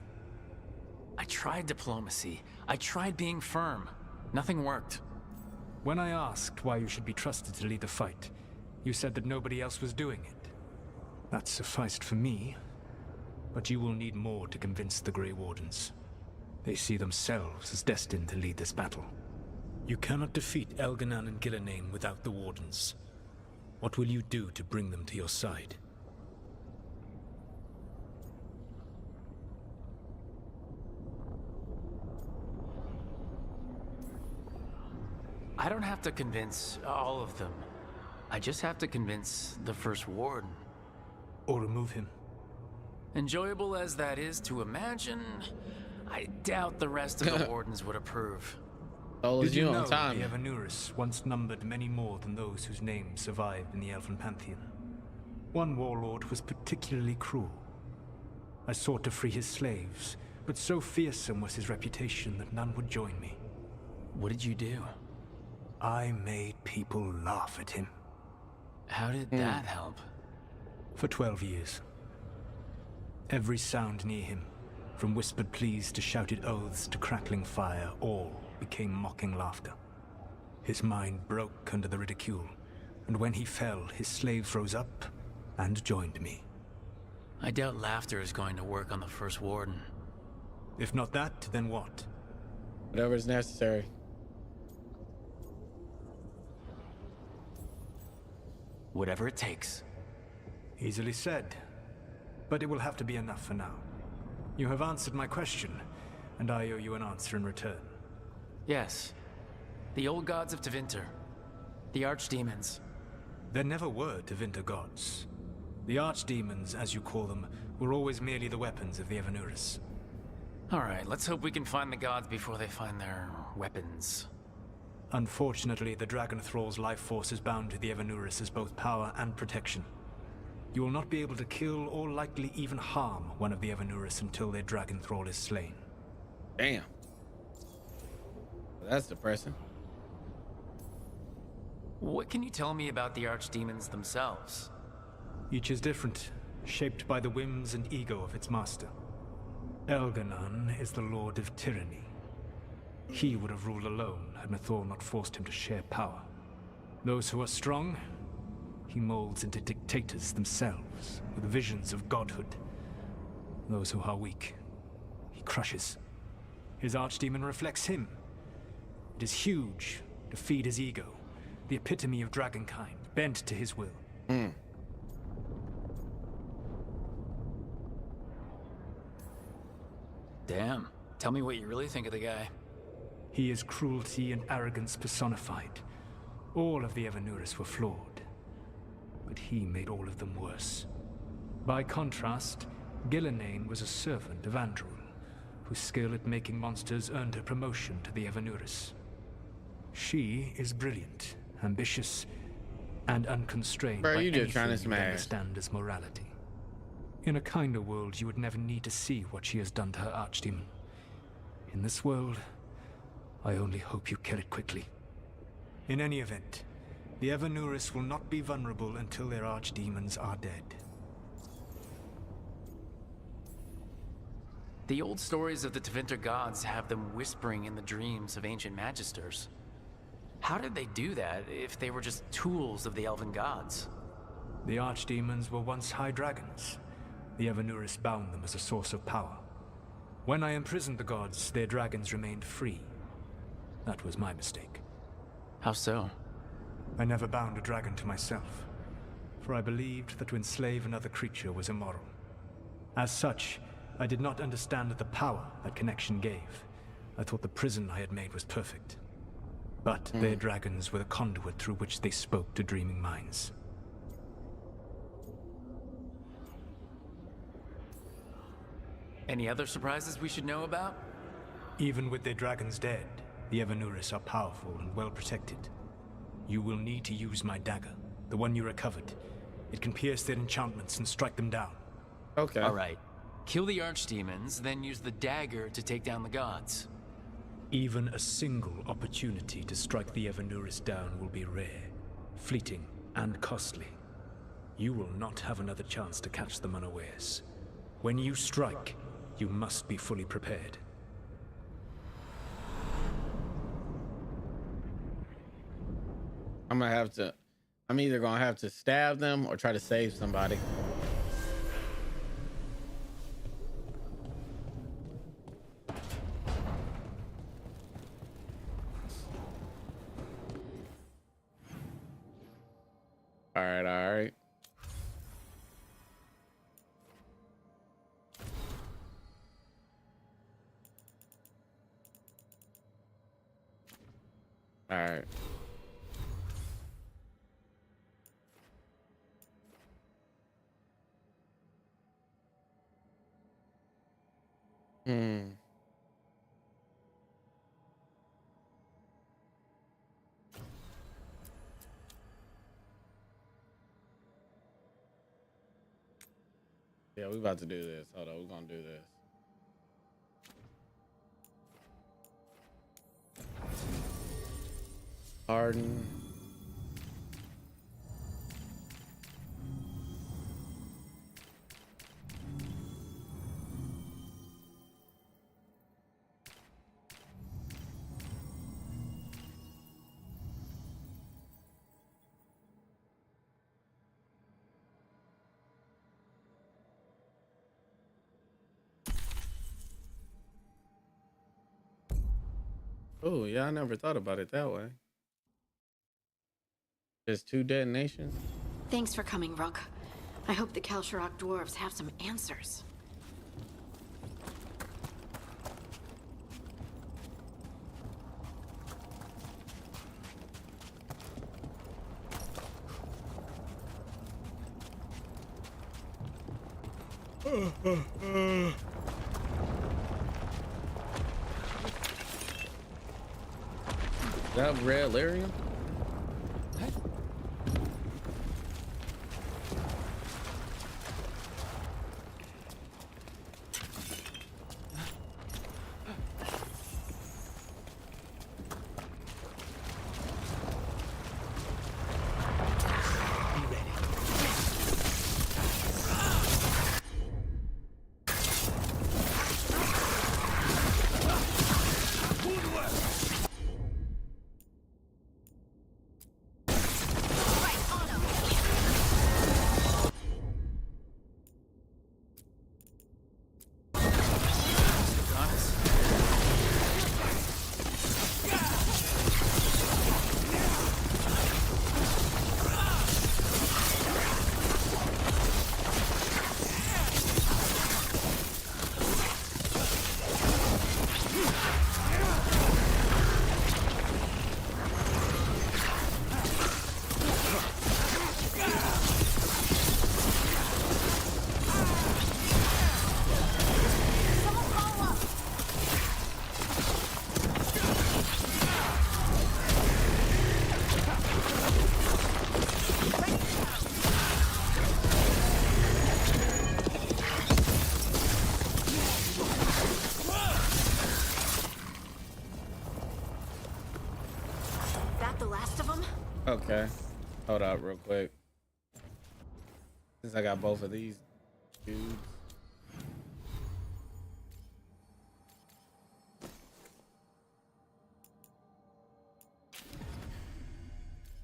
I tried diplomacy. I tried being firm. Nothing worked. When I asked why you should be trusted to lead the fight, you said that nobody else was doing it. That sufficed for me, but you will need more to convince the Grey Wardens. They see themselves as destined to lead this battle. You cannot defeat Elganon and Gillenane without the Wardens. What will you do to bring them to your side? I don't have to convince all of them. I just have to convince the First Warden. Or remove him. Enjoyable as that is to imagine, I doubt the rest of the Wardens would approve. Did you know the Evanuris once numbered many more than those whose names survived in the Elven Pantheon? One warlord was particularly cruel. I sought to free his slaves, but so fearsome was his reputation that none would join me. What did you do? I made people laugh at him. How did that help? For 12 years. Every sound near him, from whispered pleas to shouted oaths to crackling fire, all became mocking laughter. His mind broke under the ridicule, and when he fell, his slaves rose up and joined me. I doubt laughter is going to work on the First Warden. If not that, then what? Whatever is necessary. Whatever it takes. Easily said, but it will have to be enough for now. You have answered my question, and I owe you an answer in return. Yes. The old gods of Tevinter. The archdemons. There never were Tevinter gods. The archdemons, as you call them, were always merely the weapons of the Evanuris. Alright, let's hope we can find the gods before they find their weapons. Unfortunately, the Dragon Thrall's life force is bound to the Evanuris as both power and protection. You will not be able to kill or likely even harm one of the Evanuris until their dragon thrall is slain. Damn. That's depressing. What can you tell me about the archdemons themselves? Each is different, shaped by the whims and ego of its master. Elganon is the Lord of Tyranny. He would have ruled alone had Mythal not forced him to share power. Those who are strong, he molds into dictators themselves, with visions of godhood. Those who are weak, he crushes. His archdemon reflects him. It is huge, to feed his ego, the epitome of dragonkind, bent to his will. Damn. Tell me what you really think of the guy. He is cruelty and arrogance personified. All of the Evanuris were flawed, but he made all of them worse. By contrast, Gillenane was a servant of Andrul, whose skill at making monsters earned her promotion to the Evanuris. She is brilliant, ambitious, and unconstrained Bro, by you just trying to anything you smash. understand as morality. In a kinder world, you would never need to see what she has done to her archdemon. In this world, I only hope you kill it quickly. In any event, the Evanuris will not be vulnerable until their archdemons are dead. The old stories of the Tevinter gods have them whispering in the dreams of ancient magisters. How did they do that if they were just tools of the elven gods? The archdemons were once high dragons. The Evanuris bound them as a source of power. When I imprisoned the gods, their dragons remained free. That was my mistake. How so? I never bound a dragon to myself, for I believed that to enslave another creature was immoral. As such, I did not understand the power that connection gave. I thought the prison I had made was perfect. But their dragons were the conduit through which they spoke to dreaming minds. Any other surprises we should know about? Even with their dragons dead, the Evanuris are powerful and well protected. You will need to use my dagger, the one you recovered. It can pierce their enchantments and strike them down. Okay. All right. Kill the archdemons, then use the dagger to take down the gods. Even a single opportunity to strike the Evanuris down will be rare, fleeting, and costly. You will not have another chance to catch them unawares. When you strike, you must be fully prepared. I'm either gonna have to stab them or try to save somebody. All right. All right. Yeah, we about to do this. Hold on, we're gonna do this. Harden. Oh, yeah, I never thought about it that way. There's 2 detonations. Thanks for coming, Rook. I hope the Kalsharok dwarves have some answers. Is that red lyrium? Okay. Hold up real quick. Since I got both of these dudes.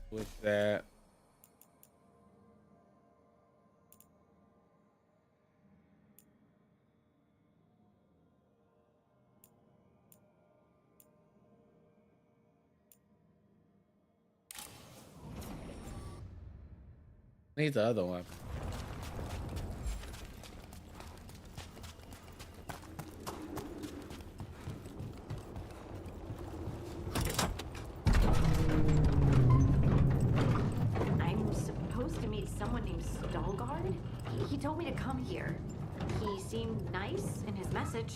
Switch that. Need the other one. I'm supposed to meet someone named Veilguard. He told me to come here. He seemed nice in his message.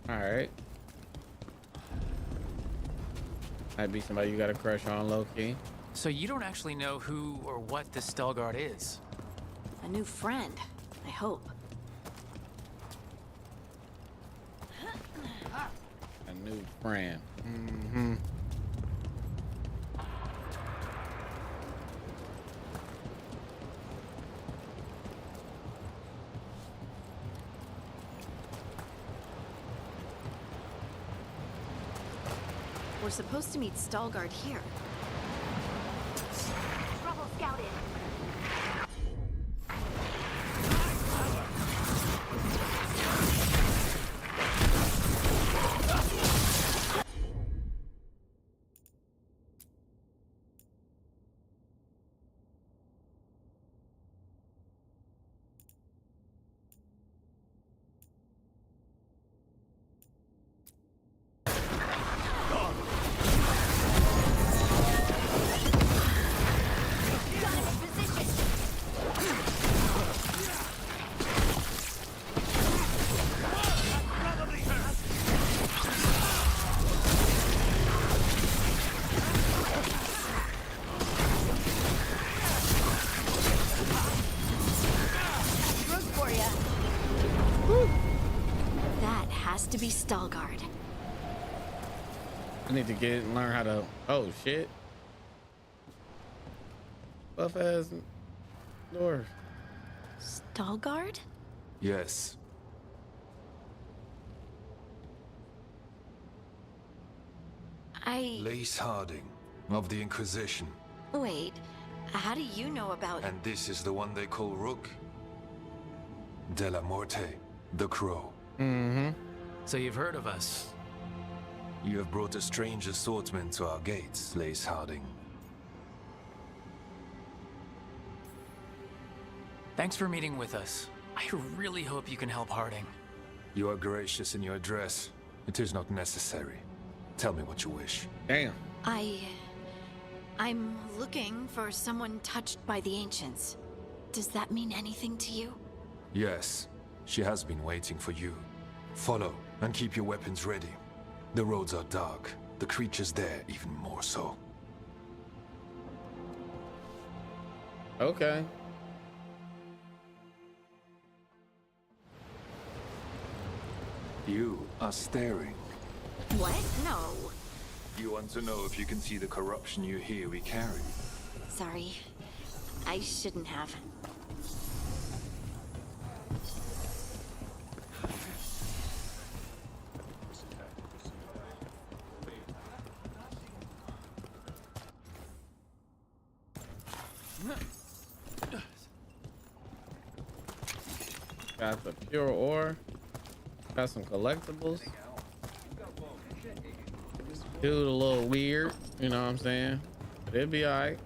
All right. Might be somebody you got a crush on, low-key. So you don't actually know who or what this Veilguard is? A new friend, I hope. A new friend. Mm-hmm. We're supposed to meet Veilguard here. Trouble scouted. To be Veilguard. I need to get and learn how to. Oh shit! Buff ass dwarf. Veilguard? Yes. Lace Harding of the Inquisition. Wait, how do you know about? And this is the one they call Rook. De la Morte, the Crow. Mm-hmm. So you've heard of us? You have brought a strange assortment to our gates, Lace Harding. Thanks for meeting with us. I really hope you can help Harding. You are gracious in your address. It is not necessary. Tell me what you wish. Damn. I'm looking for someone touched by the ancients. Does that mean anything to you? Yes. She has been waiting for you. Follow, and keep your weapons ready. The roads are dark. The creatures there even more so. Okay. You are staring. What? No. You want to know if you can see the corruption you hear we carry? Sorry. I shouldn't have. Got the pure ore. Got some collectibles. Dude, a little weird, you know what I'm saying? But it'll be alright.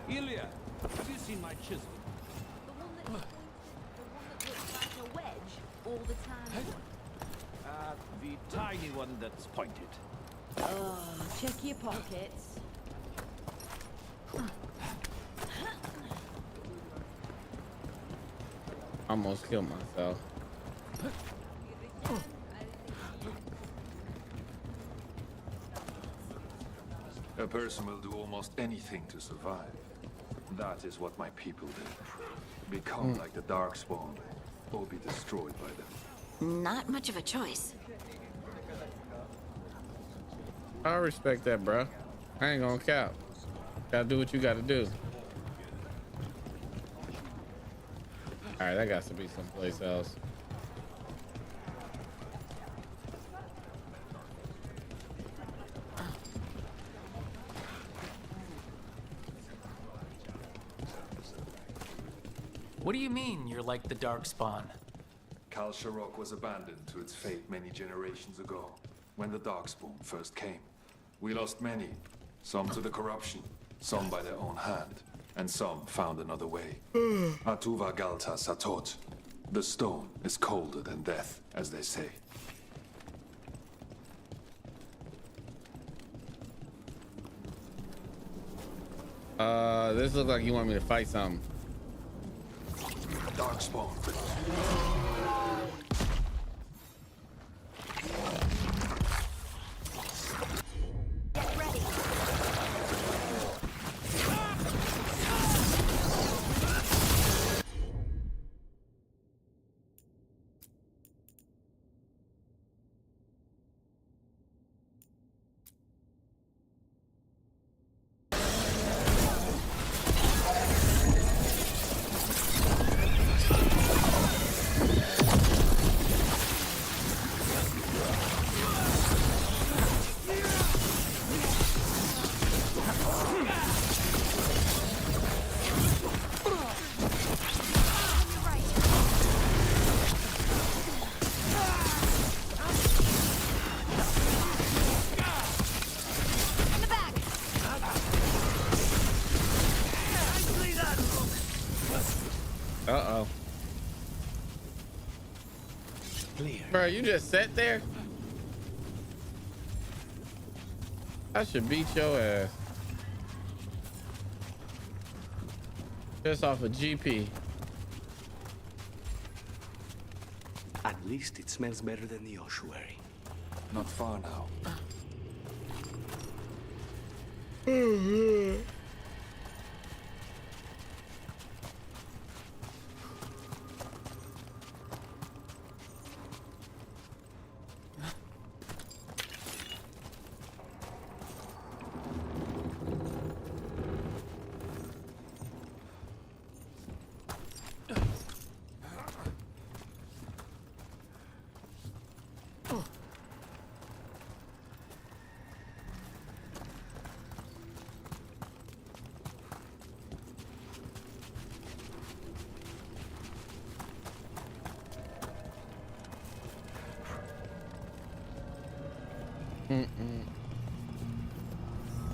Ilya, have you seen my chisel? The one that looks like a wedge all the time. The tiny one that's pointed. Oh, check your pockets. Almost killed myself. A person will do almost anything to survive. That is what my people did. Become like the Darkspawn, or be destroyed by them. Not much of a choice. I respect that, bro. I ain't gonna cap. Gotta do what you gotta do. All right, that got to be someplace else. What do you mean you're like the Darkspawn? Kal Sharok was abandoned to its fate many generations ago, when the Darkspawn first came. We lost many, some to the corruption, some by their own hand, and some found another way. Atuva Galta Satot. The stone is colder than death, as they say. This looks like you want me to fight something. Darkspawn. Get ready. Uh-oh. Bro, you just sat there? I should beat your ass. Just off a GP. At least it smells better than the ossuary. Not far now.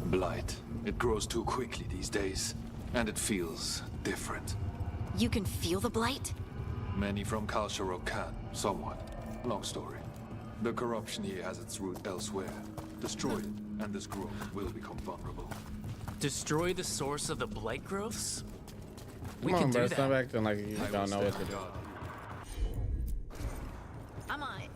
Blight. It grows too quickly these days, and it feels different. You can feel the blight? Many from Kal Sharok can, somewhat. Long story. The corruption here has its root elsewhere. Destroy it, and this growth will become vulnerable. Destroy the source of the blight growths? We Come can on, do bro. that. Stop acting like you don't know what to do. I'm on it.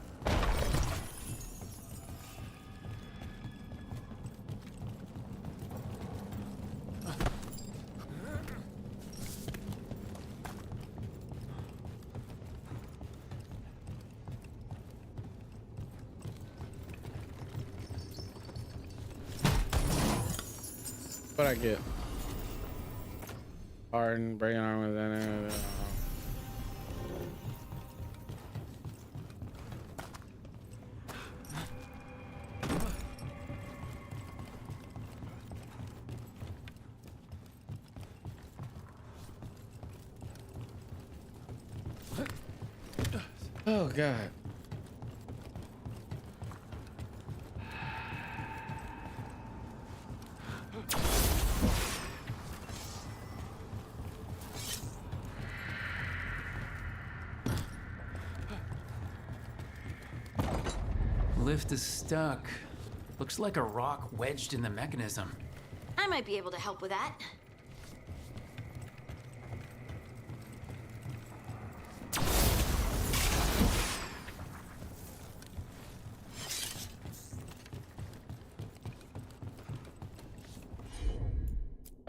What'd I get? Harden, breaking arm with that. Oh God. Lift is stuck. Looks like a rock wedged in the mechanism. I might be able to help with that.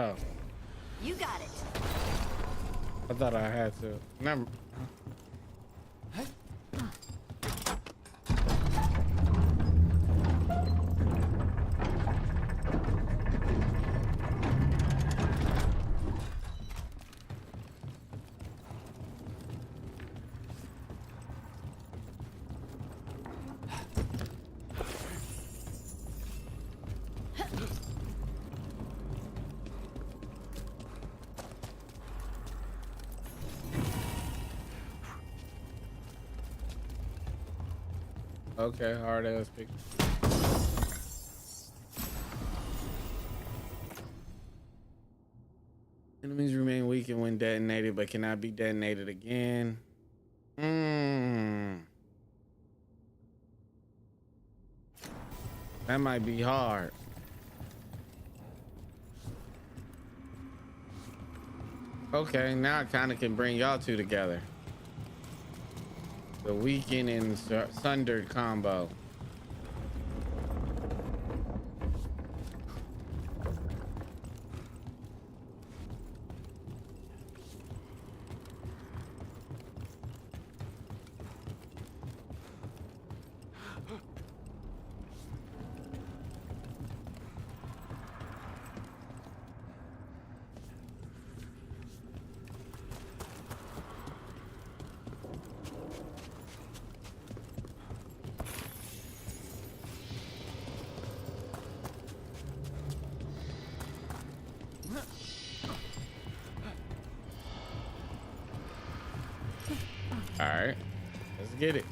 Oh. You got it. I thought I had to. Never. Okay, hard ass picture. Enemies remain weakened when detonated, but cannot be detonated again. That might be hard. Okay, now I kind of can bring y'all two together. The weakened and sundered combo. All right, let's get it.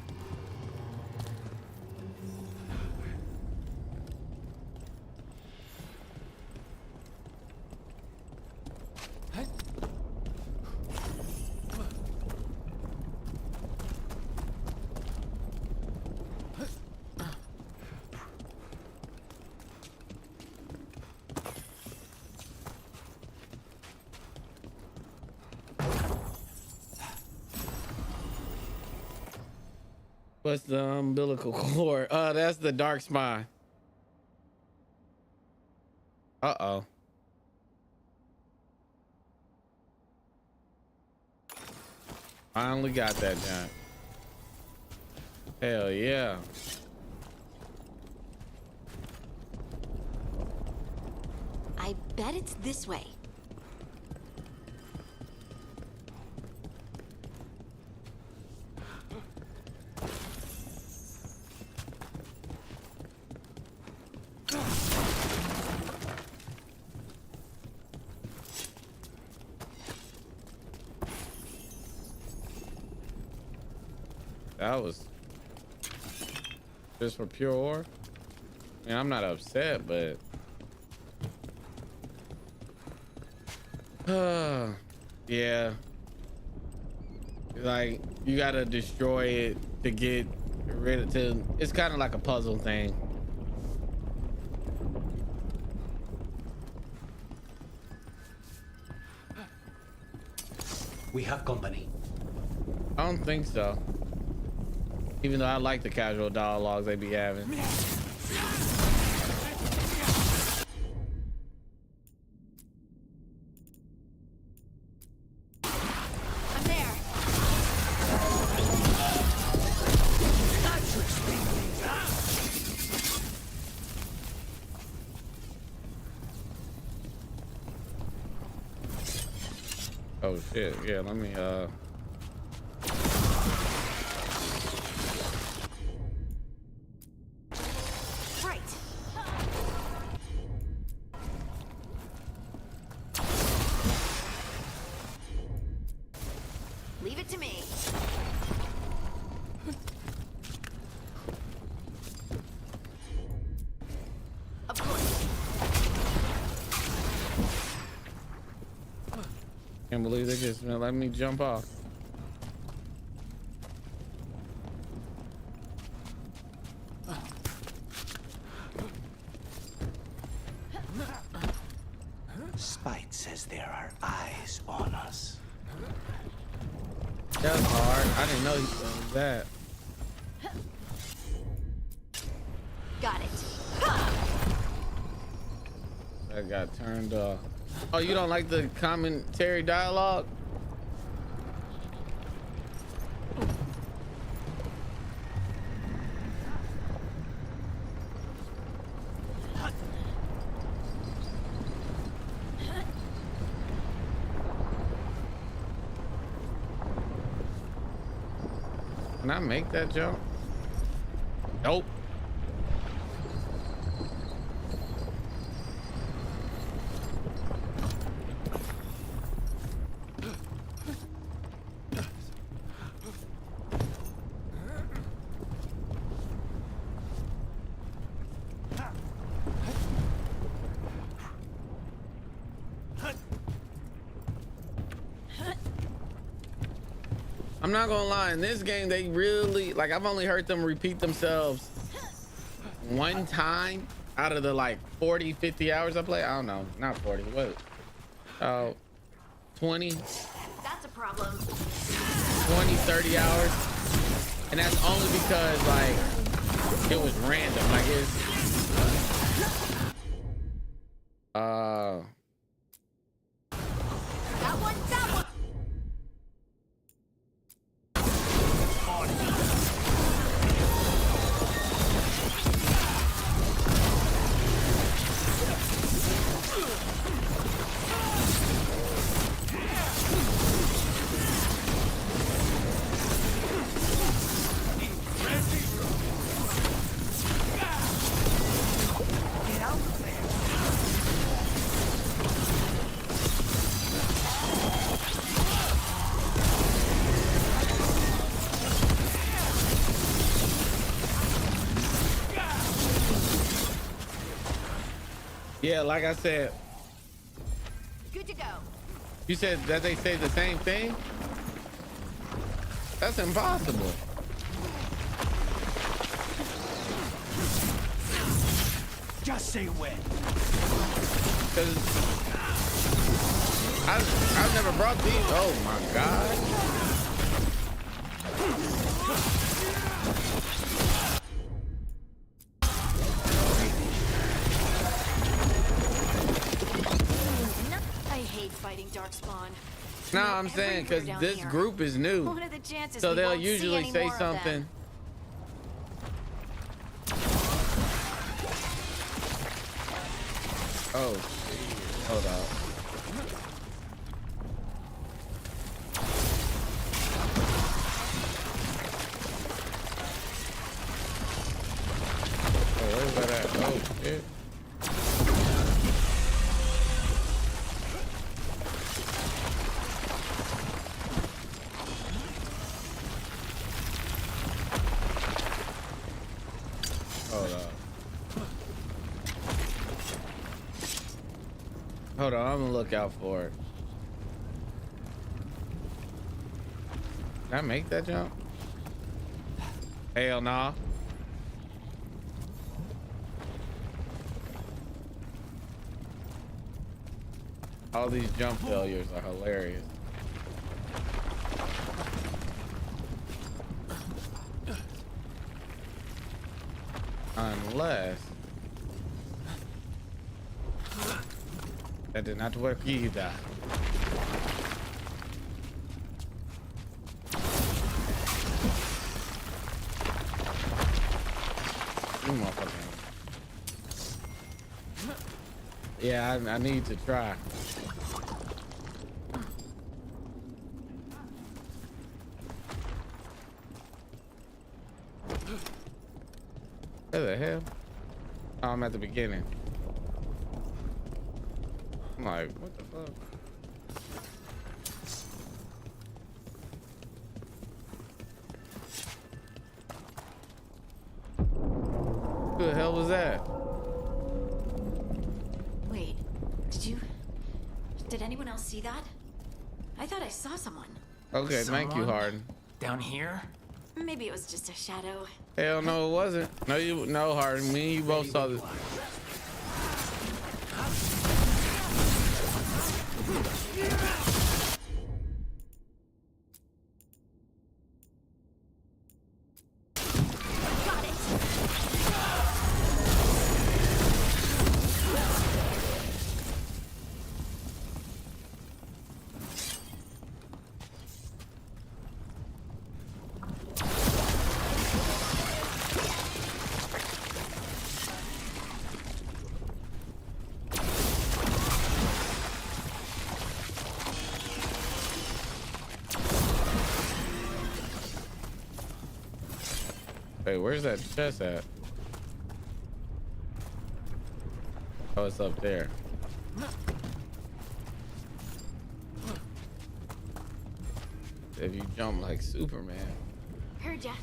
What's the umbilical cord? That's the dark spine. Uh-oh. Finally got that done. Hell yeah. I bet it's this way. That was just for pure ore. I mean, I'm not upset, but yeah, like you gotta destroy it to get rid of it. It's kind of like a puzzle thing. We have company. I don't think so. Even though I like the casual dialogues they be having. I'm there. Oh shit, yeah, let me Leave it to me. Of course. can't believe they just let me jump off. Spite says there are eyes on us. That's hard. I didn't know he was that. Got it. That got turned off. Oh, you don't like the commentary dialogue? Can I make that jump? Nope. I'm not gonna lie, in this game, they really, like, I've only heard them repeat themselves one time out of the like 40, 50 hours I play. I don't know, not 40, what? 20? That's a problem. 20, 30 hours. And that's only because, like, it was random. Like, it's, That one, that one. yeah, like I said, Good to go. you said that they say the same thing? That's impossible. Just say when. Cause I've never brought these. Oh my God. I hate fighting Darkspawn. No, I'm saying because down this here. group is new, What are the chances so we they'll won't see usually any say more of them? something. Oh, shit. Hold up. Oh, where's that at? Oh, shit. Hold up. Hold on, I'm gonna look out for it. Can I make that jump? Hell nah. All these jump failures are hilarious. Unless that did not work either. You motherfucker. Yeah, I need to try. Where the hell? Oh, I'm at the beginning. I'm like, what the fuck? Who the hell was that? Wait, did anyone else see that? I thought I saw someone. Okay, thank you, Harden. Down here? Maybe it was just a shadow. Hell no, it wasn't. No, Harden. Me and you both saw this. Wait, where's that chest at? Oh, it's up there. If you jump like Superman. Heard ya.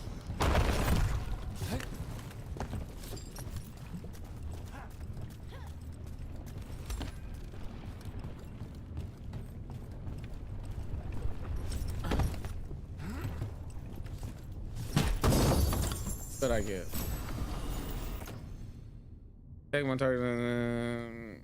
What I get? Take one target.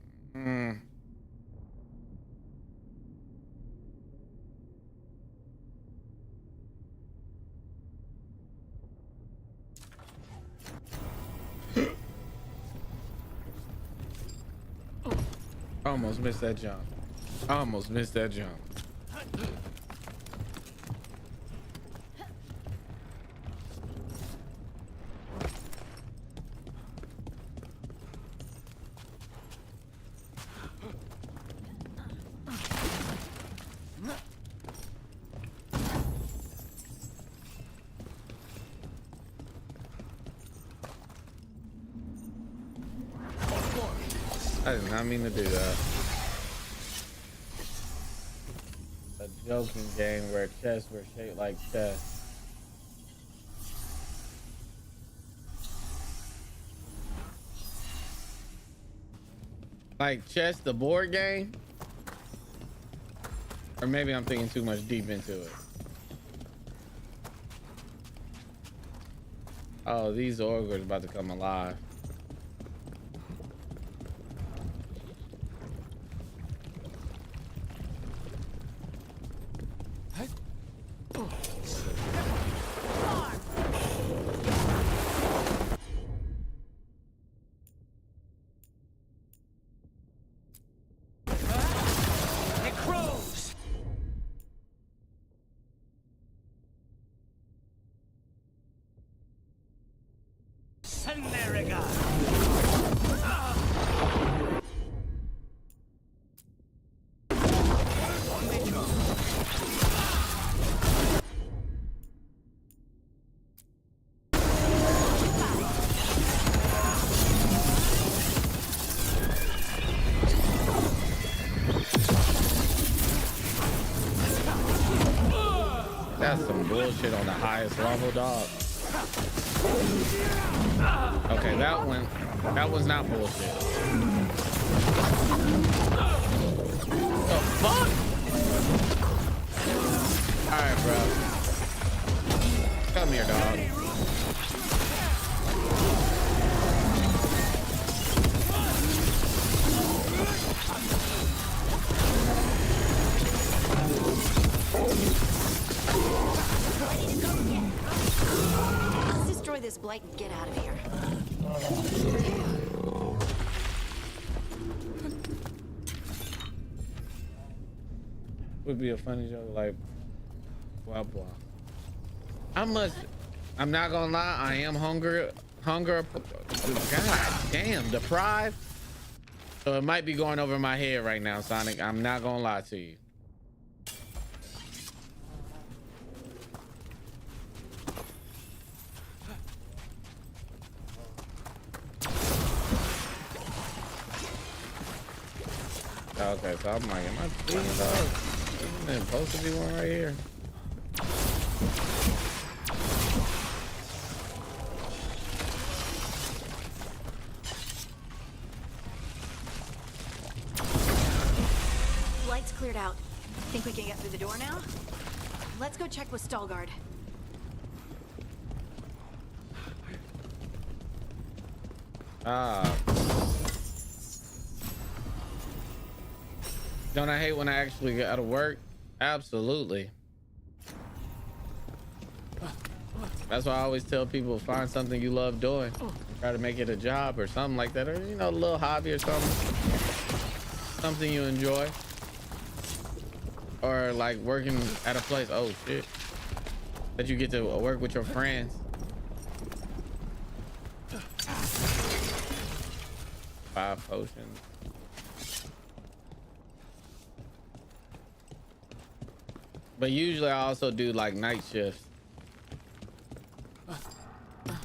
Almost missed that jump. Almost missed that jump. I did not mean to do that. A joking game where chests were shaped like chests. Like chess, the board game? Or maybe I'm thinking too much deep into it. Oh, these ogres about to come alive. That's some bullshit on the highest level, dog. Okay, that was not bullshit. The fuck? Alright, bro. Come here, dog. Let's destroy this blight and get out of here. Would be a funny joke like blah blah. I'm not gonna lie, I am hunger god damn deprived. So it might be going over my head right now, Sonic. I'm not gonna lie to you. Okay, so I'm like, am I bleeding, dog? Isn't there supposed to be one right here? Lights cleared out. Think we can get through the door now? Let's go check with Stallguard. Ah. Don't I hate when I actually get out of work? Absolutely. That's why I always tell people, find something you love doing. Try to make it a job or something like that. Or, you know, a little hobby or something. Something you enjoy. Or like working at a place. Oh, shit. That you get to work with your friends. 5 potions. But usually I also do like night shifts.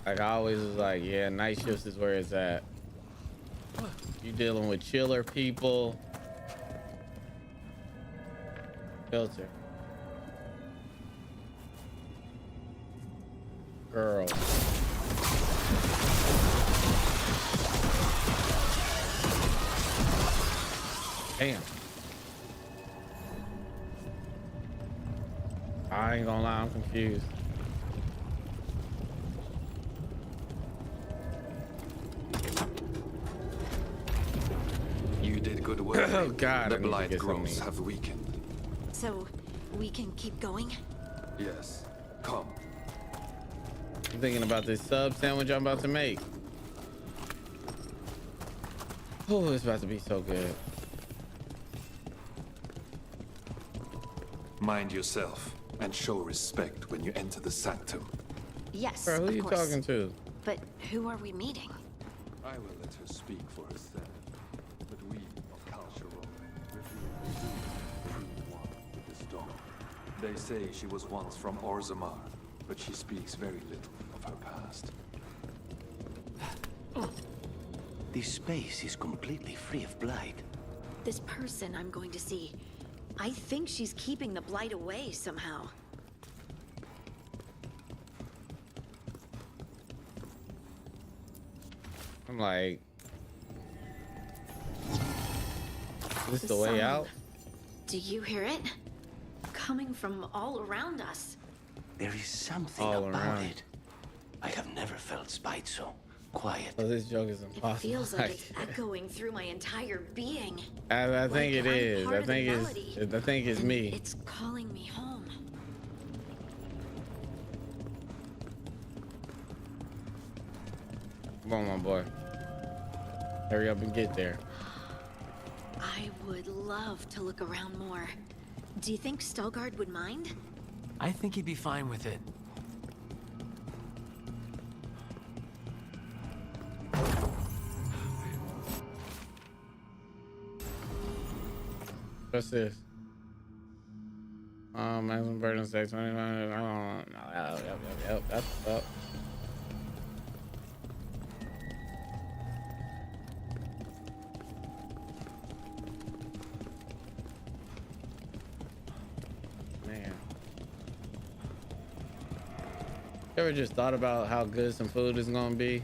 Like I always was like, yeah, night shifts is where it's at. You dealing with chiller people. Filter. Girl. Damn. I ain't gonna lie, I'm confused. You did good work. Oh God, the blight growths have weakened. So, we can keep going? Yes. Come. I'm thinking about this sub sandwich I'm about to make. Oh, it's about to be so good. Mind yourself and show respect when you enter the sanctum. Yes, Bro, who of you course. talking to? But who are we meeting? I will let her speak for herself. But we of Kalsharok reveal true one with the storm. They say she was once from Orzammar, but she speaks very little of her past. This space is completely free of blight. This person I'm going to see. I think she's keeping the blight away somehow. I'm like, is this the way out? Do you hear it? Coming from all around us. There is something All about around. it. I have never felt spite so quiet. Oh, this joke is It impossible. feels like it's echoing through my entire being. I think it I'm is. part I of the think melody, it's and me. It's calling me home. Come on, my boy. Hurry up and get there. I would love to look around more. Do you think Stelgard would mind? I think he'd be fine with it. What's this? Maximum burden sex 25. Yep, that's up. Man. You ever just thought about how good some food is gonna be?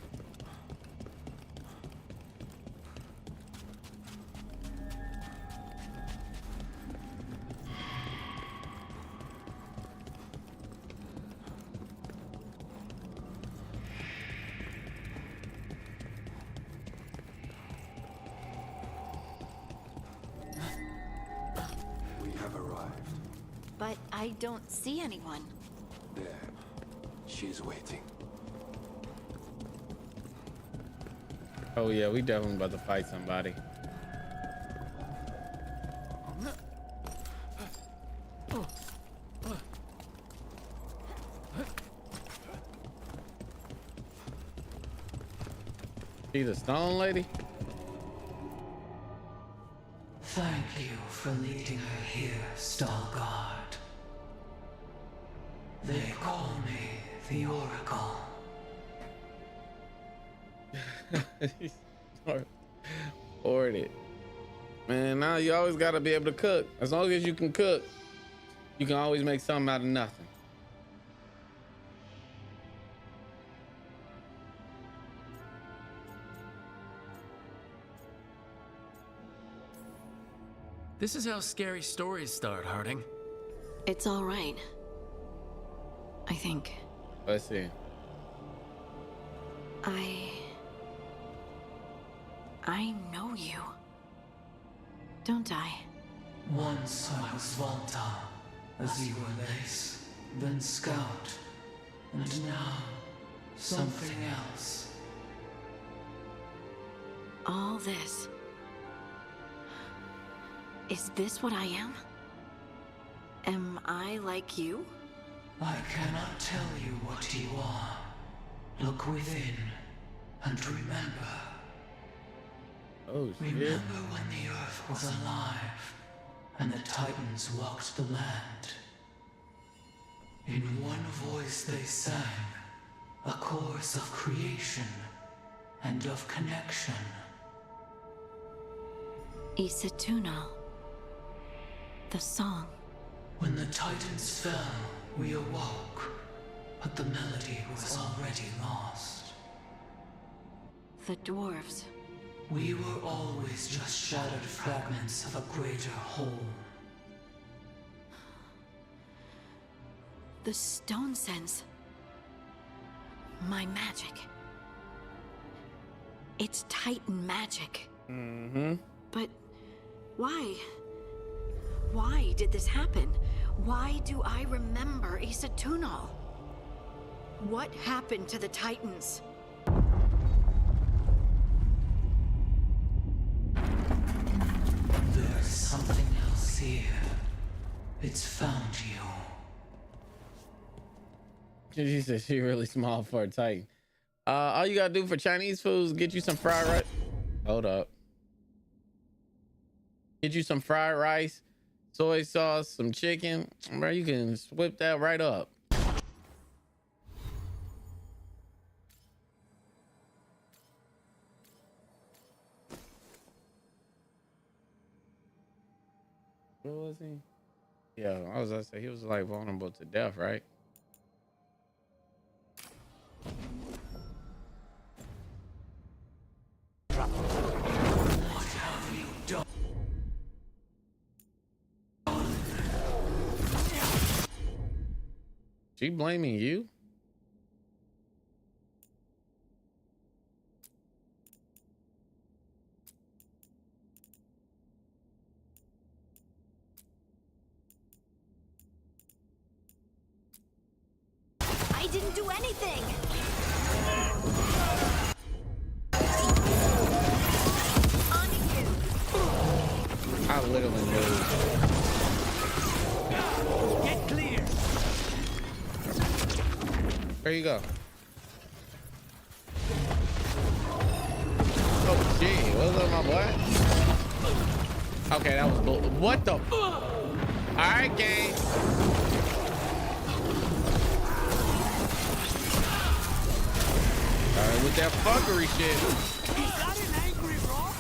We have arrived. But I don't see anyone. There. She's waiting. Oh yeah, we definitely about to fight somebody. She the stone lady? Thank you for leading her here, Stalgard. They call me the Oracle. Poured it. Man, now you always gotta be able to cook. As long as you can cook, you can always make something out of nothing. This is how scary stories start, Harding. It's all right. I think. Let's see. I know you. Don't I? Once I was Volta, as you were Lace, then Scout, and now something else. All this. Is this what I am? Am I like you? I cannot tell you what you are. Look within, and remember. Oh, shit. Remember when the Earth was alive, and the Titans walked the land. In one voice they sang, A course of creation and of connection. Isatunal. The song. When the Titans fell, we awoke, but the melody was already lost. The dwarves. We were always just shattered fragments of a greater whole. The stone sense. My magic. It's Titan magic. Mm-hmm. But why? Why did this happen? Why do I remember Isatunal? What happened to the Titans? There's something else here. It's found you. She said she really small for a Titan. All you gotta do for Chinese food is get you some fried rice. Hold up. Get you some fried rice, soy sauce, some chicken. Bro, you can whip that right up. What was he? Yeah, I was gonna say he was like vulnerable to death, right? What have you done? She blaming you? I didn't do anything! I literally moved. Get clear. There you go. Oh, gee, what's up, my boy? Okay, that was bull. What the? All right, gang. All right, with that fuckery shit. Is that an angry rock?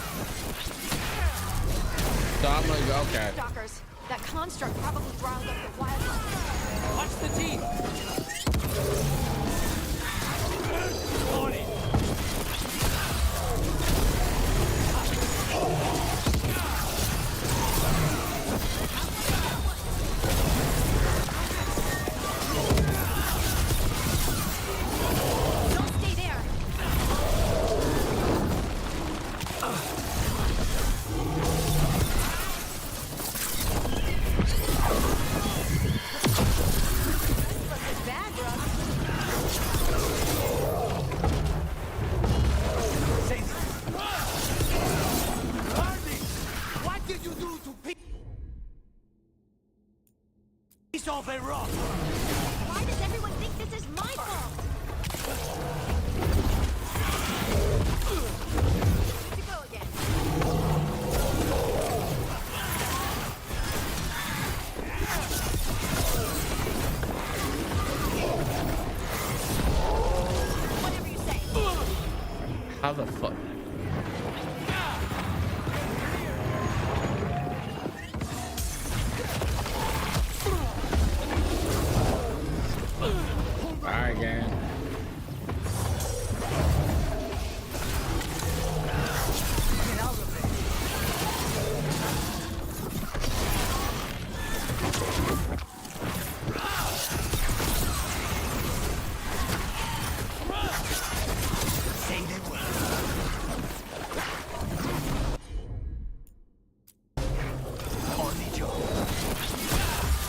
So I'm gonna go. Okay. Stalkers, that construct probably riled up the wildlife. Watch the team. On it. Don't stay there. Bad, Russ. What did you do to piece off a rock? Why does everyone think this is my fault? Good to go again. Whatever you say. How the fuck? All right, gang.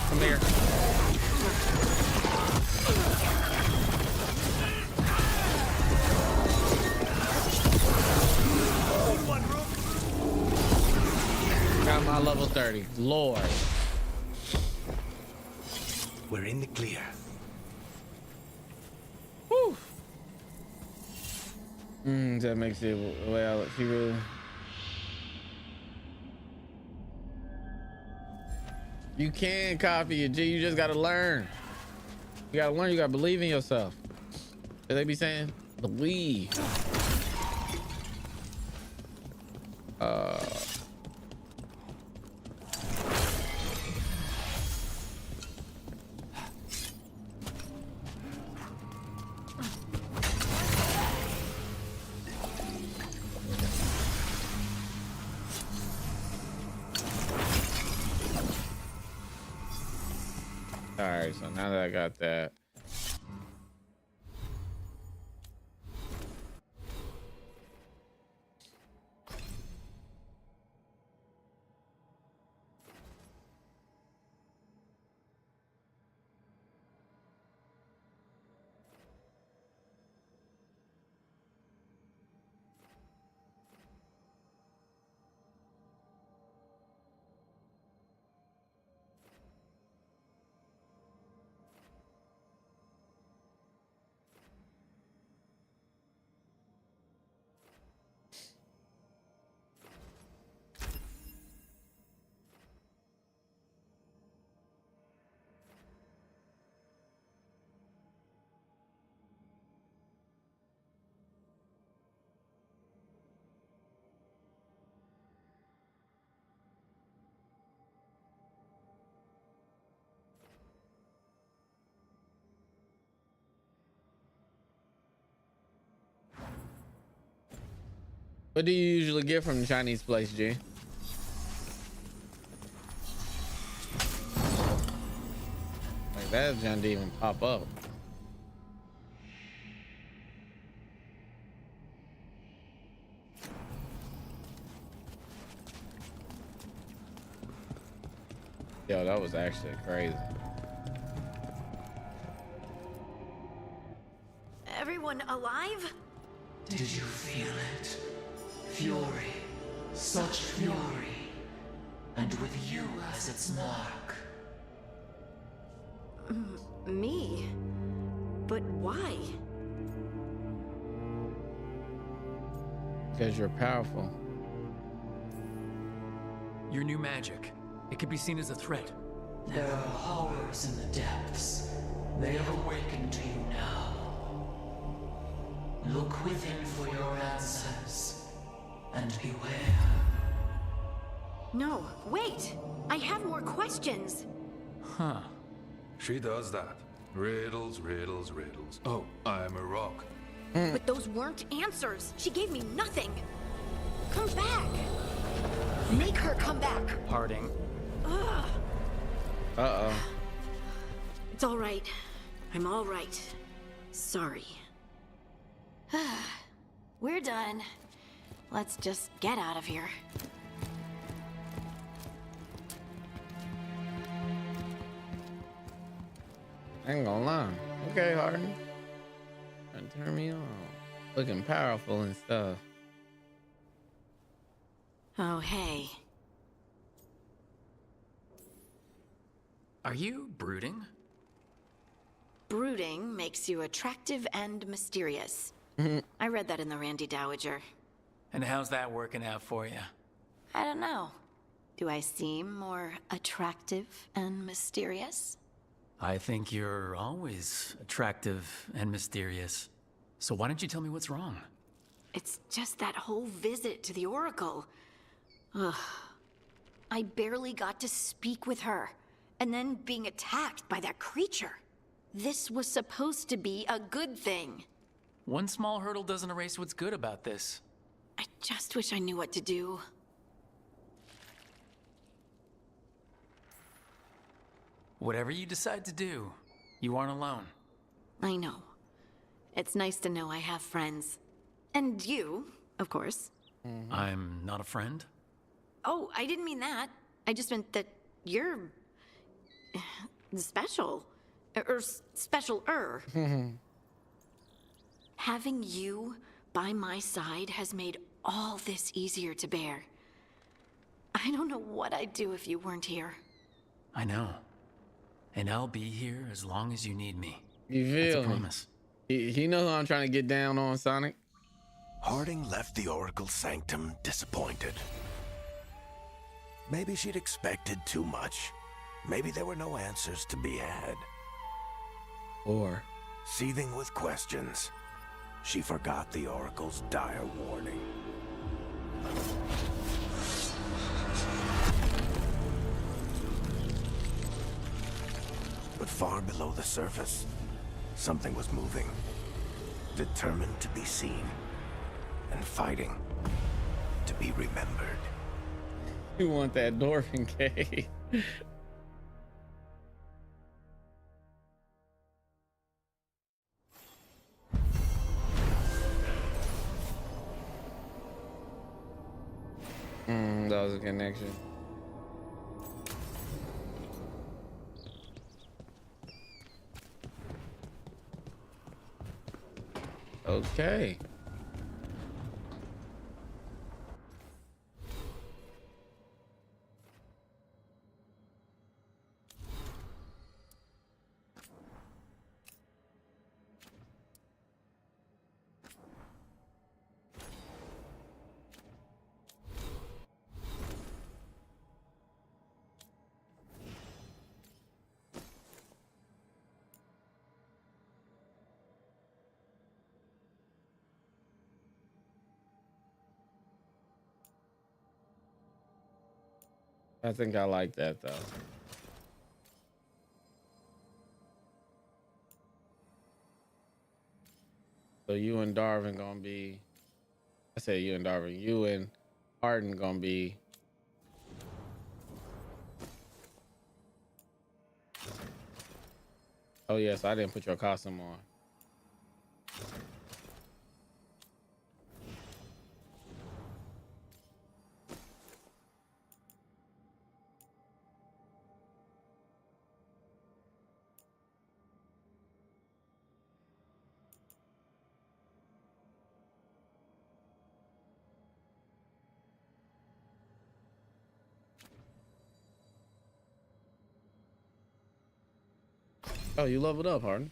Come here. Got my level 30. Lord. We're in the clear. Whew. That makes it well. She really. You can copy it, G. You just gotta learn. You gotta learn. You gotta believe in yourself. What they be saying? Believe. All right, so now that I got that. What do you usually get from the Chinese place, G? Like that didn't even pop up. Yo, that was actually crazy. Everyone alive? Did you feel it? Fury. Such fury. And with you as its mark. Me? But why? Because you're powerful. Your new magic. It could be seen as a threat. There are horrors in the depths. They have awakened to you now. Look within for your answers. And beware. No, wait! I have more questions. Huh. She does that. Riddles, riddles, riddles. Oh, I'm a rock. But those weren't answers. She gave me nothing. Come back. Make her come back. Parting. Ugh. Uh-oh. It's all right. I'm all right. Sorry. We're done. Let's just get out of here. I ain't gonna lie. Okay, Harden. Trying to turn me on. Looking powerful and stuff. Oh, hey. Are you brooding? Brooding makes you attractive and mysterious. I read that in the Randy Dowager. And how's that working out for you? I don't know. Do I seem more attractive and mysterious? I think you're always attractive and mysterious. So why don't you tell me what's wrong? It's just that whole visit to the Oracle. Ugh. I barely got to speak with her. And then being attacked by that creature. This was supposed to be a good thing. One small hurdle doesn't erase what's good about this. I just wish I knew what to do. Whatever you decide to do, you aren't alone. I know. It's nice to know I have friends. And you, of course. I'm not a friend? Oh, I didn't mean that. I just meant that you're... special. Or special-er. Having you by my side has made all this easier to bear. I don't know what I'd do if you weren't here. I know. And I'll be here as long as you need me. You feel That's a me? promise. He knows who I'm trying to get down on, Sonic. Harding left the Oracle Sanctum disappointed. Maybe she'd expected too much. Maybe there were no answers to be had. Or seething with questions, She forgot the Oracle's dire warning. But far below the surface, something was moving. Determined to be seen. And fighting to be remembered. You want that Dwarven cave. That was a connection. Okay. I think I like that though. So you and Darwin gonna be, I say you and Darwin, you and Harden gonna be oh yes, I didn't put your costume on. Oh, you leveled up, Harden.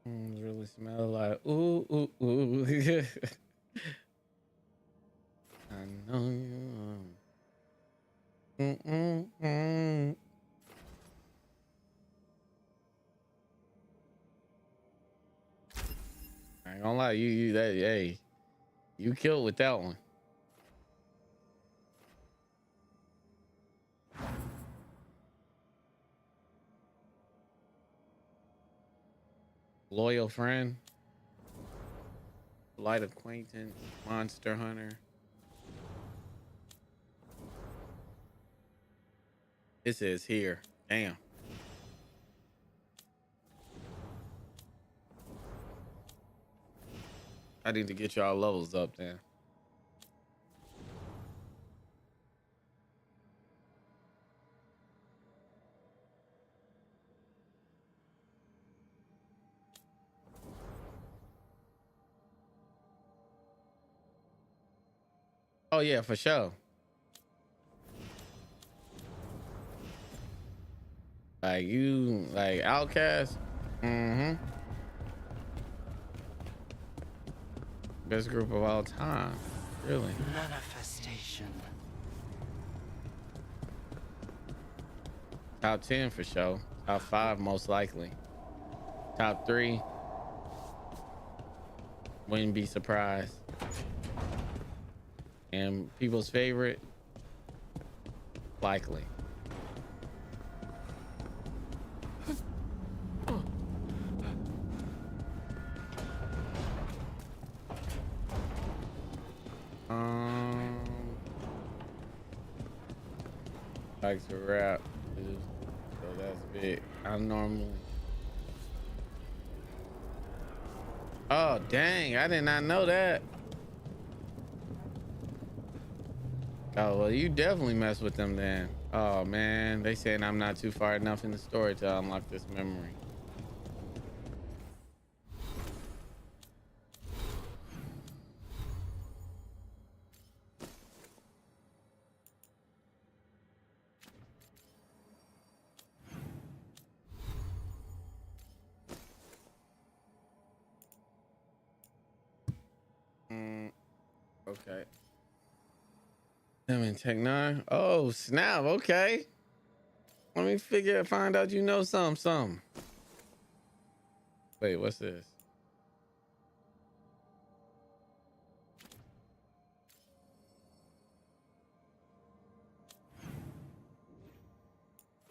Really smell like ooh ooh ooh. I know you. I ain't gonna lie, you that hey, you killed with that one. Loyal friend, light acquaintance, monster hunter. This is here. Damn. I need to get y'all levels up then. Oh yeah, for sure. Like you, like Outcast. Best group of all time. Really. Manifestation. Top 10 for sure. Top 5 most likely. Top 3. Wouldn't be surprised. And people's favorite, likely. Likes to rap, so that's big. I normally. Oh dang! I did not know that. Oh, well, you definitely mess with them then. Oh, man. They saying I'm not too far enough in the story to unlock this memory. Okay. I'm in Tech 9. Oh, snap. Okay. Let me find out you know something. Wait, what's this?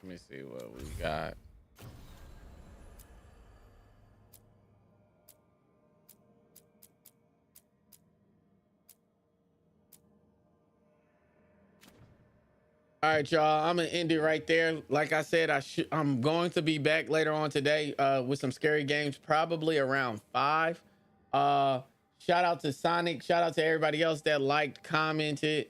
Let me see what we got. All right, y'all. I'm gonna end it right there. Like I said, I'm going to be back later on today with some scary games, probably around 5. Shout out to Sonic. Shout out to everybody else that liked, commented,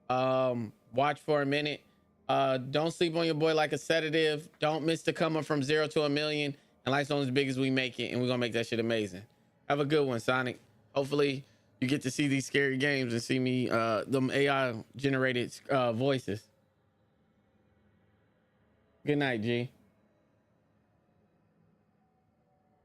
watch for a minute. Don't sleep on your boy like a sedative. Don't miss the come up from 0 to 1,000,000. And life's only as big as we make it, and we're gonna make that shit amazing. Have a good one, Sonic. Hopefully you get to see these scary games and see me them AI generated voices. Good night, G.